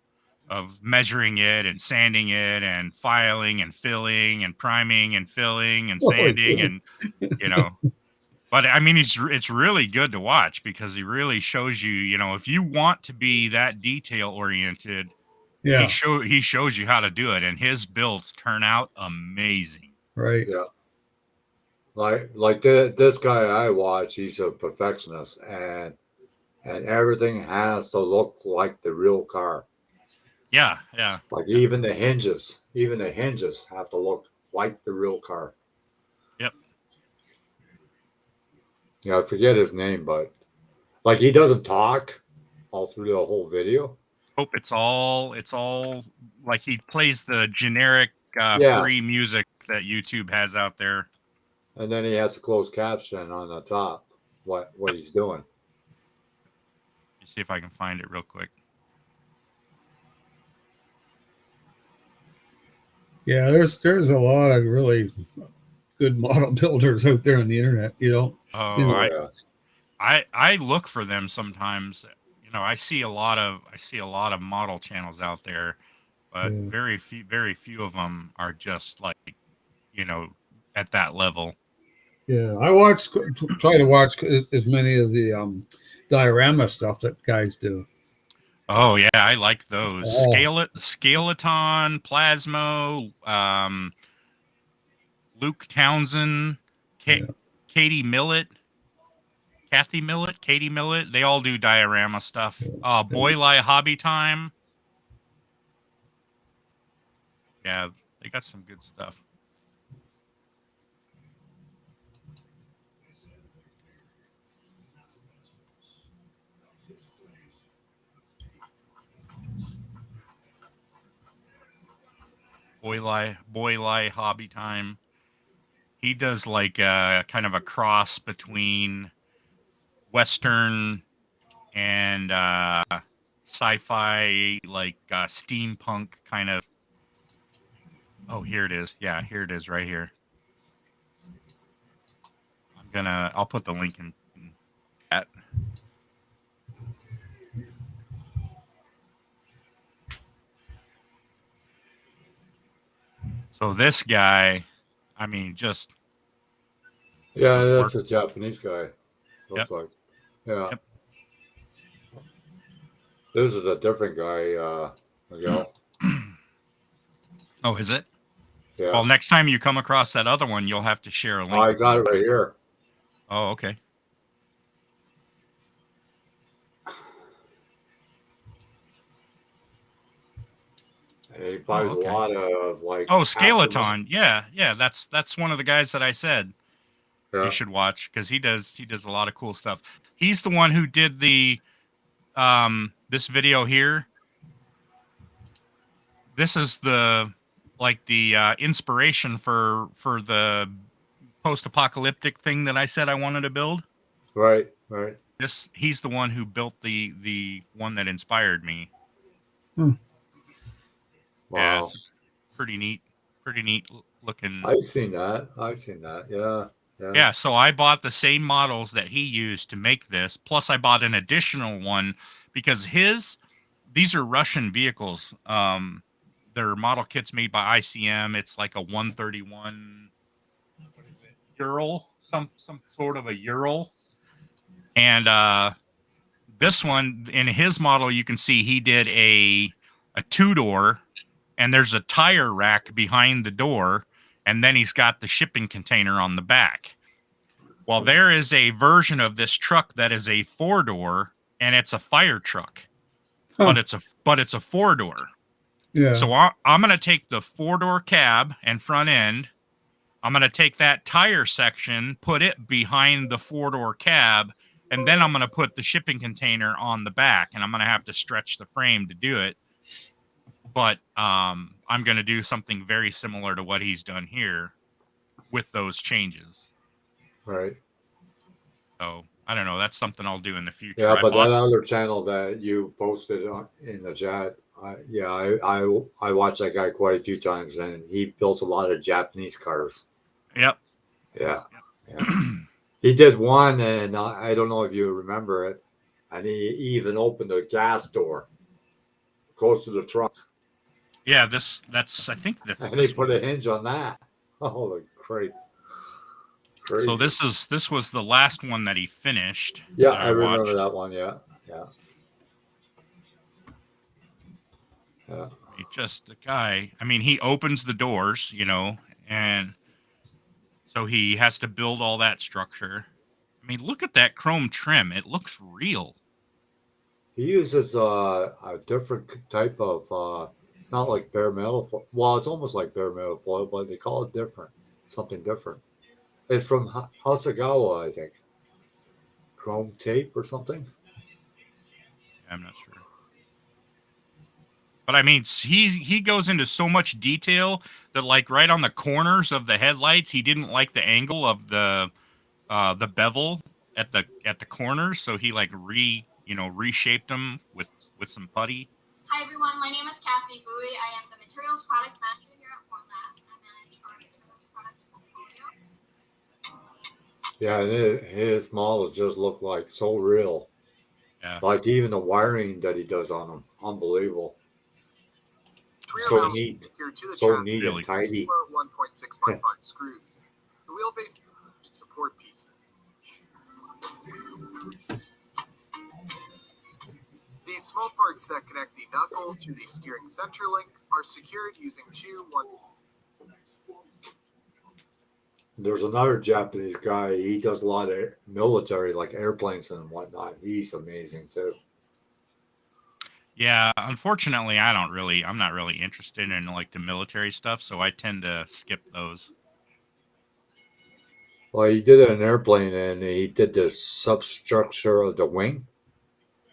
measuring it and sanding it and filing and filling and priming and filling and Oh, sanding geez. and you know. But I mean, it's really good to watch because he really shows you, you know, if you want to be that detail oriented, Yeah, he shows you how to do it, and his builds turn out amazing. right. Yeah. Like this guy I watch, he's a perfectionist, and everything has to look like the real car. Yeah, yeah, Like yeah. even the hinges have to look like the real car. Yep. Yeah, I forget his name, but like he doesn't talk all through the whole video. Hope it's all like he plays the generic Yeah, free music that YouTube has out there. and then he has a closed caption on the top what he's doing. Let me see if I can find it real quick. Yeah, there's a lot of really good model builders out there on the internet. You know, Oh, Oh yeah, I look for them sometimes. You know, I see a lot of model channels out there, but Yeah. very few of them are just like, you know, at that level. Yeah, I try to watch as many of the diorama stuff that guys do. Oh yeah, I like those. Oh, Scaleton, Plasmo, Luke Townsend, Ka- yeah, Katie Millett, Katie Millett. They all do diorama stuff. yeah. Boylai Hobby Time. Yeah, they got some good stuff. Boylai Hobby Time. He does like kind of a cross between Western and sci-fi, like steampunk kind of. Oh, here it is. Yeah, here it is right here. I'll put the link in chat. So this guy, I mean, just yeah. the That's work. a Japanese guy. Yep, Looks like. Yeah, yep. this is a different guy. Miguel. Oh, is it? Yeah, Well, next time you come across that other one, you'll have to share a link I with got me. it right here. Oh, okay. He buys Oh, okay. a lot of like. Oh, aftermarket. Scaleton. Yeah, yeah. That's one of the guys that I said you Yeah, should watch because he does a lot of cool stuff. He's the one who did the this video here. This is the inspiration for the post-apocalyptic thing that I said I wanted to build. right. He's the one who built the one that inspired me. Hmm. Yeah, Wow. it's pretty neat looking. I've seen that. Yeah. Yeah, so I bought the same models that he used to make this. Plus, I bought an additional one because these are Russian vehicles. They're model kits made by ICM. It's like a 131. What is it? Ural, some sort of a Ural. And this one in his model, you can see he did a two-door, and there's a tire rack behind the door, and then he's got the shipping container on the back. Well, there is a version of this truck that is a four-door, and it's a fire truck, Huh. but it's a four-door. Yeah. So I'm going to take the four-door cab and front end. I'm going to take that tire section, put it behind the four-door cab, and then I'm going to put the shipping container on the back, and I'm going to have to stretch the frame to do it. But I'm going to do something very similar to what he's done here with those changes. Right. So I don't know. That's something I'll do in the future. Yeah, but that other channel that you posted in the chat, I watched that guy quite a few times, and he built a lot of Japanese cars. Yep. Yeah. He did one, and I don't know if you remember it. and he even opened the gas door close to the trunk, Yeah, that's I think that's and he this put one. a hinge on that. Holy crazy! So Crazy. this was the last one that he finished Yeah, that I I remember watched. that one. Yeah, yeah, yeah. He just the guy. I mean, he opens the doors, and so he has to build all that structure. I mean, look at that chrome trim. It looks real. He uses a different type of not like bare metal foil. Well, it's almost like bare metal foil, but they call it different, something different. It's from Hasagawa, I think. Chrome tape or something. I'm not sure. But I mean, he goes into so much detail that like right on the corners of the headlights, he didn't like the angle of the bevel at the corners, so he like reshaped them with some putty. Hi everyone, my name is Kathy Bowie. I am the Materials Product Manager here at Format. I manage our Materials Products portfolio. Yeah, and his models just look like so real. Yeah. Like even the wiring that he does on them, unbelievable. So neat, so neat and Really cool. tidy. 1.655 screws. The wheelbase support pieces. These small parts that connect the knuckle to the steering center link are secured using two 1. There's another Japanese guy. He does a lot of military, like airplanes and whatnot. He's amazing too. Yeah, unfortunately, I'm not really interested in like the military stuff, so I tend to skip those. Well, he did an airplane, and he did the substructure of the wing,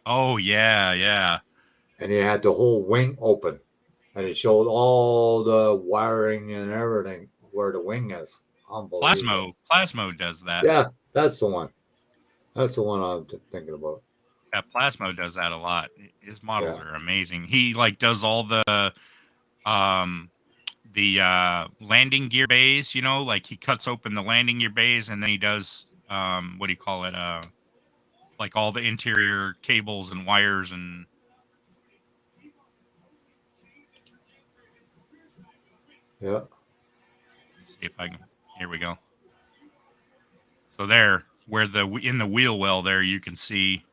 Oh yeah, yeah. and he had the whole wing open, and he showed all the wiring and everything where the wing is. Unbelievable. Plasmo does that. Yeah, that's the one. That's the one I'm thinking about. Yeah, Plasmo does that a lot. His models Yeah, are amazing. He like does all um the landing gear bays, like he cuts open the landing gear bays and then he does what do you call it? Like all the interior cables and wires and yeah, let me see if I can here we go. So there, where in the wheel well there you can see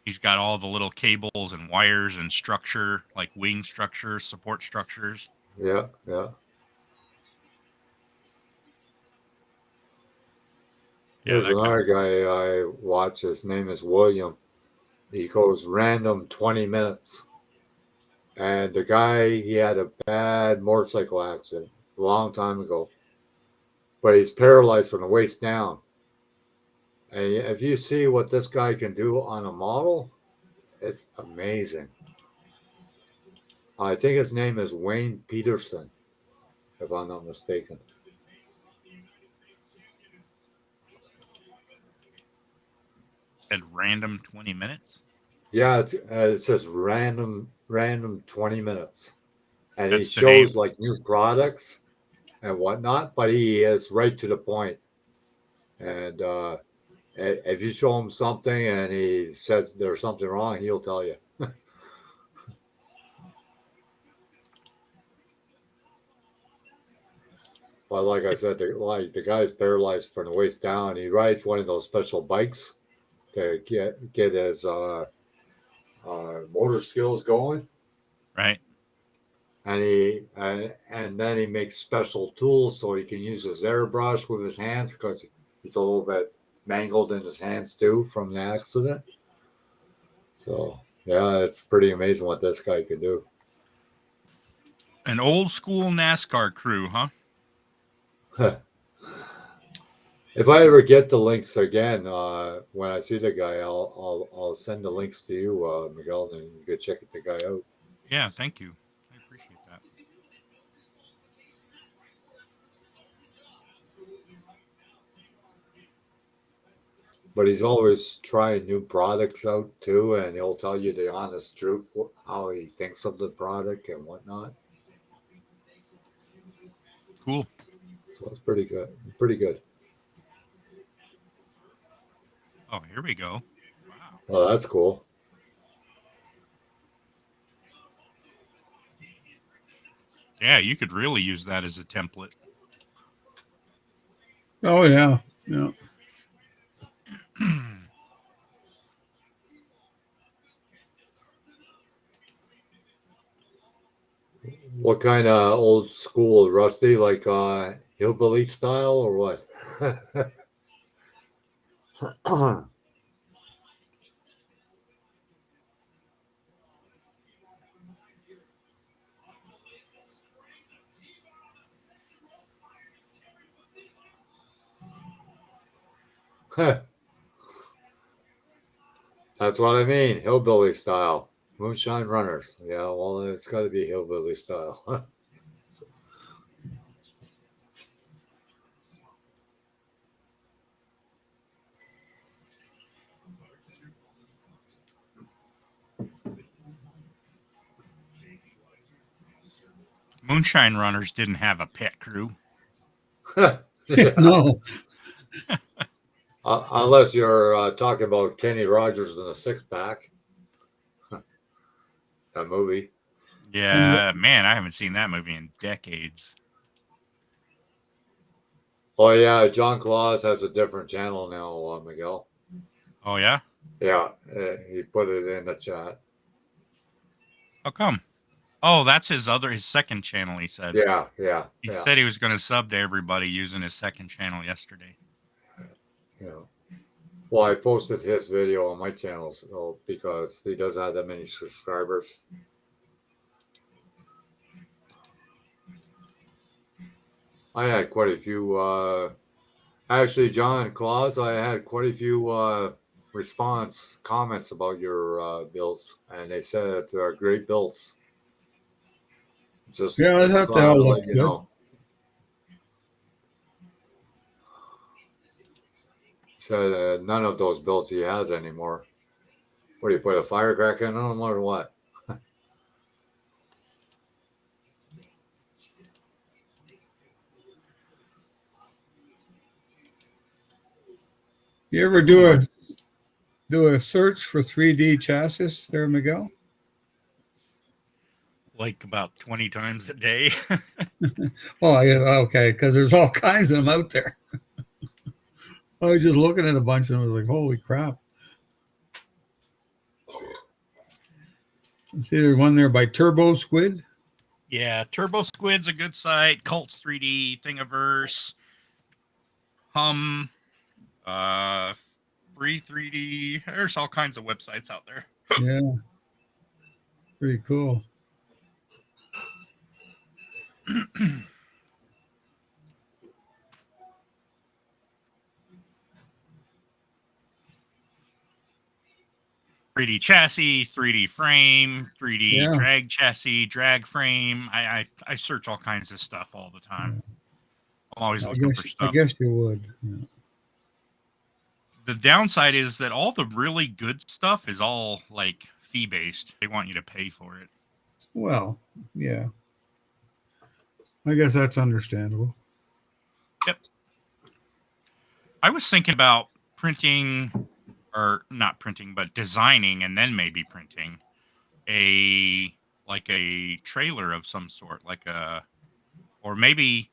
he's got all the little cables and wires and structure, like wing structures, support structures. yeah, yeah. Yeah, There's that guy. another guy I watch. His name is William. He goes random 20 minutes. And the guy, he had a bad motorcycle accident a long time ago, but he's paralyzed from the waist down. And if you see what this guy can do on a model, it's amazing. I think his name is Wayne Peterson, if I'm not mistaken. Said random 20 minutes. Yeah, it says random 20 minutes. And he That's the name. shows like new products and whatnot, but he is right to the point. And if you show him something and he says there's something wrong, he'll tell you. But like I said, the guy's paralyzed from the waist down. He rides one of those special bikes to get his motor skills going, Right. and then he makes special tools so he can use his airbrush with his hands because he's a little bit mangled in his hands too from the accident. So yeah, it's pretty amazing what this guy can do. An old school NASCAR crew, huh? If I ever get the links again, when I see the guy, I'll send the links to you, Miguel, and you can check the guy out. Yeah, thank you. I appreciate that. But he's always trying new products out too, and he'll tell you the honest truth, how he thinks of the product and whatnot. Cool. So it's pretty good. Pretty good. Oh, here we go. Wow. Oh, that's cool. Yeah, you could really use that as a template. Oh yeah, yeah. What kind of old school rusty, like hillbilly style or what? That's what I mean, hillbilly style. Moonshine runners. Yeah, well, it's got to be hillbilly style. Moonshine Runners didn't have a pet crew. Yeah. No, Unless you're talking about Kenny Rogers and the Six Pack, that movie. Yeah, man, I haven't seen that movie in decades. Oh yeah, John Claus has a different channel now, Miguel. Oh yeah, Yeah, he put it in the chat. how come? Oh, that's his second channel. He said. Yeah, yeah, He yeah, said he was going to sub to everybody using his second channel yesterday. yeah. Well, I posted his video on my channel because he doesn't have that many subscribers. I had quite a few. Actually, John Claus, I had quite a few comments about your builds, and they said they're great builds. Just yeah, I thought they thought I all would let looked you good. know. He said none of those builds he has anymore. What do you put a firecracker in them or what? You ever do a search for 3D chassis there, Miguel? Like about 20 times a day. Oh, yeah, okay, because there's all kinds of them out there. I was just looking at a bunch and I was like, holy crap. See, there's one there by Turbo Squid. Yeah, Turbo Squid's a good site. Cults 3D, Thingiverse, Hum, Free 3D. There's all kinds of websites out there. Yeah, pretty cool. 3D chassis, 3D frame, 3D Yeah. drag chassis, drag frame. I search all kinds of stuff all the time. I'm always looking for I stuff. guess you would. Yeah. The downside is that all the really good stuff is all like fee based. They want you to pay for it. Well, yeah. I guess that's understandable. Yep. I was thinking about printing, or not printing, but designing and then maybe printing a trailer of some sort, or maybe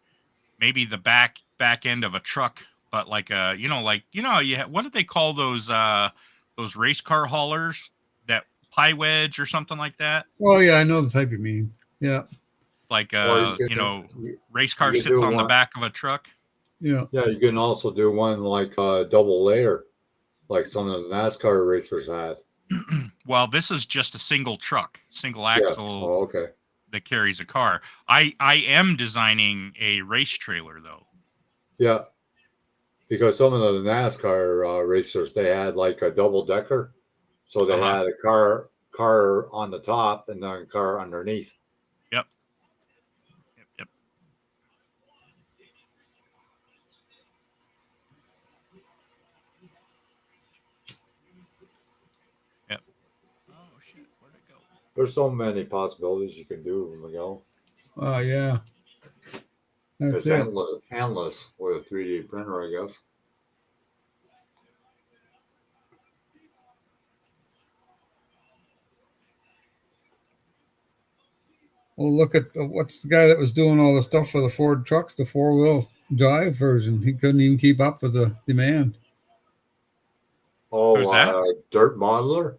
the back end of a truck, but like what do they call those race car haulers, that pie wedge or something like that? Oh, yeah, I know the type you mean. Yeah, Like Or you race car could sits do on the one. back of a truck. yeah. Yeah, you can also do one like double layer, like some of the NASCAR racers had. Well, this is just a single truck, single Yeah. axle Oh, okay. that carries a car. I am designing a race trailer though. Yeah, because some of the NASCAR racers they had like a double decker, so they Uh-huh. had a car on the top and then a car underneath. Yep. Oh shit, where'd it go? There's so many possibilities you can do, Miguel. Oh, yeah. That's It's it. endless with a 3D printer, I guess. Well, look at what's the guy that was doing all the stuff for the Ford trucks, the four-wheel drive version. He couldn't even keep up with the demand. Oh, Who's that? Dirt Modeler.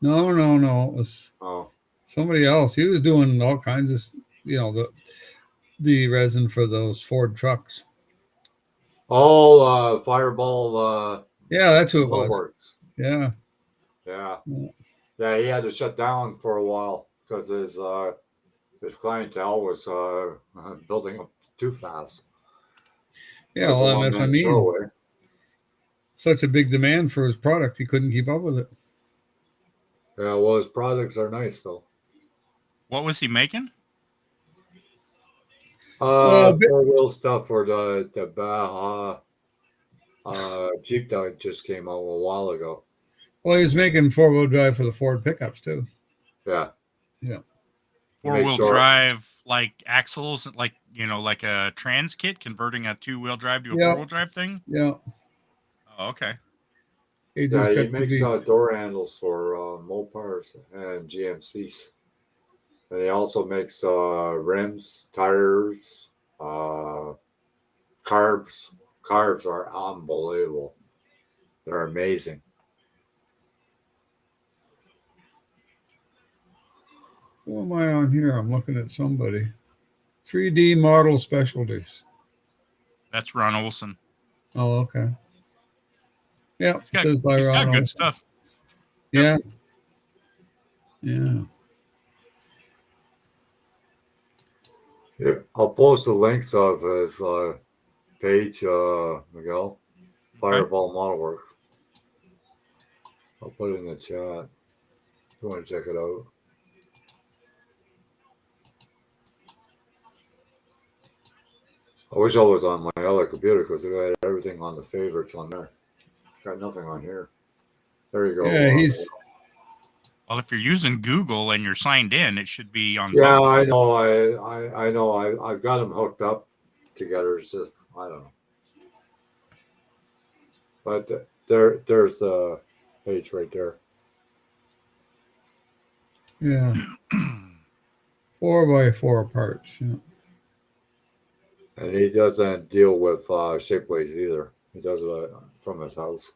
No. It was Oh, somebody else. He was doing all kinds of, the resin for those Ford trucks. oh, Fireball Yeah, that's who it was. Works. Yeah. Yeah, Yeah. yeah. He had to shut down for a while because his clientele was building up too fast. Yeah, It's a well, one that's what I man mean. show. Eh? Such a big demand for his product, he couldn't keep up with it. Yeah, well, his products are nice though. What was he making? Well, Four-wheel stuff for the Baja Jeep that just came out a while ago. well, he was making four-wheel drive for the Ford pickups too. Yeah, Yeah. he makes Four-wheel door. drive, like axles, like like a trans kit, converting a two-wheel drive to a Yeah. four-wheel drive thing. Yeah. Oh, okay. He Yeah, just he got to makes be. door handles for Mopars and GMCs, and he also makes rims, tires, uh, carbs. Carbs are unbelievable. They're amazing. Who am I on here? I'm looking at somebody. 3D Model Specialties. That's Ron Olson. Oh, okay. Yeah, He's it got says by he's got Ron good Olson. stuff. Yeah. Yeah. Yeah, I'll post the links of his page, Miguel. Okay. Fireball Model Works. I'll put it in the chat if you want to check it out. I wish I was on my other computer because I had everything on the favorites on there. Got nothing on here. There you go. Yeah, he's Well, if you're using Google and you're signed in, it should be on yeah, top. I know. I know. I've got them hooked up together. It's just I don't know. But there's the page right there. yeah 4x4 parts. Yeah. And he doesn't deal with shapeways either. He does it from his house.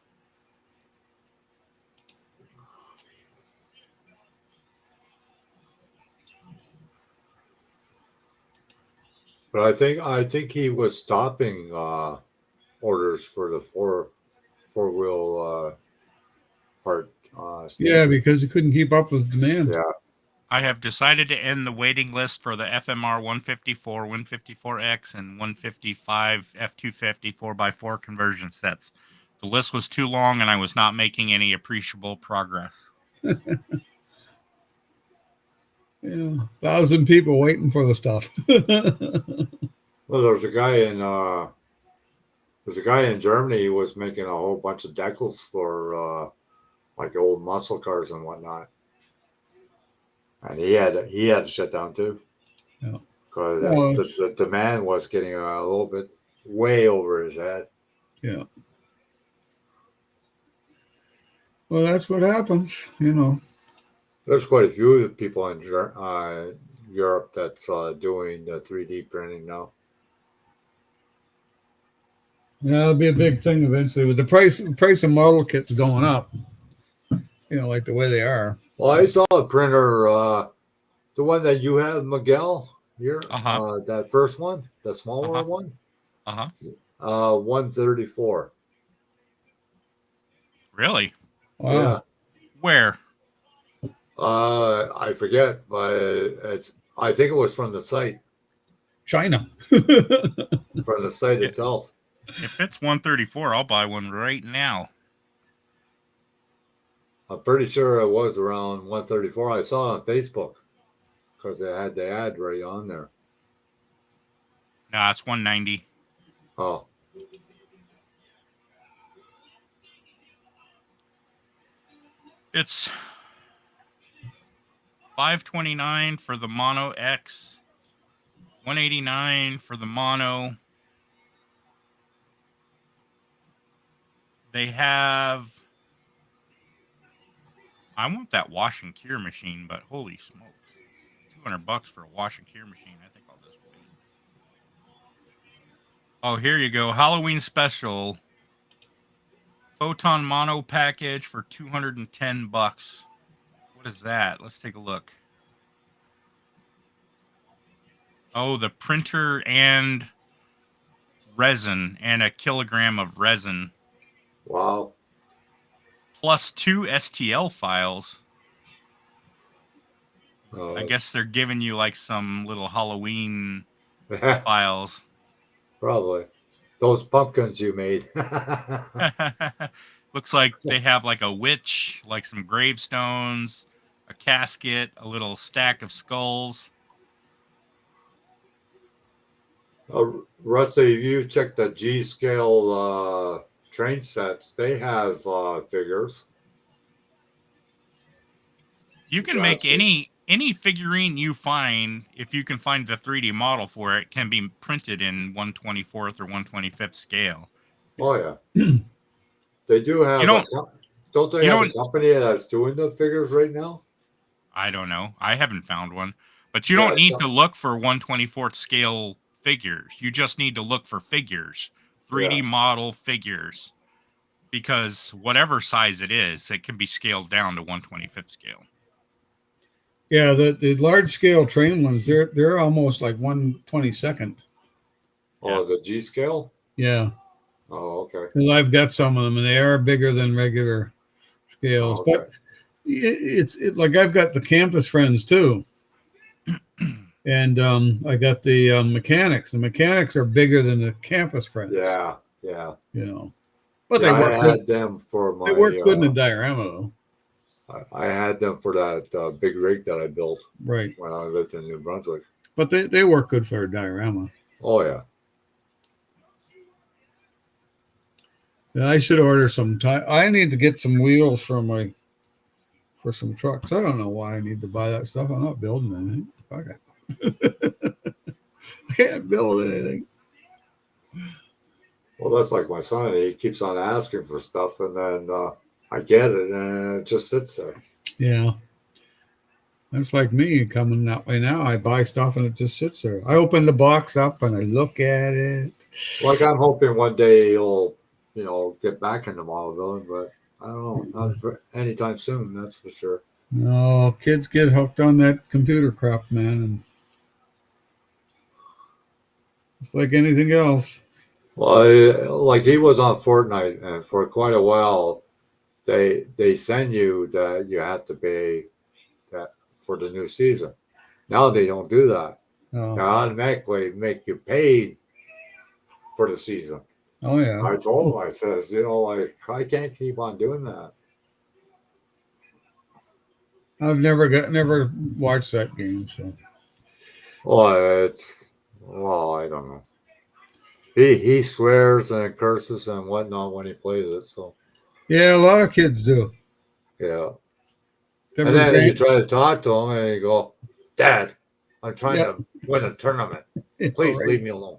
But I think he was stopping orders for the four wheel part. Yeah, because he couldn't keep up with demand. Yeah. I have decided to end the waiting list for the FMR 154, 154X, and 155 F250 4x4 conversion sets. The list was too long, and I was not making any appreciable progress. Yeah, 1,000 people waiting for the stuff. Well, there's a guy in Germany who was making a whole bunch of decals for like old muscle cars and whatnot, and he had to shut down too. Yeah. Because Well, the demand was getting a little bit way over his head. yeah. Well, that's what happens, There's quite a few people in Europe that's doing the 3D printing now. Yeah, it'll be a big thing eventually with the price of model kits going up. Like the way they are. Well, I saw a printer, the one that you have, Miguel, here, Uh-huh. that first one, the smaller Uh-huh. one, Uh-huh. 134. Really? Wow. Yeah. Where? I forget, but I think it was from the site, China. from the site It, itself. if it's 134, I'll buy one right now. I'm pretty sure it was around 134. I saw it on Facebook because they had the ad right on there. Nah, it's 190. Oh, It's 529 for the Mono X, 189 for the Mono. They have. I want that wash and cure machine, but holy smokes, it's $200 for a wash and cure machine. I think I'll just wait. Oh, here you go. Halloween special. Photon mono package for $210. What is that? Let's take a look. Oh, the printer and resin and a kilogram of resin Wow. plus 2 STL files. I guess they're giving you like some little Halloween files. Probably. Those pumpkins you made. Looks like they have like a witch, like some gravestones, a casket, a little stack of skulls. Rusty, if you check the G scale train sets, they have figures. You can make any figurine you find, if you can find the 3D model for it, can be printed in 1/24th or 1/25th scale. Oh yeah. They do have don't they have a company that's doing the figures right now? I don't know. I haven't found one. But you don't need to look for 1/24th scale figures. You just need to look for figures, 3D model figures. Because whatever size it is, it can be scaled down to 1/25th scale. Yeah, the large scale train ones, they're almost like 1/22nd. Oh, the G scale? Yeah. Oh, okay. Because I've got some of them, and they are bigger than regular scales. Oh, okay. But it's like I've got the campus friends too, and I got the mechanics. The mechanics are bigger than the campus friends. Yeah. You know, but Yeah, they work. I had them for my. They work good in the diorama though. I had them for that big rig that I built Right. when I lived in New Brunswick. But they work good for a diorama. Oh yeah. And I should order some time. I need to get some wheels for some trucks. I don't know why I need to buy that stuff. I'm not building anything. Okay. I can't build anything. Well, that's like my son. He keeps on asking for stuff, and then I get it, and it just sits there. Yeah. That's like me coming that way now. I buy stuff and it just sits there. I open the box up and I look at it. Like I'm hoping one day he'll, get back into model building, but I don't know, not for anytime soon. That's for sure. No, kids get hooked on that computer crap, man, and it's like anything else. Well, like he was on Fortnite, and for quite a while, they send you that you have to pay that for the new season. Now they don't do that. Oh, They automatically make you pay for the season. oh yeah. I told him, I says, I can't keep on doing that. I've never watched that game, so Well, I don't know. He swears and curses and whatnot when he plays it. So yeah, a lot of kids do. yeah. There And was then grand- you try to talk to him, and you go, "Dad, I'm trying to win a tournament. Please Right. leave me alone."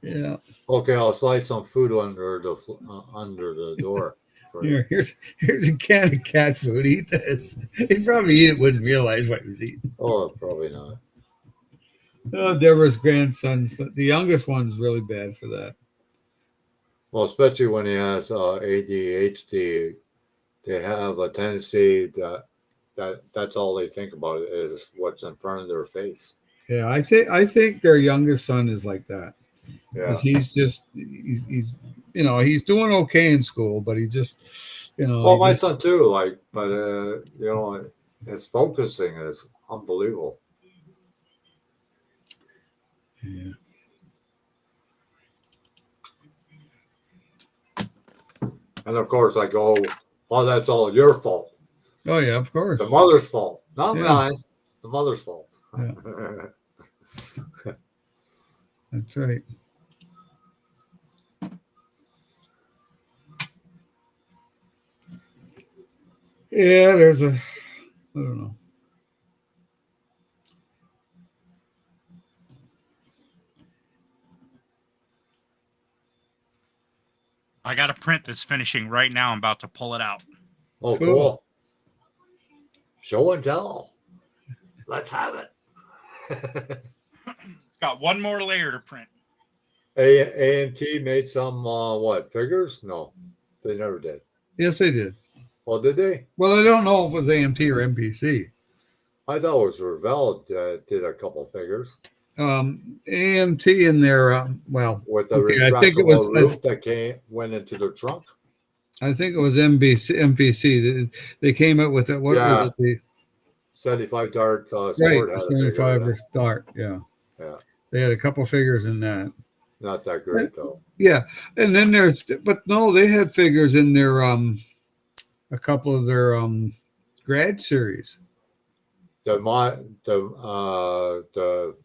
Yeah. Okay, I'll slide some food under the door for you. Here's a can of cat food. Eat this. He'd probably eat it, wouldn't realize what he was eating. Oh, probably not. Oh, Deborah's grandsons. The youngest one's really bad for that. Well, especially when he has ADHD, they have a tendency that's all they think about is what's in front of their face. Yeah, I think their youngest son is like that. Yeah. Because he's he's doing okay in school, but he just Well, my son too. But his focusing is unbelievable. Yeah. And of course, I go, "Oh, that's all your fault. Oh yeah, of course. The mother's fault, not Yeah. mine. The mother's fault." Yeah. That's right. Yeah, I don't know. I got a print that's finishing right now. I'm about to pull it out. Oh, Cool. cool. Show and tell. Let's have it. Got one more layer to print. AMT made some what figures? No, they never did. Yes, they did. Oh, did they? Well, I don't know if it was AMT or MPC. I thought it was Revell did a couple figures AMT in their with a okay, I think it was. retractable roof that went into the trunk. I think it was MPC. They came up with it. What was Yeah. it? The 75 Dart right, Sport had a figure. 75 or Dart. Yeah, Yeah, they had a couple figures in that. not that great though. Yeah, and then but no, they had figures in their a couple of their grad series. The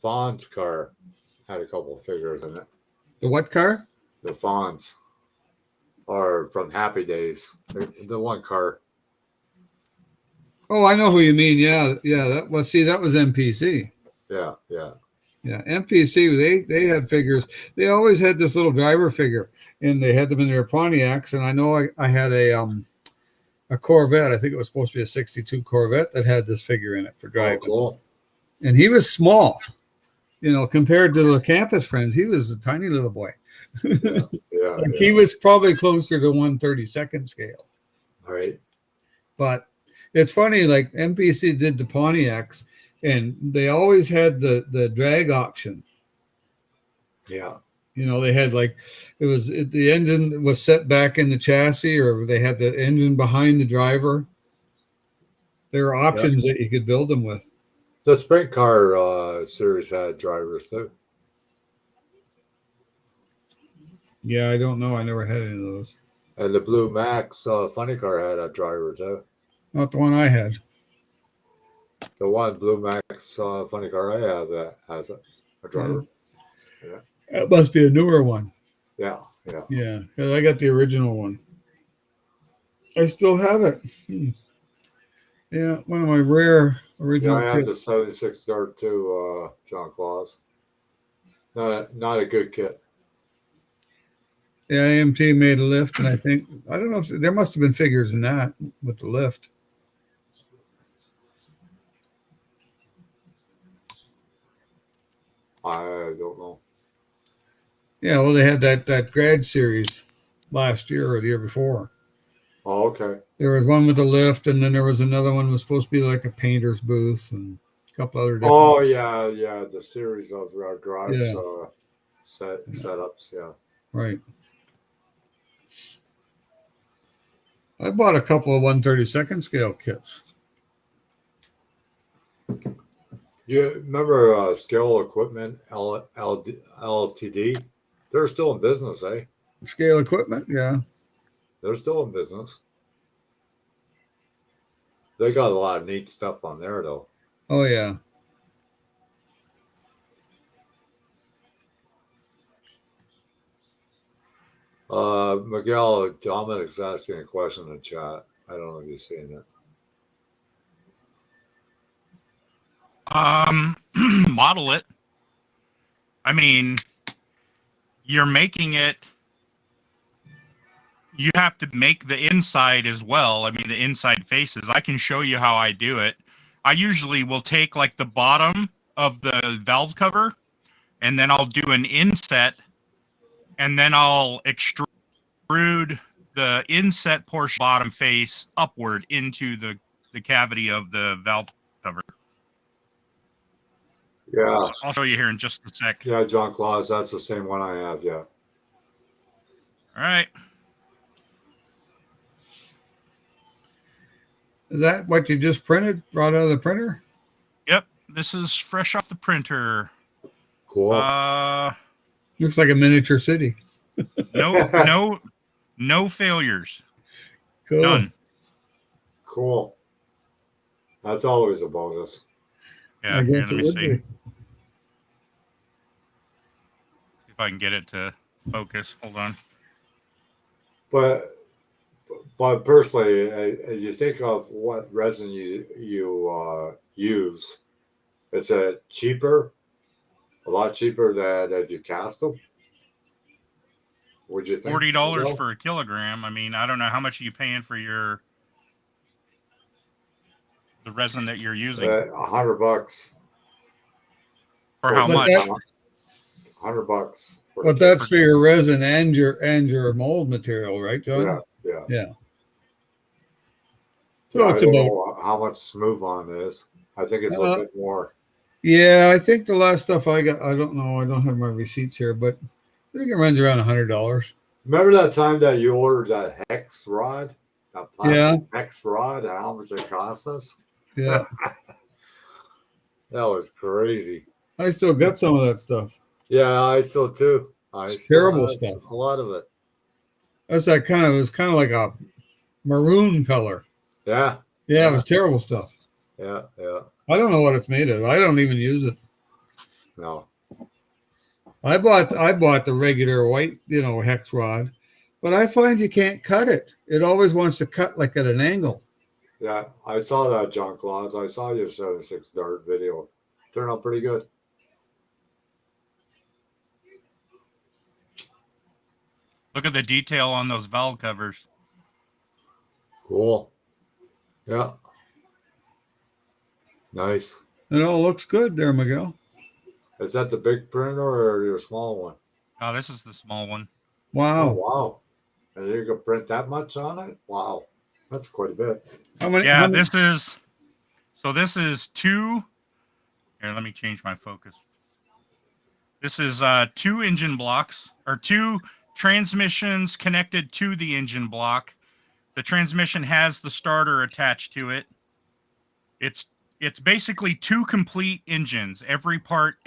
Fonz car had a couple of figures in it. The what car? The Fonz, or from Happy Days, the one car. Oh, I know who you mean. Yeah. That was MPC. Yeah, yeah. Yeah, MPC. They had figures. They always had this little driver figure, and they had them in their Pontiacs. And I know I had a Corvette. I think it was supposed to be a '62 Corvette that had this figure in it for driving. Oh, cool. And he was small, compared to the campus friends. He was a tiny little boy. Yeah, Like he was probably closer to 1/32 scale. Right. But it's funny, like MPC did the Pontiacs, and they always had the drag option. Yeah. They had the engine was set back in the chassis, or they had the engine behind the driver. There were options that you could build them with. The sprint car series had drivers too. Yeah, I don't know. I never had any of those. And the Blue Max funny car had a driver too. Not the one I had. The one Blue Max funny car I have that has a driver. Yeah. That must be a newer one. Yeah, yeah. Yeah, because I got the original one. I still have it. Yeah, one of my rare original. Yeah, I have the 76 Dart too, John Claus. Not a good kit. Yeah, AMT made a lift, and I don't know if there must have been figures in that with the lift. I don't know. Yeah, well, they had that grad series last year or the year before. Oh, okay. There was one with a lift, and then there was another one that was supposed to be like a painter's booth and a couple other different. Oh, yeah. The series of garage setups. Yeah. Right. I bought a couple of 1/32 scale kits. You remember Scale Equipment Ltd? They're still in business, eh? Scale equipment, yeah. They're still in business. They got a lot of neat stuff on there, though. Oh, yeah. Miguel, Dominic's asking a question in the chat. I don't know if you've seen it. Model it. I mean, you're making it. You have to make the inside as well. I mean, the inside faces. I can show you how I do it. I usually will take like the bottom of the valve cover, and then I'll do an inset, and then I'll extrude the inset portion bottom face upward into the cavity of the valve cover. Yeah. I'll show you here in just a sec. Yeah, John Claus, that's the same one I have, yeah. All right. Is that what you just brought out of the printer? Yep. This is fresh off the printer. Cool. Looks like a miniature city. No failures. Cool. None. Cool. That's always a bonus. Yeah, I guess here, it let would me see be. if I can get it to focus. Hold on. But personally, as you think of what resin you use, it's a lot cheaper than if you cast them. Would you think? $40 for a kilogram. I mean, I don't know how much are you paying for your The resin that you're using. $100. For how But much? that- $100 for But that's for your resin and your mold material, right, John? yeah. Yeah. So I it's don't about. know how much smooth on is. I think it's a bit more. Yeah, I think the last stuff I got, I don't know, I don't have my receipts here, but I think it runs around $100. Remember that time that you ordered that hex rod, that plastic hex rod, and how much it cost us? Yeah, That was crazy. I still got some of that stuff. Yeah, I still too. I It's still terrible have stuff. a lot of it. That's that kind of, it was kind of like a maroon color. Yeah, Yeah, it was terrible stuff. yeah. I don't know what it's made of. I don't even use it. No. I bought the regular white, hex rod, but I find you can't cut it. It always wants to cut like at an angle. Yeah, I saw that, John Claus. I saw your 76 dart video. Turned out pretty good. Look at the detail on those valve covers. Cool. Yeah. Nice. It all looks good there, Miguel. Is that the big printer or your small one? Oh, this is the small one. Oh, Wow. wow. And you can print that much on it? Wow. That's quite a bit. How many? Yeah, how many- this is two. Here, let me change my focus. This is two engine blocks, or two transmissions connected to the engine block. The transmission has the starter attached to it. It's basically two complete engines, every part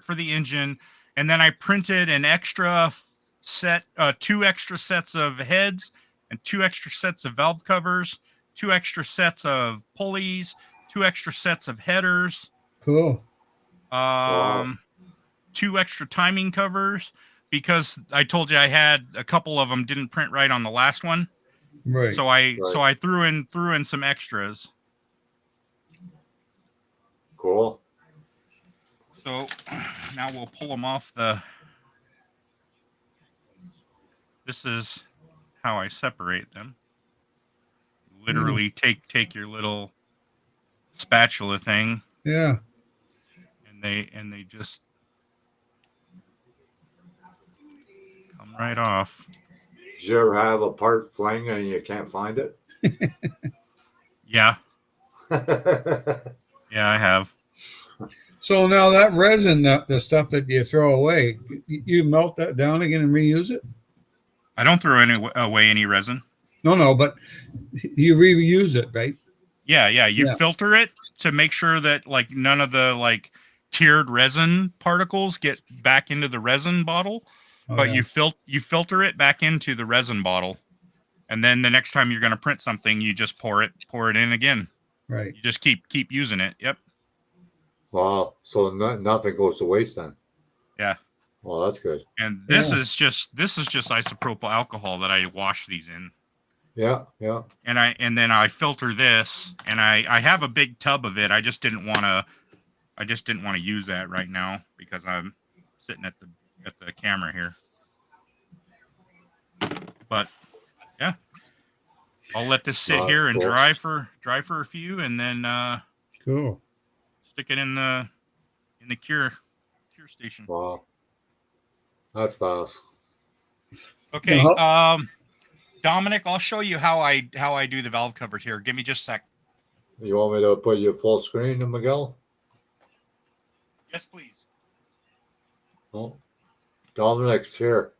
for the engine, and then I printed an extra set, two extra sets of heads and two extra sets of valve covers, two extra sets of pulleys, two extra sets of headers, Cool. Wow. two extra timing covers, because I told you I had a couple of them didn't print right on the last one. Right. So I threw in some extras. Cool. So now we'll pull them off the. This is how I separate them. Literally take your little spatula thing, Yeah. and they just come right off. Did you ever have a part fling and you can't find it? Yeah, yeah, I have. So now that resin, the stuff that you throw away, you melt that down again and reuse it? I don't throw away any resin. No, but you reuse it, right? Yeah. You Yeah. filter it to make sure that like none of the like cured resin particles get back into the resin bottle. Oh, But yeah. you filter it back into the resin bottle, and then the next time you're going to print something, you just pour it in again. Right. You just keep using it. Yep. Wow. So nothing goes to waste then. Yeah. Well, that's good. And this is just isopropyl alcohol that I wash these in. Yeah. And then I filter this, and I have a big tub of it. I just didn't want to use that right now because I'm sitting at the camera here. But yeah, I'll let this sit Oh, here that's and cool. dry for a few, and then Cool. stick it in the cure station. Wow. That's fast. Okay, Uh-huh. Dominic, I'll show you how I do the valve covers here. Give me just a sec. You want me to put you full screen, Miguel? Yes, please. Oh, Dominic's here.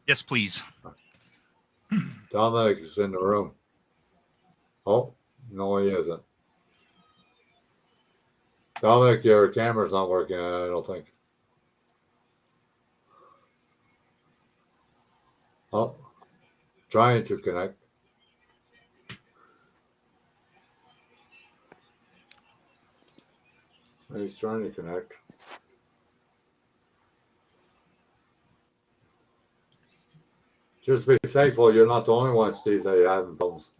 Yes, please. Dominic is in the room. Oh, no, he isn't. Dominic, your camera's not working, I don't think. Oh, trying to connect. He's trying to connect. Just be thankful you're not the only one, Steve, that you having problems.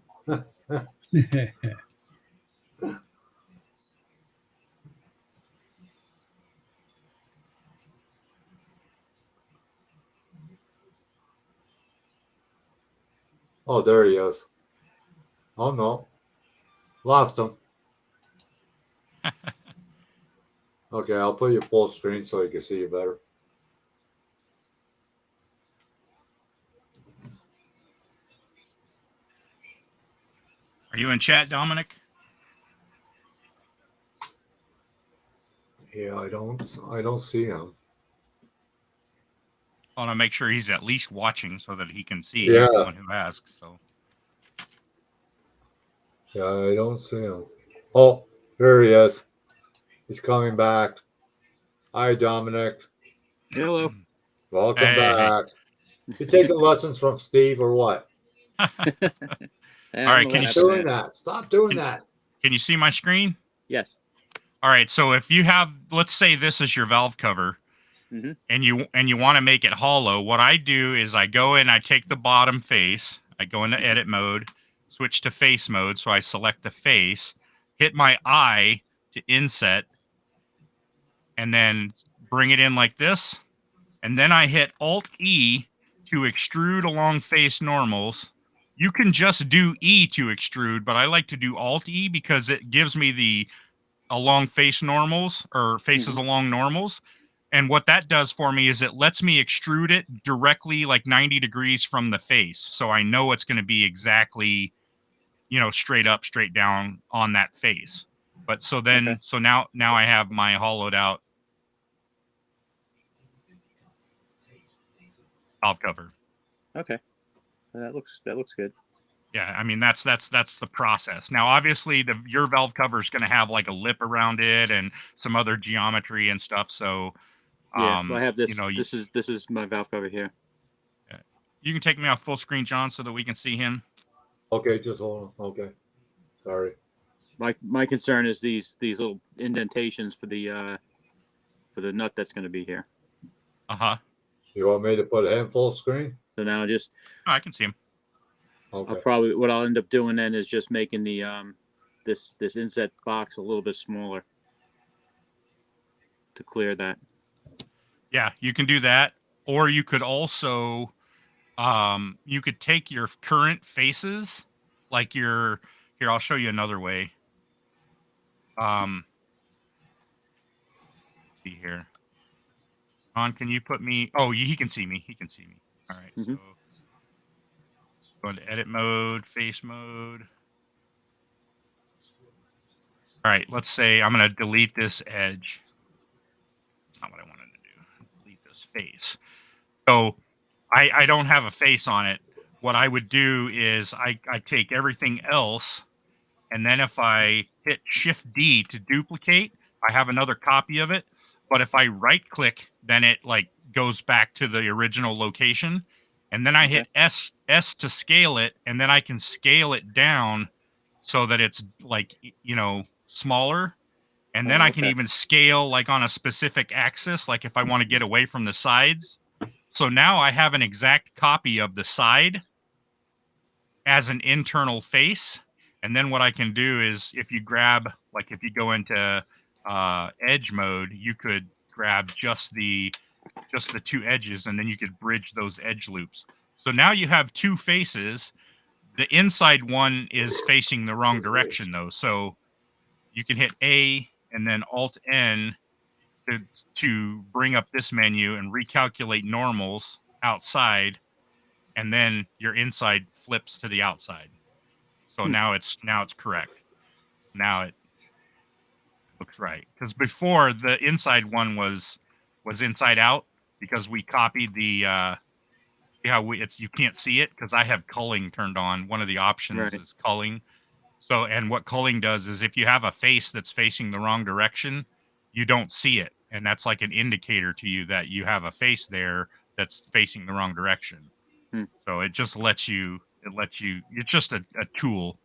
Oh, there he is. Oh, no. Lost him. Okay, I'll put you full screen so you can see you better. Are you in chat, Dominic? Yeah, I don't see him. I want to make sure he's at least watching so that he can see. Yeah. He's the one who asks. So Yeah, I don't see him. Oh, there he is. He's coming back. Hi, Dominic. Hello. Welcome Hey. back. You taking lessons from Steve or what? All All right, can you Stop doing that? Stop doing that. Can you see my screen? Yes. All right, so if you have, let's say this is your valve cover, Mhm. and you want to make it hollow, what I do is I go in, I take the bottom face, I go into edit mode, switch to face mode, so I select the face, hit my eye to inset, and then bring it in like this, and then I hit Alt E to extrude along face normals. You can just do E to extrude, but I like to do Alt E because it gives me the along face normals or faces along normals. And what that does for me is it lets me extrude it directly like 90 degrees from the face. So I know it's going to be exactly, straight up, straight down on that face. But so then, Okay. so now I have my hollowed out valve cover. Okay. That looks good. Yeah, I mean that's the process. Now, obviously, your valve cover is going to have like a lip around it and some other geometry and stuff. So, Yeah. Well, I have this. you know, This is my valve cover here. you can take me off full screen, John, so that we can see him. Okay, just hold on. Okay. Sorry. My concern is these little indentations for the nut that's going to be here. Uh-huh. You want me to put him full screen? So now just Oh, I can see him. Okay. what I'll end up doing then is just making the this inset box a little bit smaller to clear that. Yeah, you can do that, or you could also you could take your current faces, like here, I'll show you another way. See here. John, can you put me? Oh, he can see me. He can see me. All right. So go into edit mode, face mode. All right. Let's say I'm going to delete this edge. That's not what I wanted to do. Delete this face. So I don't have a face on it. What I would do is I take everything else, and then if I hit Shift D to duplicate, I have another copy of it. But if I right click, then it like goes back to the original location. And then I hit S to scale it, and then I can scale it down so that it's like, smaller. And then I can even scale like on a specific axis, like if I want to get away from the sides. So now I have an exact copy of the side as an internal face. And then what I can do is if you grab, like if you go into edge mode, you could grab just the two edges, and then you could bridge those edge loops. So now you have two faces. The inside one is facing the wrong direction though. So you can hit A and then Alt N to bring up this menu and recalculate normals outside, and then your inside flips to the outside. So now it's correct. Now it looks right, because before the inside one was inside out because we copied the you can't see it because I have culling turned on. One of the options is culling. So, and what culling does is if you have a face that's facing the wrong direction, you don't see it. And that's like an indicator to you that you have a face there that's facing the wrong direction. So it just lets you, it's just a tool.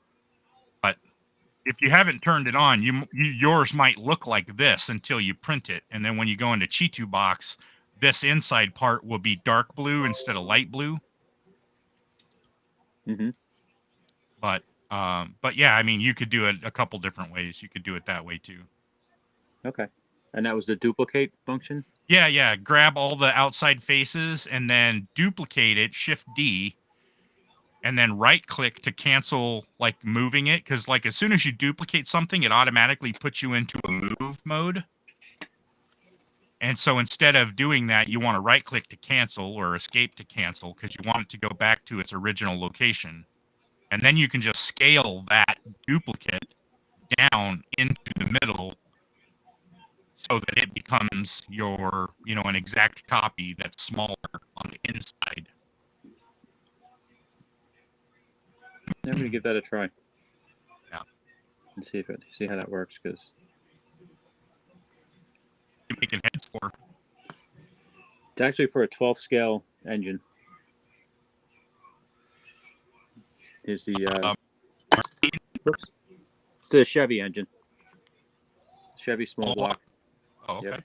But if you haven't turned it on, yours might look like this until you print it. And then when you go into Chitu Box, this inside part will be dark blue instead of light blue. But yeah, I mean, you could do it a couple different ways. You could do it that way too. Okay. And that was the duplicate function? Yeah. Grab all the outside faces and then duplicate it, Shift D, and then right click to cancel like moving it. Cause like as soon as you duplicate something, it automatically puts you into a move mode. And so instead of doing that, you want to right click to cancel or escape to cancel because you want it to go back to its original location. And then you can just scale that duplicate down into the middle so that it becomes your, an exact copy that's smaller on the inside. I'm gonna give that a try. Yeah. And see how that works, because You're making heads for. it's actually for a 12th scale engine. Is the whoops. It's the Chevy engine. Chevy small block. Oh, okay. Yep.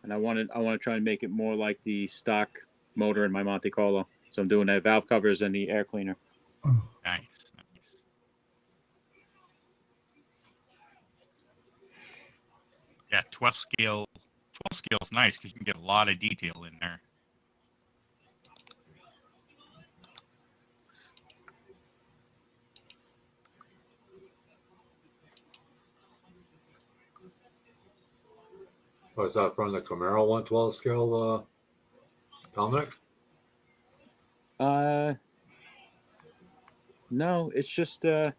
And I want to try and make it more like the stock motor in my Monte Carlo. So I'm doing the valve covers and the air cleaner. Nice. Yeah, 12 scale. 12 scale is nice because you can get a lot of detail in there. Was that from the Camaro 112 scale, Dominic? No, it's just it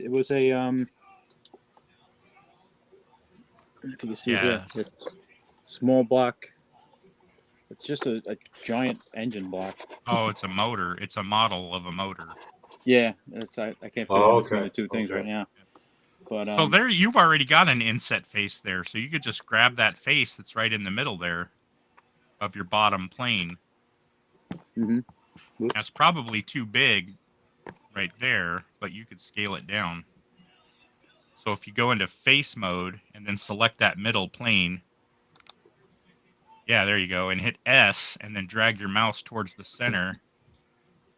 was a if you can see here, Yes. it's small block. It's just a giant engine block. Oh, it's a motor. It's a model of a motor. Yeah, it's I can't fit Oh, in between okay. the two things Okay. right now. But So there, you've already got an inset face there. So you could just grab that face that's right in the middle there of your bottom plane. Mhm. That's probably too big right there, but you could scale it down. So if you go into face mode and then select that middle plane, yeah, there you go, and hit S and then drag your mouse towards the center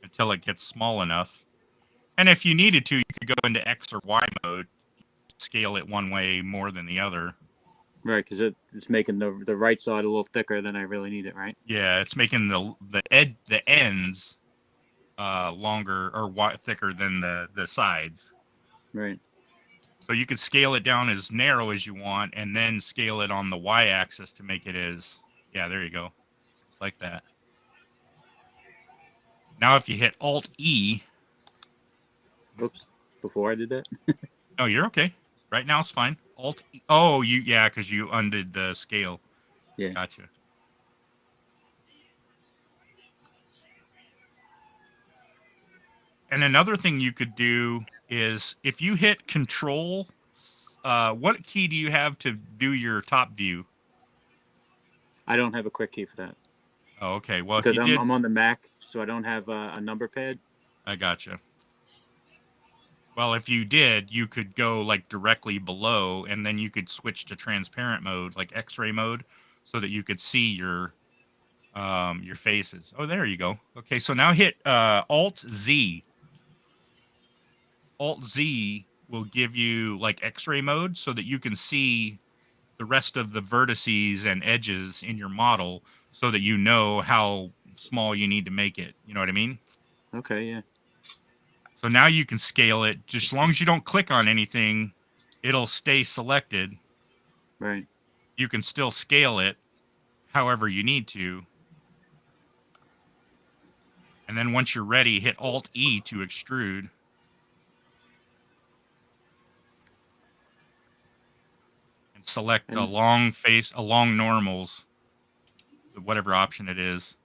until it gets small enough. And if you needed to, you could go into X or Y mode, scale it one way more than the other. Right, because it's making the right side a little thicker than I really need it, right? Yeah, it's making the ends longer or thicker than the sides. Right. So you could scale it down as narrow as you want, and then scale it on the Y-axis to make it as there you go, it's like that. Now if you hit Alt E, Oops. Before I did that. no, you're okay. Right now it's fine. Alt E. Oh, because you undid the scale. Yeah. Gotcha. And another thing you could do is if you hit Control, what key do you have to do your top view? I don't have a quick key for that. Oh, okay. Well, Because if you I'm on the Mac, so I don't have a number pad. I gotcha. Well, if you did, you could go like directly below, and then you could switch to transparent mode, like X-ray mode, so that you could see your faces. Oh, there you go. Okay, so now hit Alt Z. Alt Z will give you like X-ray mode, so that you can see the rest of the vertices and edges in your model, so that you know how small you need to make it. You know what I mean? Okay, yeah. So now you can scale it. Just as long as you don't click on anything, it'll stay selected. Right. You can still scale it however you need to. And then once you're ready, hit Alt E to extrude. And select a long face, along normals, whatever option it is.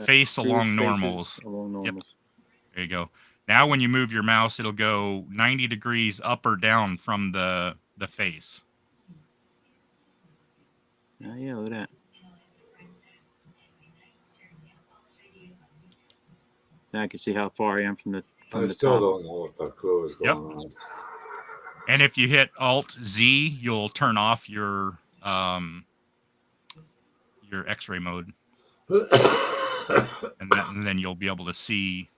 Face along normals. Along normals. Yep. There you go. Now when you move your mouse, it'll go 90 degrees up or down from the face. Oh, yeah, look at that. Now I can see how far I am from the I top. still don't know what the clue is going on. And if you hit Alt Z, you'll turn off your X-ray mode, and then you'll be able to see,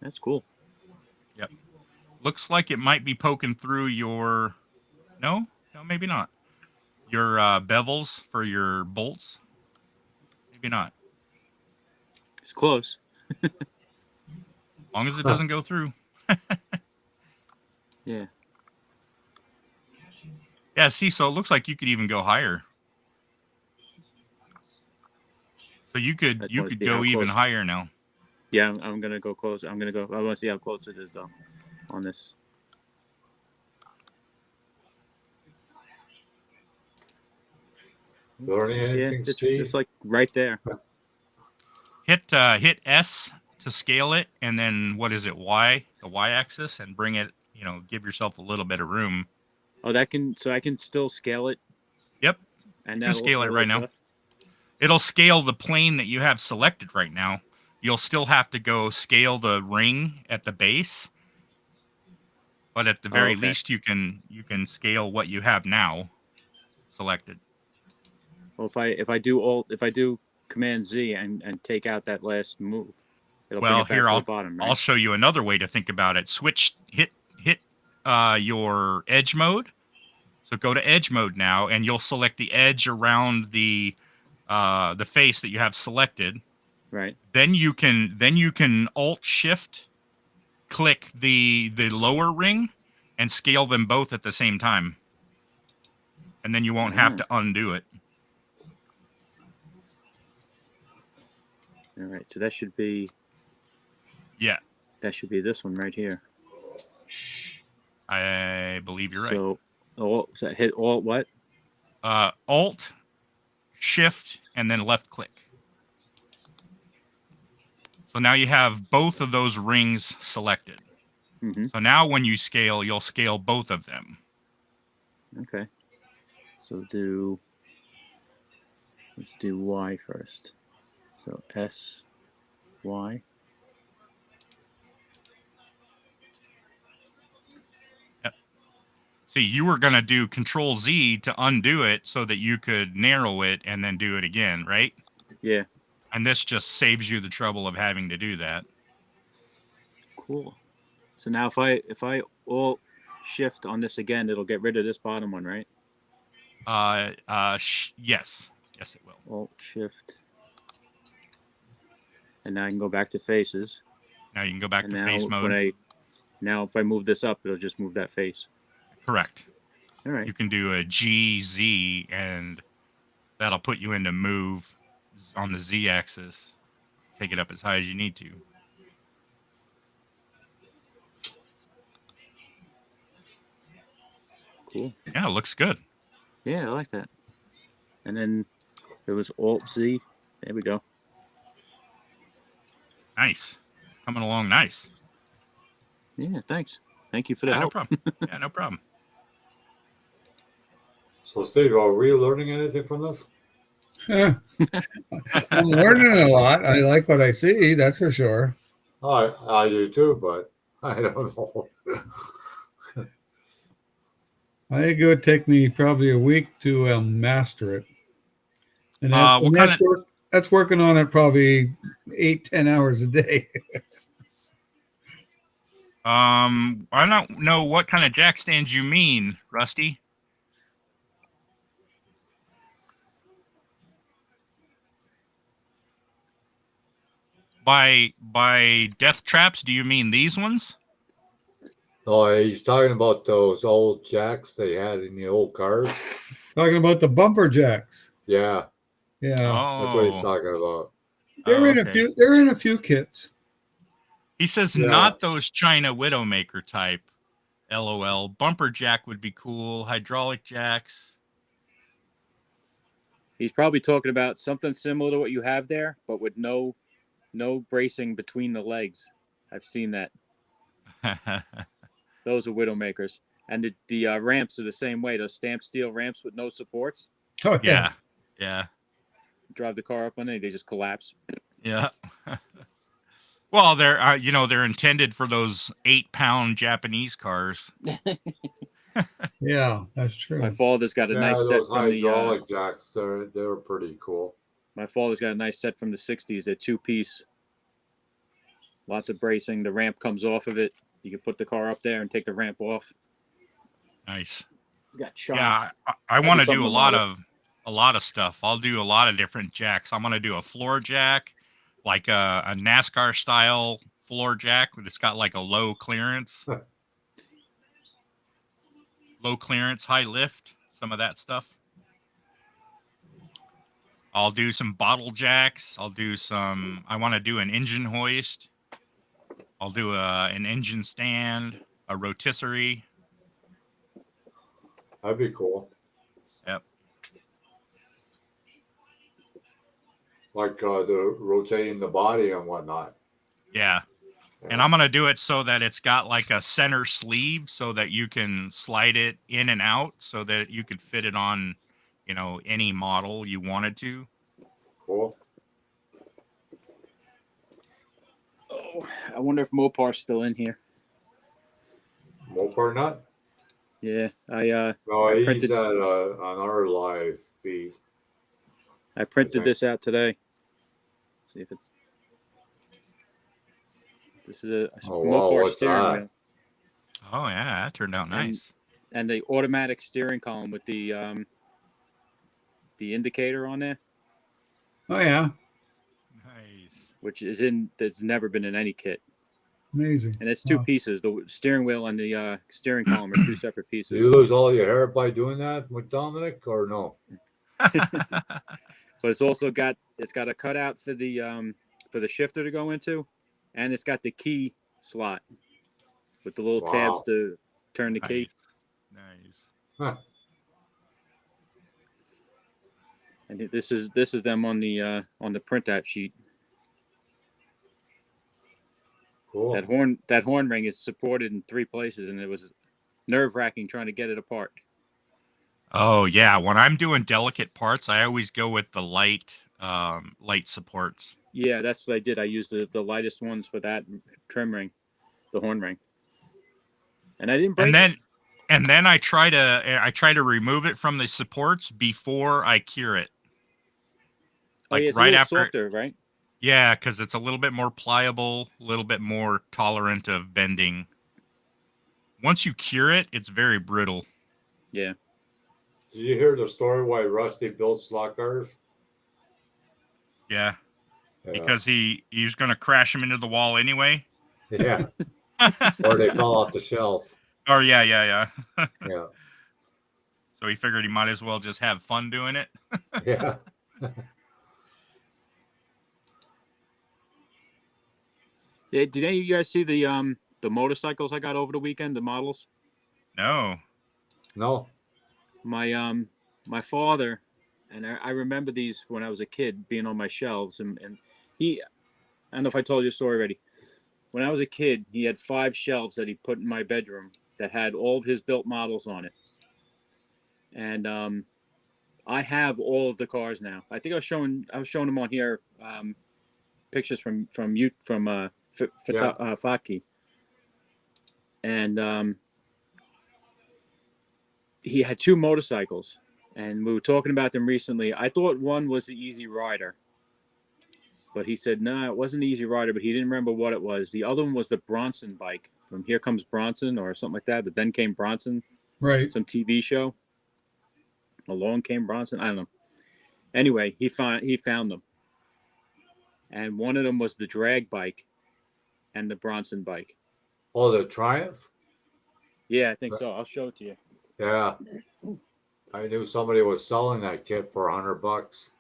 That's cool. Yep. Looks like it might be poking through your. No, maybe not. Your bevels for your bolts. Maybe not. It's close. long as it doesn't go through. Yeah. Yeah, see, so it looks like you could even go higher. So you I could just you wanna could see go how even close. higher now. Yeah, I'm gonna go close. I'm gonna go. I want to see how close it is though, on this. Learning Yeah, anything, it's Steve? like right there. Hit S to scale it, and then what is it? Y, the Y axis, and bring it. Give yourself a little bit of room. Oh, that can. So I can still scale it, Yep, and you can scale it that'll right now. adjust. It'll scale the plane that you have selected right now. You'll still have to go scale the ring at the base, but at the Oh, very okay. least you can scale what you have now selected. Well, if I do Command Z and take out that last move, it'll bring Well, it back here to I'll the bottom, I'll right? show you another way to think about it. Hit your edge mode. So go to edge mode now, and you'll select the edge around the face that you have selected. Right. Then you can Alt Shift click the lower ring and scale them both at the same time, and then you won't have to undo it. All right. So that should be Yeah, this one right here. I believe you're right. So, so hit Alt what? Alt Shift and then left click. So now you have both of those rings selected. Mm-hmm. So now when you scale, you'll scale both of them. Okay. So let's do Y first. So S, Y. Yep. See, you were going to do Control Z to undo it so that you could narrow it and then do it again, right? Yeah. And this just saves you the trouble of having to do that. Cool. So now if I Alt Shift on this again, it'll get rid of this bottom one, right? Yes, it will. Alt Shift. And now I can go back to faces. Now you can go back And to now face mode. now if I move this up, it'll just move that face. Correct. All right. You can do a GZ, and that'll put you into move on the Z axis. Take it up as high as you need to. Cool. Yeah, it looks good. Yeah, I like that. And then it was Alt Z. There we go. Nice. It's coming along nice. Yeah, thanks. Thank you for the No help. problem. Yeah, no problem. So, Steve, are we learning anything from this? I'm learning a lot. I like what I see, that's for sure. I do too, but I don't know. I think it would take me probably a week to master it. And, that's working on it probably 8-10 hours a day. I don't know what kind of jack stands you mean, Rusty. By death traps, do you mean these ones? Oh, he's talking about those old jacks they had in the old cars. Talking about the bumper jacks. Yeah, Yeah. that's what he's talking about. They're in a few kits. He says not those China Widowmaker type. LOL. Bumper jack would be cool. Hydraulic jacks. He's probably talking about something similar to what you have there, but with no bracing between the legs. I've seen that. Those are Widowmakers. And the ramps are the same way. Those stamped steel ramps with no supports. Oh, yeah. Drive the car up on it, they just collapse. Yeah. Well, they're intended for those 8-pound Japanese cars. Yeah, that's true. My father's got a nice set those from hydraulic jacks. They're pretty cool. My father's got a nice set from the 60s. They're 2-piece. Lots of bracing. The ramp comes off of it. You can put the car up there and take the ramp off. Nice. He's got shocks. Yeah, I want to do a lot of stuff. I'll do a lot of different jacks. I'm going to do a floor jack, like a NASCAR style floor jack that's got like a low clearance, high lift, some of that stuff. I'll do some bottle jacks. I want to do an engine hoist. I'll do an engine stand, a rotisserie. That'd be cool. Yep. Like the rotating the body and whatnot. Yeah. And I'm going to do it so that it's got like a center sleeve so that you can slide it in and out so that you could fit it on, any model you wanted to. Cool. Oh, I wonder if Mopar's still in here. Mopar nut? Yeah, No, I he's printed- at on our live feed. I printed this out today. See if it's. This is a Oh, wow, Mopar what's steering that? wheel Oh, yeah. That turned out nice. and the automatic steering column with the indicator on there, Oh yeah, Nice. which that's never been in any kit. amazing. And it's two Wow. pieces. The steering wheel and the steering column are two separate Do pieces. you lose all your hair by doing that with Dominic or no? But it's also got a cutout for the shifter to go into, and it's got the key slot with the little tabs Wow. to turn the key. Nice. Huh. And this is them on the printout sheet. Cool. That horn ring is supported in 3 places, and it was nerve-wracking trying to get it apart. Oh, yeah. When I'm doing delicate parts, I always go with the light supports. Yeah, that's what I did. I used the lightest ones for that trim ring, the horn ring, and I didn't break it. And then I try to remove it from the supports before I cure it. Oh, yeah, it's right a little after. softer, right? Yeah, because it's a little bit more pliable, a little bit more tolerant of bending. Once you cure it, it's very brittle. Yeah. Did you hear the story why Rusty built slot cars? Yeah, Yeah. because he was going to crash them into the wall anyway. Yeah. Or they fell off the shelf. Oh, yeah. Yeah. So he figured he might as well just have fun doing it. Yeah. Yeah. Did any of you guys see the motorcycles I got over the weekend? The models. No. No. My father, and I remember these when I was a kid being on my shelves, and he, I don't know if I told you a story already. When I was a kid, he had 5 shelves that he put in my bedroom that had all of his built models on it. And I have all of the cars now. I think I was showing them on here, pictures from Faki. And he had 2 motorcycles, and we were talking about them recently. I thought one was the Easy Rider, but he said no, it wasn't the Easy Rider, but he didn't remember what it was. The other one was the Bronson bike from Here Comes Bronson or something like that. The Then Came Bronson, Right. some TV show. Along Came Bronson, I don't know. Anyway, he found them, and one of them was the drag bike, and the Bronson bike. Oh, the Triumph? Yeah, I think so. I'll show it to you. Yeah. I knew somebody was selling that kit for $100.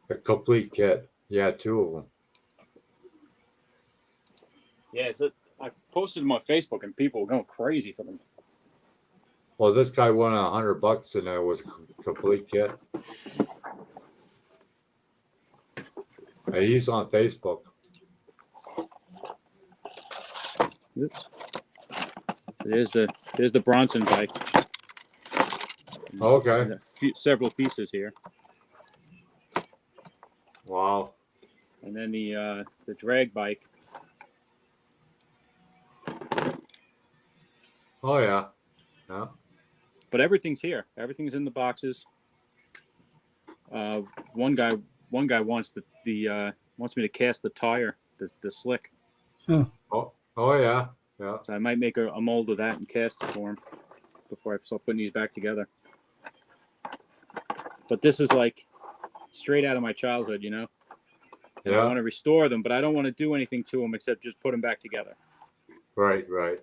A complete kit. Yeah, 2 of them. Yeah, I posted them on Facebook, and people were going crazy for them. Well, this guy won $100 and it was a complete kit. He's on Facebook. Oops. There's the Bronson bike. Okay. Several pieces here, Wow. and then the drag bike. Oh yeah. Yeah. But everything's here. Everything's in the boxes. One guy wants wants me to cast the tire, the slick. Oh yeah. Yeah. So I might make a mold of that and cast it for him before I start putting these back together. But this is like straight out of my childhood, you know. And I Yeah. want to restore them, but I don't want to do anything to them except just put them back together. Right. Right.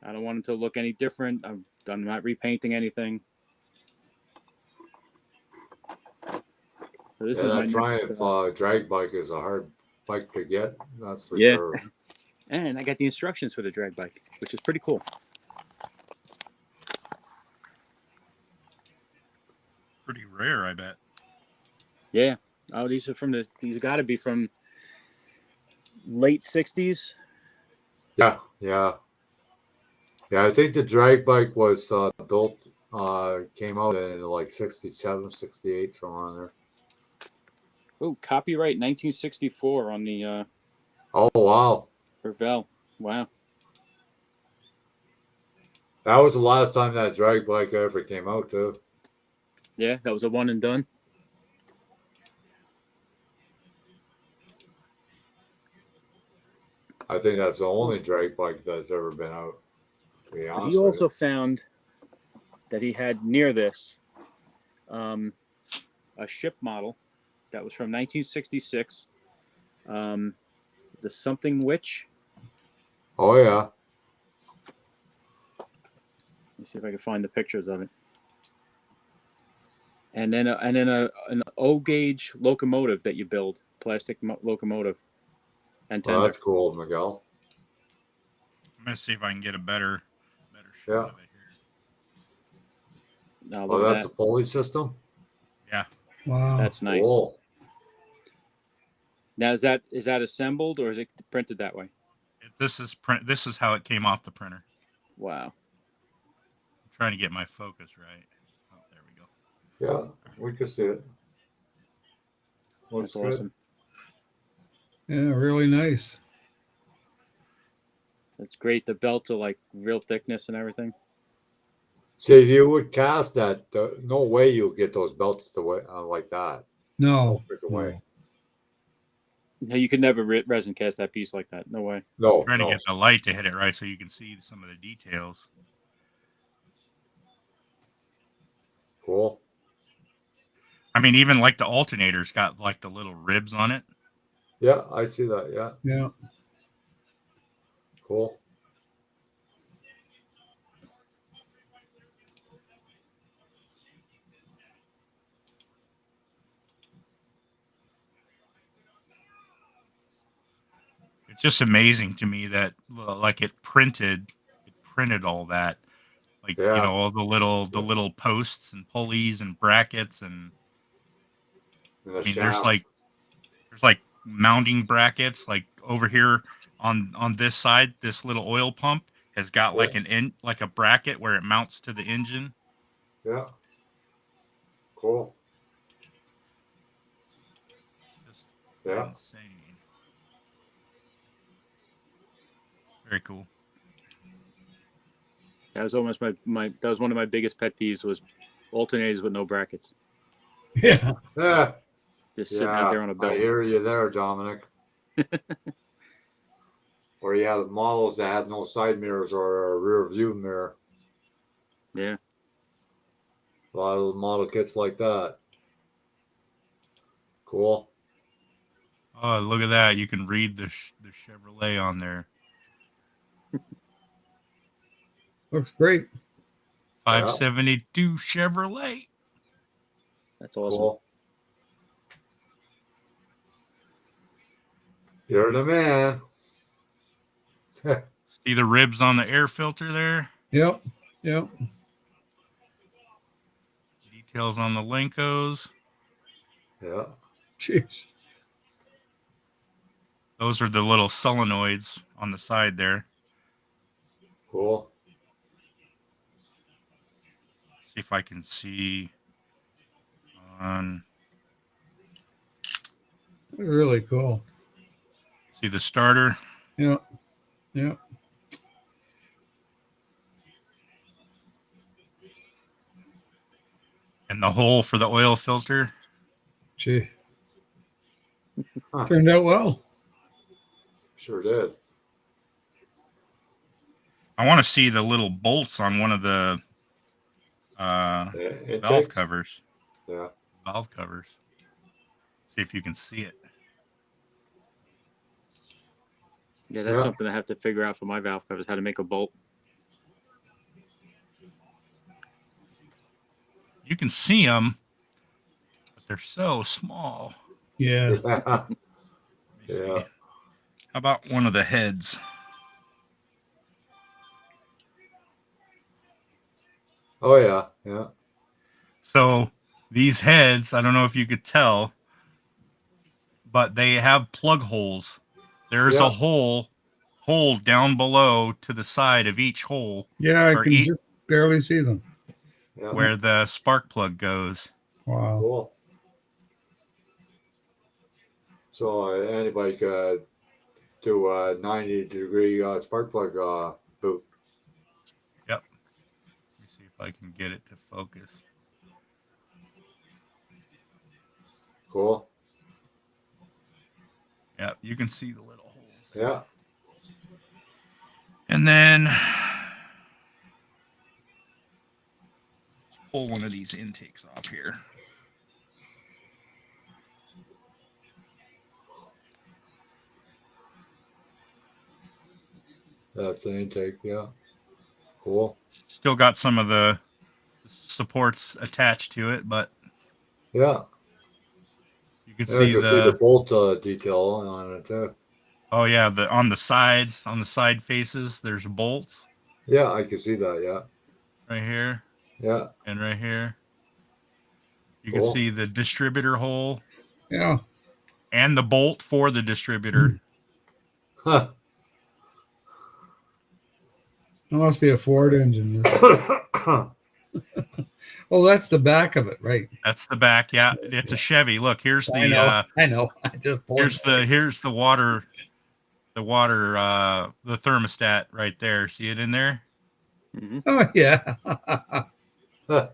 I don't want them to look any different. I'm not repainting anything. So this Yeah. is my That next. Triumph drag bike is a hard bike to get. That's for Yeah. sure. And I got the instructions for the drag bike, which is pretty cool. Pretty rare, I bet. Yeah. Oh, these got to be from late 60s. Yeah. Yeah. Yeah. I think the drag bike was built, came out in like 67, 68, somewhere on there. Oh, copyright 1964 on the Oh, wow. Revell. Wow. That was the last time that drag bike ever came out, too. Yeah, that was a one and done. I think that's the only drag bike that's ever been out. To be honest He with also you. found that he had near this a ship model that was from 1966. The something witch. Oh yeah. Let me see if I can find the pictures of it. And then an O gauge locomotive that you build, plastic locomotive and Well, tender. that's cool, Miguel. I'm gonna see if I can get a better shot Yeah. of it here. Now Oh, look that's at a pulley system. Yeah. Wow. that. That's nice. Cool. Now is that assembled or is it printed that way? This is how it came off the printer. Wow. I'm trying to get my focus right. Oh, there we go. Yeah, we can see it. Looks That's good. awesome. Yeah, really nice. That's great. The belts are like real thickness and everything. See, if you would cast that, no way you'll get those belts to way like that. No. Freaking way. No. No, you could never resin cast that piece like that. No way. No, Trying to no. get the light to hit it right so you can see some of the details. Cool. I mean, even like the alternator's got like the little ribs on it. Yeah, I see that. Yeah, Yeah. cool. It's just amazing to me that like it printed all that. Like, Yeah. you know, all the little posts and pulleys and brackets, and And the I mean shafts. there's like mounting brackets like over here on this side. This little oil pump has got like like a bracket where it mounts to the engine. Yeah. Cool. Just Yeah. insane. Very cool. That was almost my that was one of my biggest pet peeves was alternators with no brackets. Yeah. Yeah. Just sitting out there on a I belt. hear you there, Dominic. Or you have models that have no side mirrors or a rear view mirror. Yeah. A lot of the model kits like that. Cool. Oh, look at that! You can read the Chevrolet on there. Looks great. 572 Chevrolet. That's awesome. Cool. You're the man. See the ribs on the air filter there? Yep. Yep. Details on the Lenkos. Yeah. Jeez. Those are the little solenoids on the side there. Cool. See if I can see on. Really cool. See the starter. Yep. Yep. And the hole for the oil filter. Gee. Huh. Turned out well. Sure did. I want to see the little bolts on one of the It valve takes, covers. Yeah. valve covers. See if you can see it. Yeah, that's Yeah. something I have to figure out for my valve covers, how to make a bolt. You can see them, but they're so small. Yeah. Yeah. Let me see. Yeah. How about one of the heads? Oh yeah. Yeah. So these heads, I don't know if you could tell, but they have plug holes. There's Yeah. a hole down below to the side of each hole Yeah, I or can each just barely see them. Yeah. where the spark plug goes. Wow. Cool. So anybody could do a 90-degree spark plug boot. Yep. Let me see if I can get it to focus. Cool. Yep, you can see the little holes. Yeah. And then let's pull one of these intakes off here. That's the intake. Yeah. Cool. Still got some of the supports attached to it, but Yeah. you can Yeah, I see can see the the bolt detail on it too. oh yeah, the on the sides, on the side faces, there's bolts Yeah, I can see that. Yeah. right here Yeah. and right here. You can Cool. see the distributor hole Yeah. and the bolt for the distributor. Huh. That must be a Ford engine. Oh, that's the back of it, right? That's the back. Yeah, it's a Chevy. Look, here's I the know. I know. I just pulled here's the water the thermostat right there. See it in there? Mm-hmm. Oh yeah. Huh.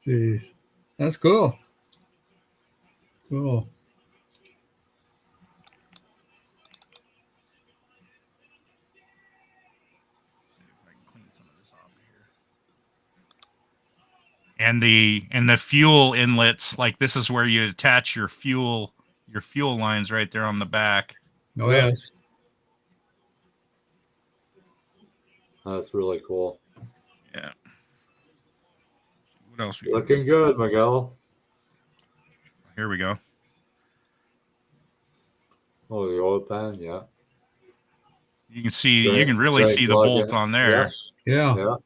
Jeez. That's cool. Cool. See if I can clean some of this off here. And the fuel inlets, like this is where you attach your fuel lines right there on the back. Oh Yeah. yes. That's really cool. Yeah. What else we got? Looking good, Miguel. Here we go. Oh, the oil pan. Yeah. You can see you Drain- can really drain see the plug bolt in. on there. Yeah. Yeah.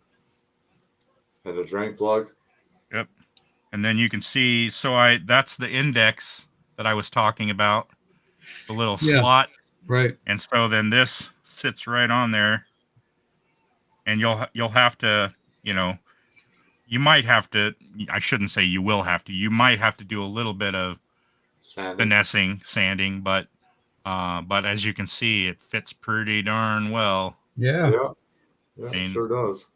And the drain plug. Yep. And then you can see that's the index that I was talking about. The little Yeah. slot. Right. And so then this sits right on there. And you'll have to, you might have to, I shouldn't say you will have to. You might have to do a little bit of Sanding. finessing, sanding, but as you can see, it fits pretty darn well. Yeah. Yeah. Yeah, it And- sure does.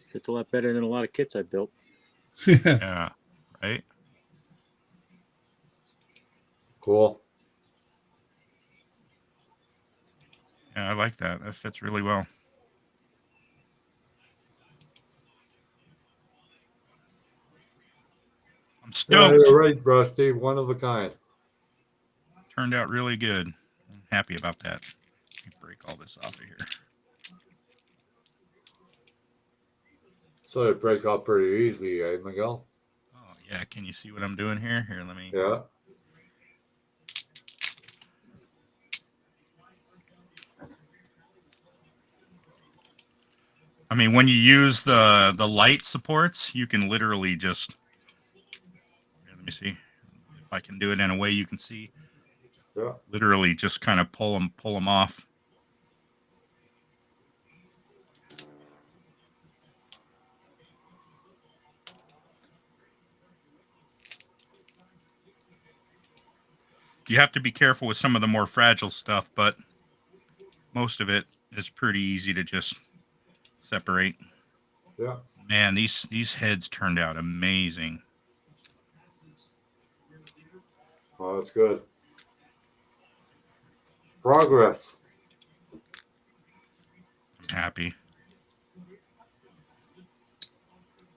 Fits a lot better than a lot of kits I built. Yeah, right? Cool. Yeah, I like that. That fits really well. I'm Yeah, stoked. you're right, Rusty. One of a kind. Turned out really good. I'm happy about that. Let me break all this off of here. So they break up pretty easily, eh, Miguel? Oh yeah, can you see what I'm doing here? Here, let me. Yeah. I mean, when you use the light supports, you can literally just. Here, let me see if I can do it in a way you can see. Yeah. Literally, just kind of pull them off. You have to be careful with some of the more fragile stuff, but most of it is pretty easy to just separate. Yeah. Man, these heads turned out amazing. Oh, that's good. Progress. I'm happy.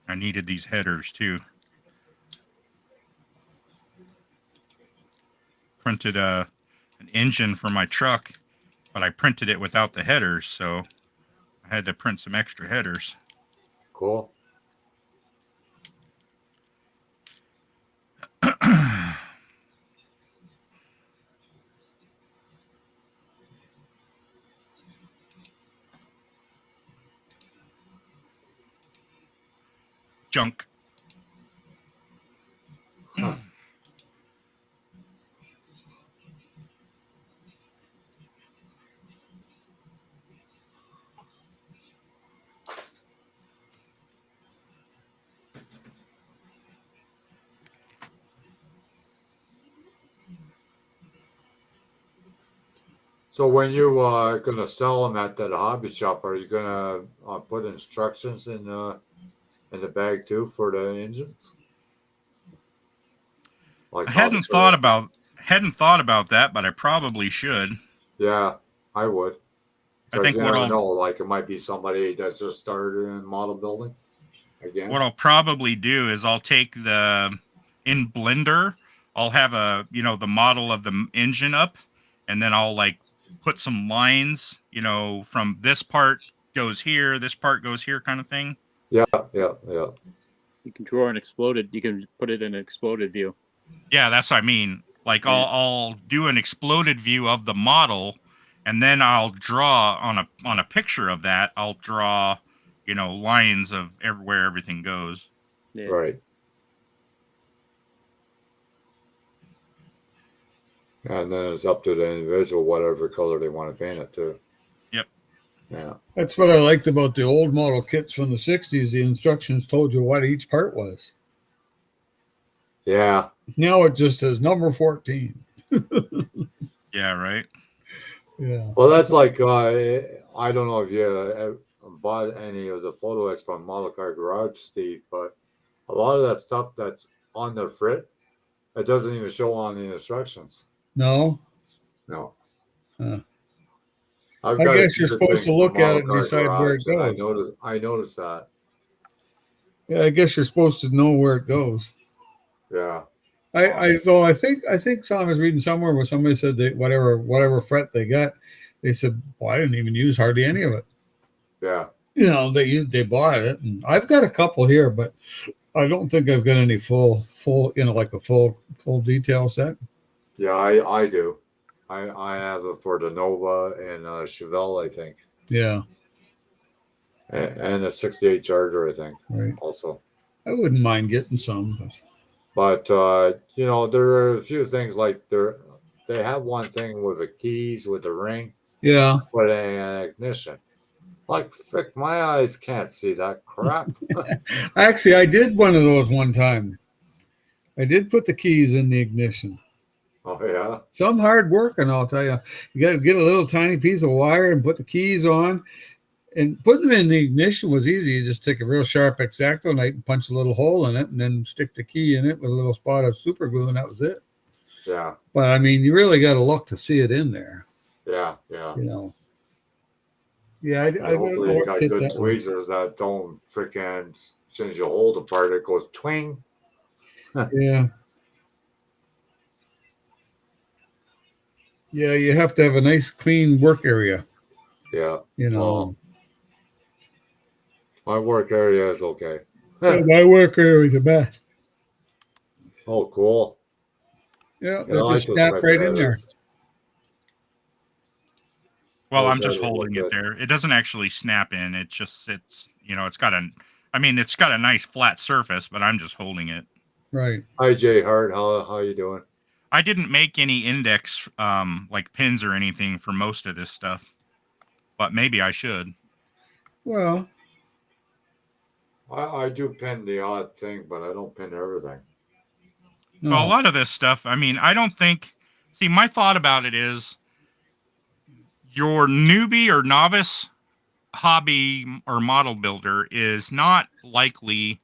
I needed these headers too. Printed an engine for my truck, but I printed it without the headers, so I had to print some extra headers. Cool. Junk. Huh. So when you gonna sell them at that hobby shop, are you gonna put instructions in the bag too for the engines? Like I how to hadn't thought about that, but I probably should. Yeah, I would. I Because think you never know, like it might be somebody that just started in model building again. what I'll probably do is I'll take in Blender, I'll have the model of the engine up, and then I'll like put some lines, from this part goes here, this part goes here kind of thing. Yeah, yeah, yeah. You can draw an exploded. You can put it in an exploded view. Yeah, that's what I mean. Like Yeah. I'll do an exploded view of the model, and then I'll draw on a picture of that. I'll draw, lines of where everything goes. Yeah. Right. And then it's up to the individual whatever color they want to paint it to. Yep. Yeah. That's what I liked about the old model kits from the 60s. The instructions told you what each part was. Yeah. Now it just says number 14. Yeah, right. Yeah. Well, that's like I don't know if you bought any of the photo X from Model Car Garage, Steve, but a lot of that stuff that's on the frit, it doesn't even show on the instructions. No? No. Huh. I've I got a guess you're few supposed things to from look at Model it and Car decide where it Garage, and goes. I noticed that. Yeah, I guess you're supposed to know where it goes. Yeah. I think I was reading somewhere where somebody said that whatever fret they got, they said, well, I didn't even use hardly any of it. Yeah. They bought it, and I've got a couple here, but I don't think I've got any full like a full detail set. Yeah, I do. I have it for the Nova and Chevelle, I think, Yeah, and a '68 Charger, I think, right. also. I wouldn't mind getting some, but But there are a few things like they have one thing with the keys with the ring, yeah. but an ignition. Like frick, my eyes can't see that crap. Actually, I did one of those one time. I did put the keys in the ignition. Oh yeah, Some hard work, and I'll tell you, you got to get a little tiny piece of wire and put the keys on. And putting them in the ignition was easy. You just take a real sharp X-Acto knife and punch a little hole in it, and then stick the key in it with a little spot of super glue, and that was it. yeah, But I mean, you really got to look to see it in there. yeah. Yeah, I And don't know hopefully you what got kit good that was. tweezers that don't freaking since you hold the part, it goes twing. Yeah. Yeah, you have to have a nice, clean work area. Yeah. Well, My work area is okay. my work area is the best. Oh, cool. Yeah, Yeah, they I like just those snap type right of in there. edits. Well, Those I'm just edits look holding it good. there. It doesn't actually snap in. It just sits, it's got it's got a nice flat surface, but I'm just holding it. Right. Hi Jay Hart, how you doing? I didn't make any index like pins or anything for most of this stuff, but maybe I should. Well, I do pin the odd thing, but I don't pin everything. no. Well, a lot of this stuff, I don't think. See, my thought about it is your newbie or novice hobby or model builder is not likely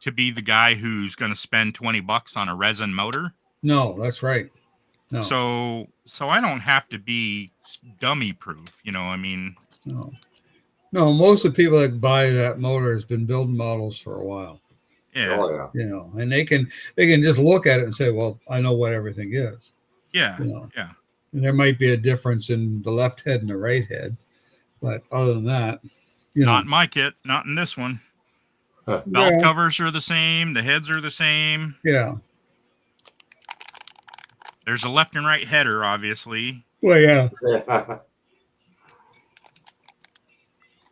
to be the guy who's going to spend $20 on a resin motor. No, that's right. No. So I don't have to be dummy proof, No. No, most of the people that buy that motor has been building models for a while, Yeah. Oh yeah. you know, and they can just look at it and say, well, I know what everything is, Yeah. you know. Yeah. And there might be a difference in the left head and the right head, but other than that, you know, Not in my kit. Not in this one. Huh. Valve yeah, covers are the same. The heads are the same. yeah. There's a left and right header, obviously. Well, yeah. Yeah.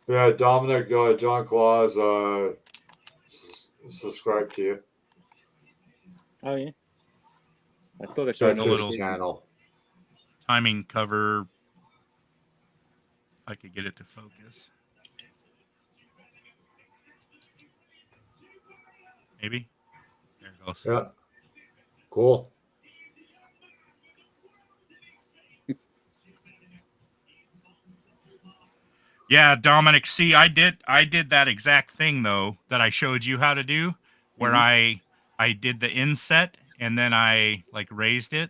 Yeah, Dominic, John Claus, subscribe to you. Oh yeah. I thought I saw Doing That's a his little channel. timing cover. I could get it to focus. Maybe. There it goes. Yeah. Cool. Yeah, Dominic. See, I did that exact thing though that I showed you how to do, where I did the inset and then I like raised it.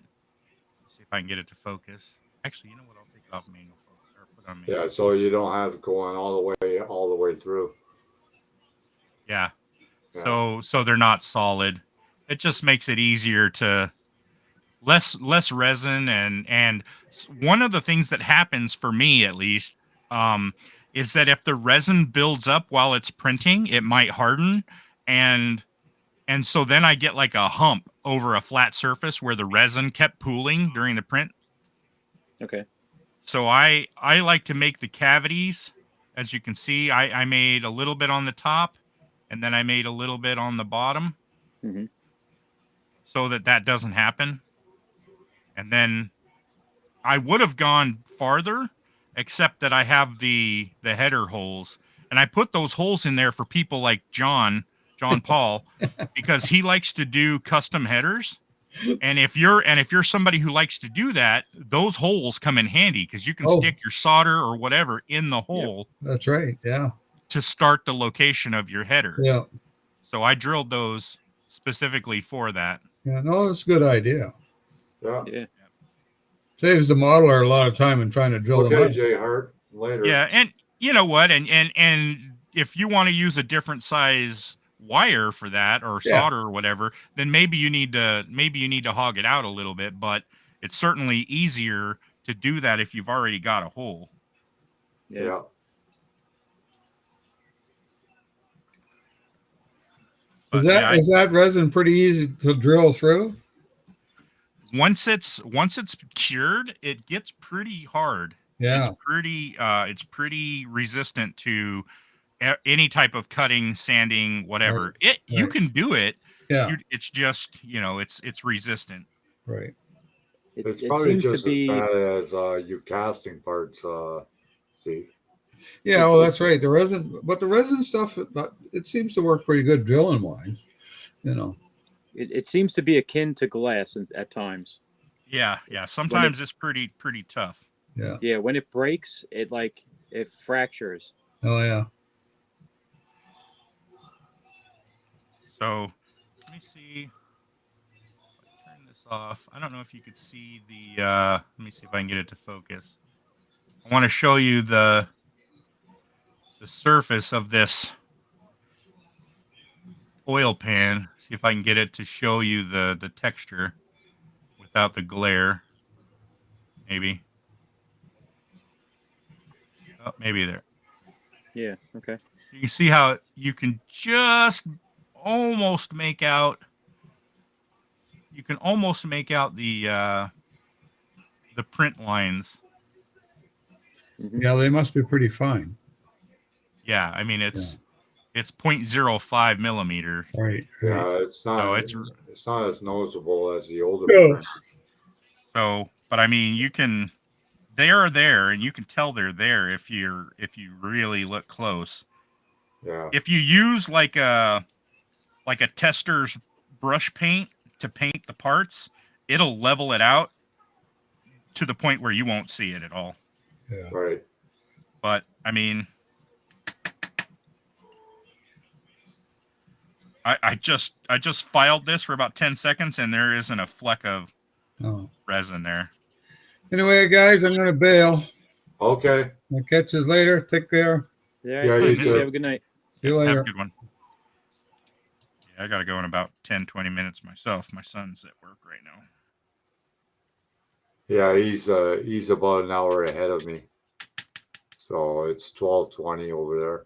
See if I can get it to focus. Actually, you know what? I'll take it off manual focus or put on manual. Yeah, so you don't have it going all the way through. Yeah. Yeah. So they're not solid. It just makes it easier to less resin and one of the things that happens for me at least um is that if the resin builds up while it's printing, it might harden and so then I get like a hump over a flat surface where the resin kept pooling during the print. Okay. So I like to make the cavities. As you can see, I made a little bit on the top and then I made a little bit on the bottom Mhm. so that doesn't happen. And then I would have gone farther, except that I have the header holes, and I put those holes in there for people like John Paul, because he likes to do custom headers. And if you're somebody who likes to do that, those holes come in handy because you can Oh. stick your solder or whatever in the hole That's right. Yeah. to start the location of your header. Yeah. So I drilled those specifically for that. Yeah. No, it's a good idea. Yeah. Yeah. Saves the modeler a lot of time in trying to drill them Okay, out. Jay Hart. Later. Yeah, and you know what? And if you want to use a different size wire for that or Yeah. solder or whatever, then maybe you need to hog it out a little bit, but it's certainly easier to do that if you've already got a hole. Yeah. Yeah. But Is that yeah, is that resin pretty easy to drill through? once it's cured, it gets pretty hard. Yeah. It's pretty resistant to any type of cutting, sanding, whatever. You right. can do it. Yeah. It's just, it's resistant. Right. It's It probably seems to just as be. bad as you casting parts, Steve. Yeah. Well, that's right. The resin, but the resin stuff, it seems to work pretty good drilling wise. You know. It seems to be akin to glass at times. Yeah. Sometimes it's pretty tough. Yeah. Yeah. When it breaks, it fractures. Oh yeah. So let me see. If I turn this off. I don't know if you could see the. Let me see if I can get it to focus. I want to show you the surface of this oil pan. See if I can get it to show you the texture without the glare. Maybe. Oh, maybe there. Yeah. Okay. You can see how you can just almost make out. You can almost make out the print lines. Mhm. Yeah. They must be pretty fine. Yeah, I mean it's 0.05 millimeter. Right. Yeah, Right. it's not. So it's not as noticeable as the older No. prints. So, but I mean, they are there, and you can tell they're there if you really look close. Yeah. If you use like a tester's brush paint to paint the parts, it'll level it out to the point where you won't see it at all. Yeah. Right. But I mean, I just filed this for about 10 seconds, and there isn't a fleck of Oh. resin there. Anyway, guys, I'm gonna bail. Okay. I'll catch you later. Take care. Yeah, Yeah, thanks. you You too. have a good night. See you Have a later. good one. Yeah, I got to go in about 10, 20 minutes myself. My son's at work right now. Yeah, he's about an hour ahead of me. So it's 12:20 over there.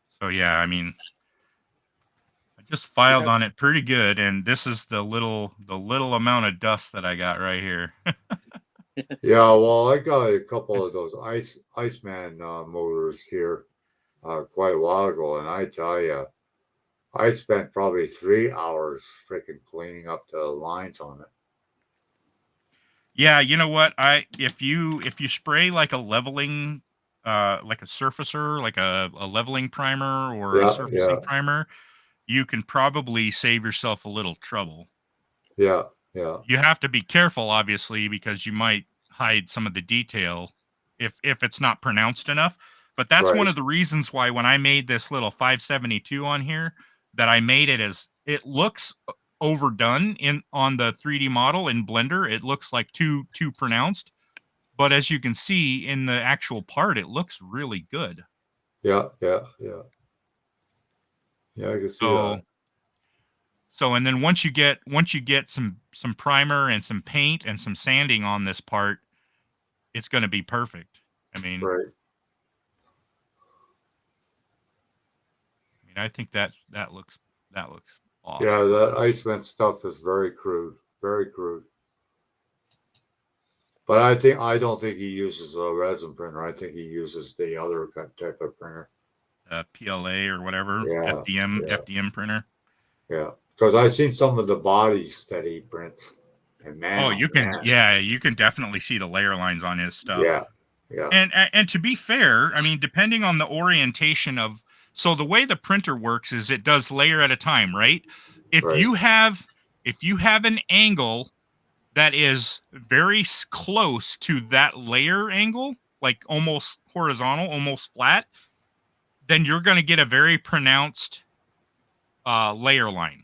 So yeah, I mean, I just filed on it pretty good, and this is the little amount of dust that I got right here. Yeah, well, I got a couple of those Iceman motors here quite a while ago, and I tell you, I spent probably 3 hours freaking cleaning up the lines on it. Yeah, you know what? If you spray like a leveling like a surfacer, like a leveling primer or a Yeah, surfacing yeah, primer, you can probably save yourself a little trouble. yeah, yeah. You have to be careful, obviously, because you might hide some of the detail if it's not pronounced enough. But that's one Right. of the reasons why when I made this little 572 on here, that I made it as it looks overdone in on the 3D model in Blender. It looks like too pronounced. But as you can see in the actual part, it looks really good. Yeah, yeah, yeah. Yeah, I can see So that. and then once you get some primer and some paint and some sanding on this part, it's going to be perfect. I mean, Right. I think that looks awesome. Yeah, that Iceman stuff is very crude, very crude. But I don't think he uses a resin printer. I think he uses the other type of printer. PLA or whatever, Yeah, FDM yeah, FDM printer. yeah. Because I've seen some of the bodies that he prints, and man, Oh, oh you can man, you can definitely see the layer lines on his stuff. yeah, yeah, And to be fair, I mean, depending on the orientation of, so the way the printer works is it does layer at a time, right? If right, you have an angle that is very close to that layer angle, like almost horizontal, almost flat, then you're going to get a very pronounced layer line.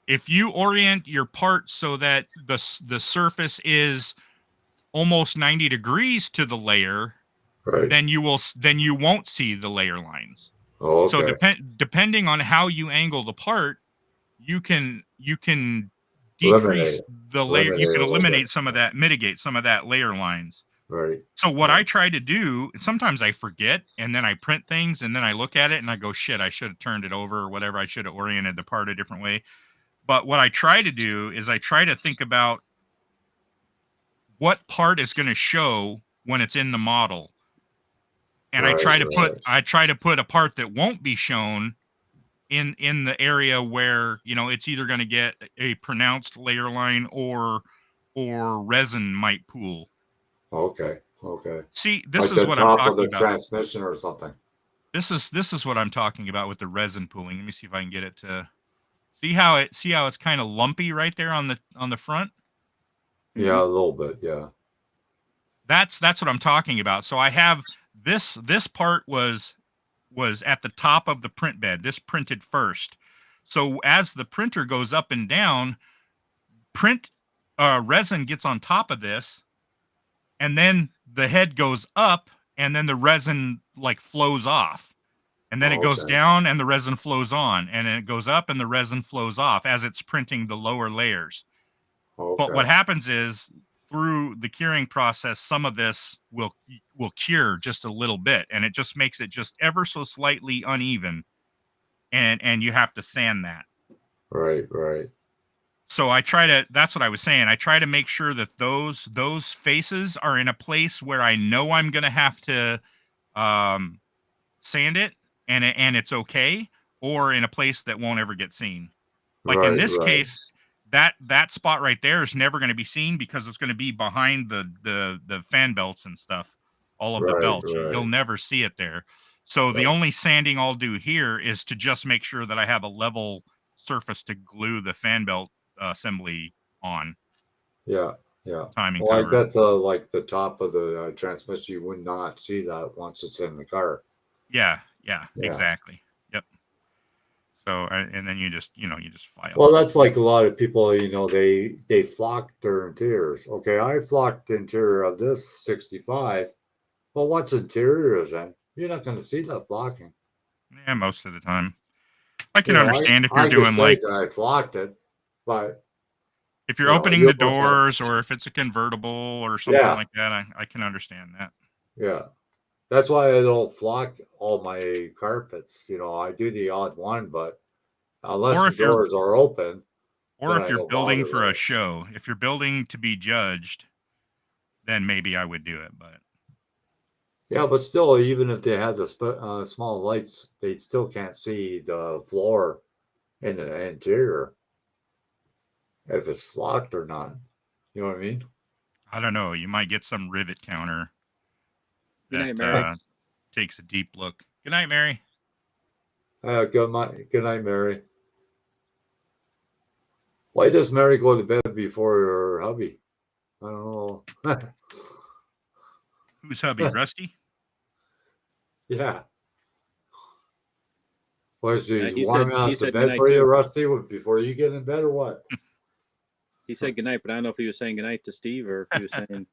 If you orient your part so that the surface is almost 90 degrees to the layer, right. then you won't see the layer lines. Oh, So okay, depending on how you angle the part, you can eliminate decrease it, the layer. You eliminate it can a little bit. eliminate some of that, mitigate some of that layer lines. Right, So what right, I try to do, sometimes I forget, and then I print things, and then I look at it and I go, shit, I should have turned it over or whatever. I should have oriented the part a different way. But what I try to do is I try to think about what part is going to show when it's in the model, and right, right, I try to put a part that won't be shown in the area where, you know, it's either going to get a pronounced layer line or resin might pool. okay, okay. See, this Like is the what I'm top of talking the about. transmission or something. This is what I'm talking about with the resin pooling. Let me see if I can get it to see how it's kind of lumpy right there on the front. Yeah, a little bit. Yeah, That's what I'm talking about. So I have this part was at the top of the print bed. This printed first. So as the printer goes up and down, resin gets on top of this, and then the head goes up, and then the resin like flows off. And then it oh, goes okay, down and the resin flows on, and then it goes up and the resin flows off as it's printing the lower layers. But what okay, happens is through the curing process, some of this will cure just a little bit, and it just makes it just ever so slightly uneven, and you have to sand that. right, right, So that's what I was saying. I try to make sure that those faces are in a place where I know I'm going to have to sand it, and it's okay, or in a place that won't ever get seen. Like in right, this right, case, that spot right there is never going to be seen because it's going to be behind the fan belts and stuff, all of the right, belts. You'll right. never see it there. So the Right. only sanding I'll do here is to just make sure that I have a level surface to glue the fan belt assembly on. Yeah, yeah. Timing Well, like cover. that's like the top of the transmission. You would not see that once it's in the car. Yeah, Yeah. exactly. Yep. So and then you just file. Well, that's like a lot of people. They flock their interiors. Okay, I flocked the interior of this 65. Well, once interior is in, you're not going to see that flocking. Yeah, most of the time. I can You know, understand if I you're could doing say like that I flocked it, but if you're you know, opening you'll the put that. doors or if it's a convertible or something Yeah, like that. I can understand that. yeah. That's why I don't flock all my carpets. You know, I do the odd one, but unless Or the if you're doors are open, or then if I you're don't building bother for with a it. show. If you're building to be judged, then maybe I would do it, but Yeah, but still, even if they have the small lights, they still can't see the floor in the interior if it's flocked or not. You know what I mean? I don't know. You might get some rivet counter Good that night, Mary. takes a deep look. Good night, Mary. Good night, Mary. Why does Mary go to bed before her hubby? I don't know. Who's hubby? Rusty? Yeah. What, she's He said warming he up the said good bed night for you, too. Rusty, before you get in bed or what? He said good night, but I don't know if he was saying good night to Steve or if he was saying.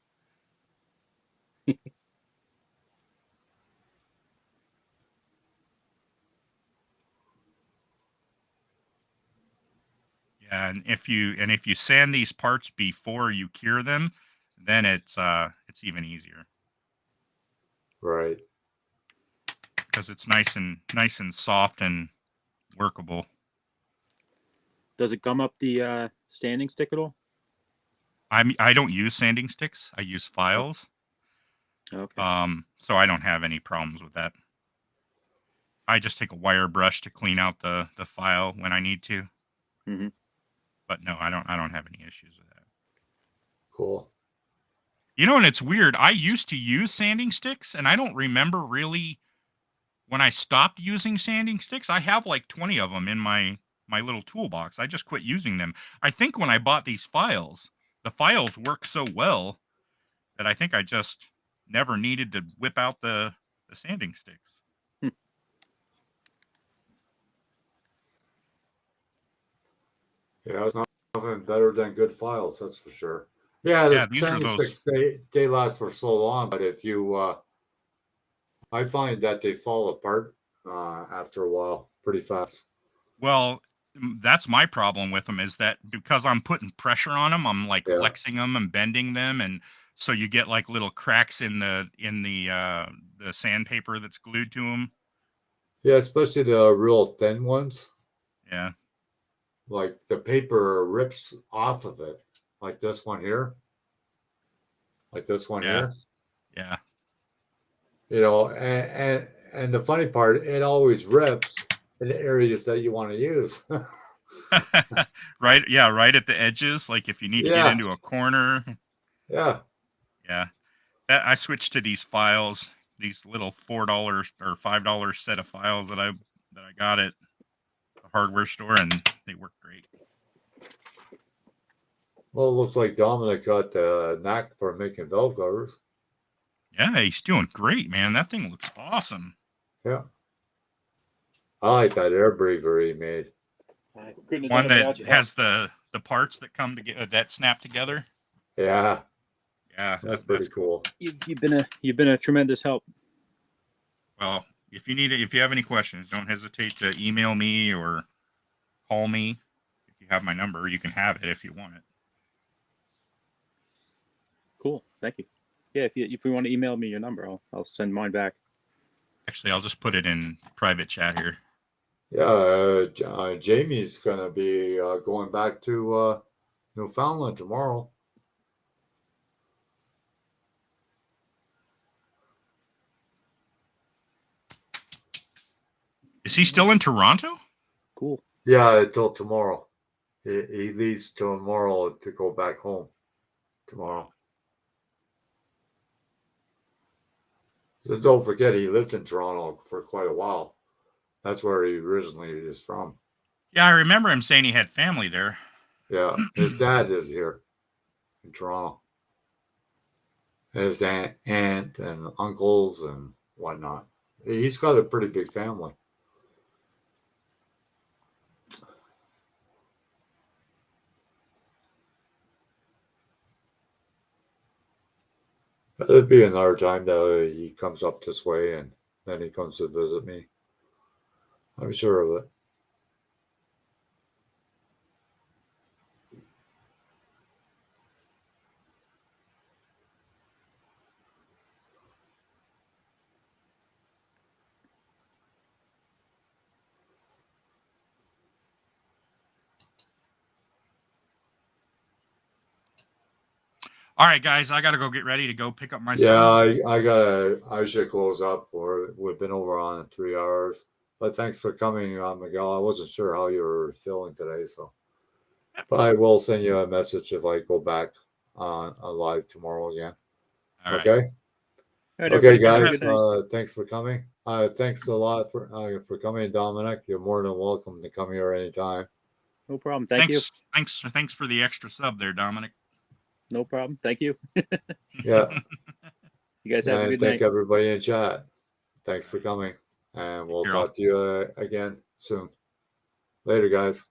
Yeah, and if you sand these parts before you cure them, then it's even easier Right. because it's nice and soft and workable. Does it gum up the standing stick at all? I don't use sanding sticks. I use files. Okay. So I don't have any problems with that. I just take a wire brush to clean out the file when I need to. Mm-hmm. But no, I don't have any issues with that. Cool. You know, and it's weird. I used to use sanding sticks, and I don't remember really when I stopped using sanding sticks. I have like 20 of them in my little toolbox. I just quit using them. I think when I bought these files, the files work so well that I think I just never needed to whip out the sanding sticks. Yeah, it's nothing better than good files, that's for sure. Yeah, the Yeah, these are sandy those. sticks they last for so long, but if you I find that they fall apart after a while pretty fast. Well, that's my problem with them is that because I'm putting pressure on them, I'm like Yeah. flexing them and bending them, and so you get like little cracks in the sandpaper that's glued to them. Yeah, especially the real thin ones. Yeah, Like the paper rips off of it. Like this one here. Like this one yeah, here. yeah. You know, and the funny part, it always rips in the areas that you want to use. Right, yeah, right at the edges. Like if you need to get Yeah, into a corner. yeah. Yeah, I switched to these files, these little $4 or $5 set of files that I got at the hardware store, and they work great. Well, it looks like Dominic got the knack for making valve covers. Yeah, he's doing great, man. That thing looks awesome. Yeah. I like that air breather he made. I couldn't have done One it that without your help. has the parts that come together that snap together. Yeah, Yeah, that's pretty that's cool. cool. You've been a tremendous help. Well, if you have any questions, don't hesitate to email me or call me. If you have my number, you can have it if you want it. Cool. Thank you. Yeah, if you want to email me your number, I'll send mine back. Actually, I'll just put it in private chat here. Yeah, Jamie's gonna be going back to Newfoundland tomorrow. Is he still in Toronto? Cool. Yeah, until tomorrow. He leaves tomorrow to go back home tomorrow. So don't forget, he lived in Toronto for quite a while. That's where he originally is from. Yeah, I remember him saying he had family there. Yeah, his dad is here in Toronto. And his aunt and uncles and whatnot. He's got a pretty big family. It'd be another time that he comes up this way and then he comes to visit me. I'm sure of it. All right, guys, I gotta go get ready to go pick up my Yeah, son. I should close up, or we've been over on 3 hours. But thanks for coming, Miguel. I wasn't sure how you were feeling today, so. But I will send you a message if I go back on live tomorrow again. All right. Okay. All right, Okay, everybody. Have a guys. good night. Thanks for coming. Thanks a lot for coming, Dominic. You're more than welcome to come here anytime. No problem. Thank you. Thanks for the extra sub there, Dominic. No problem. Thank you. Yeah. You guys have a And good thank night. everybody in chat. Thanks for coming. And we'll care, all. talk to you again soon. Later, guys.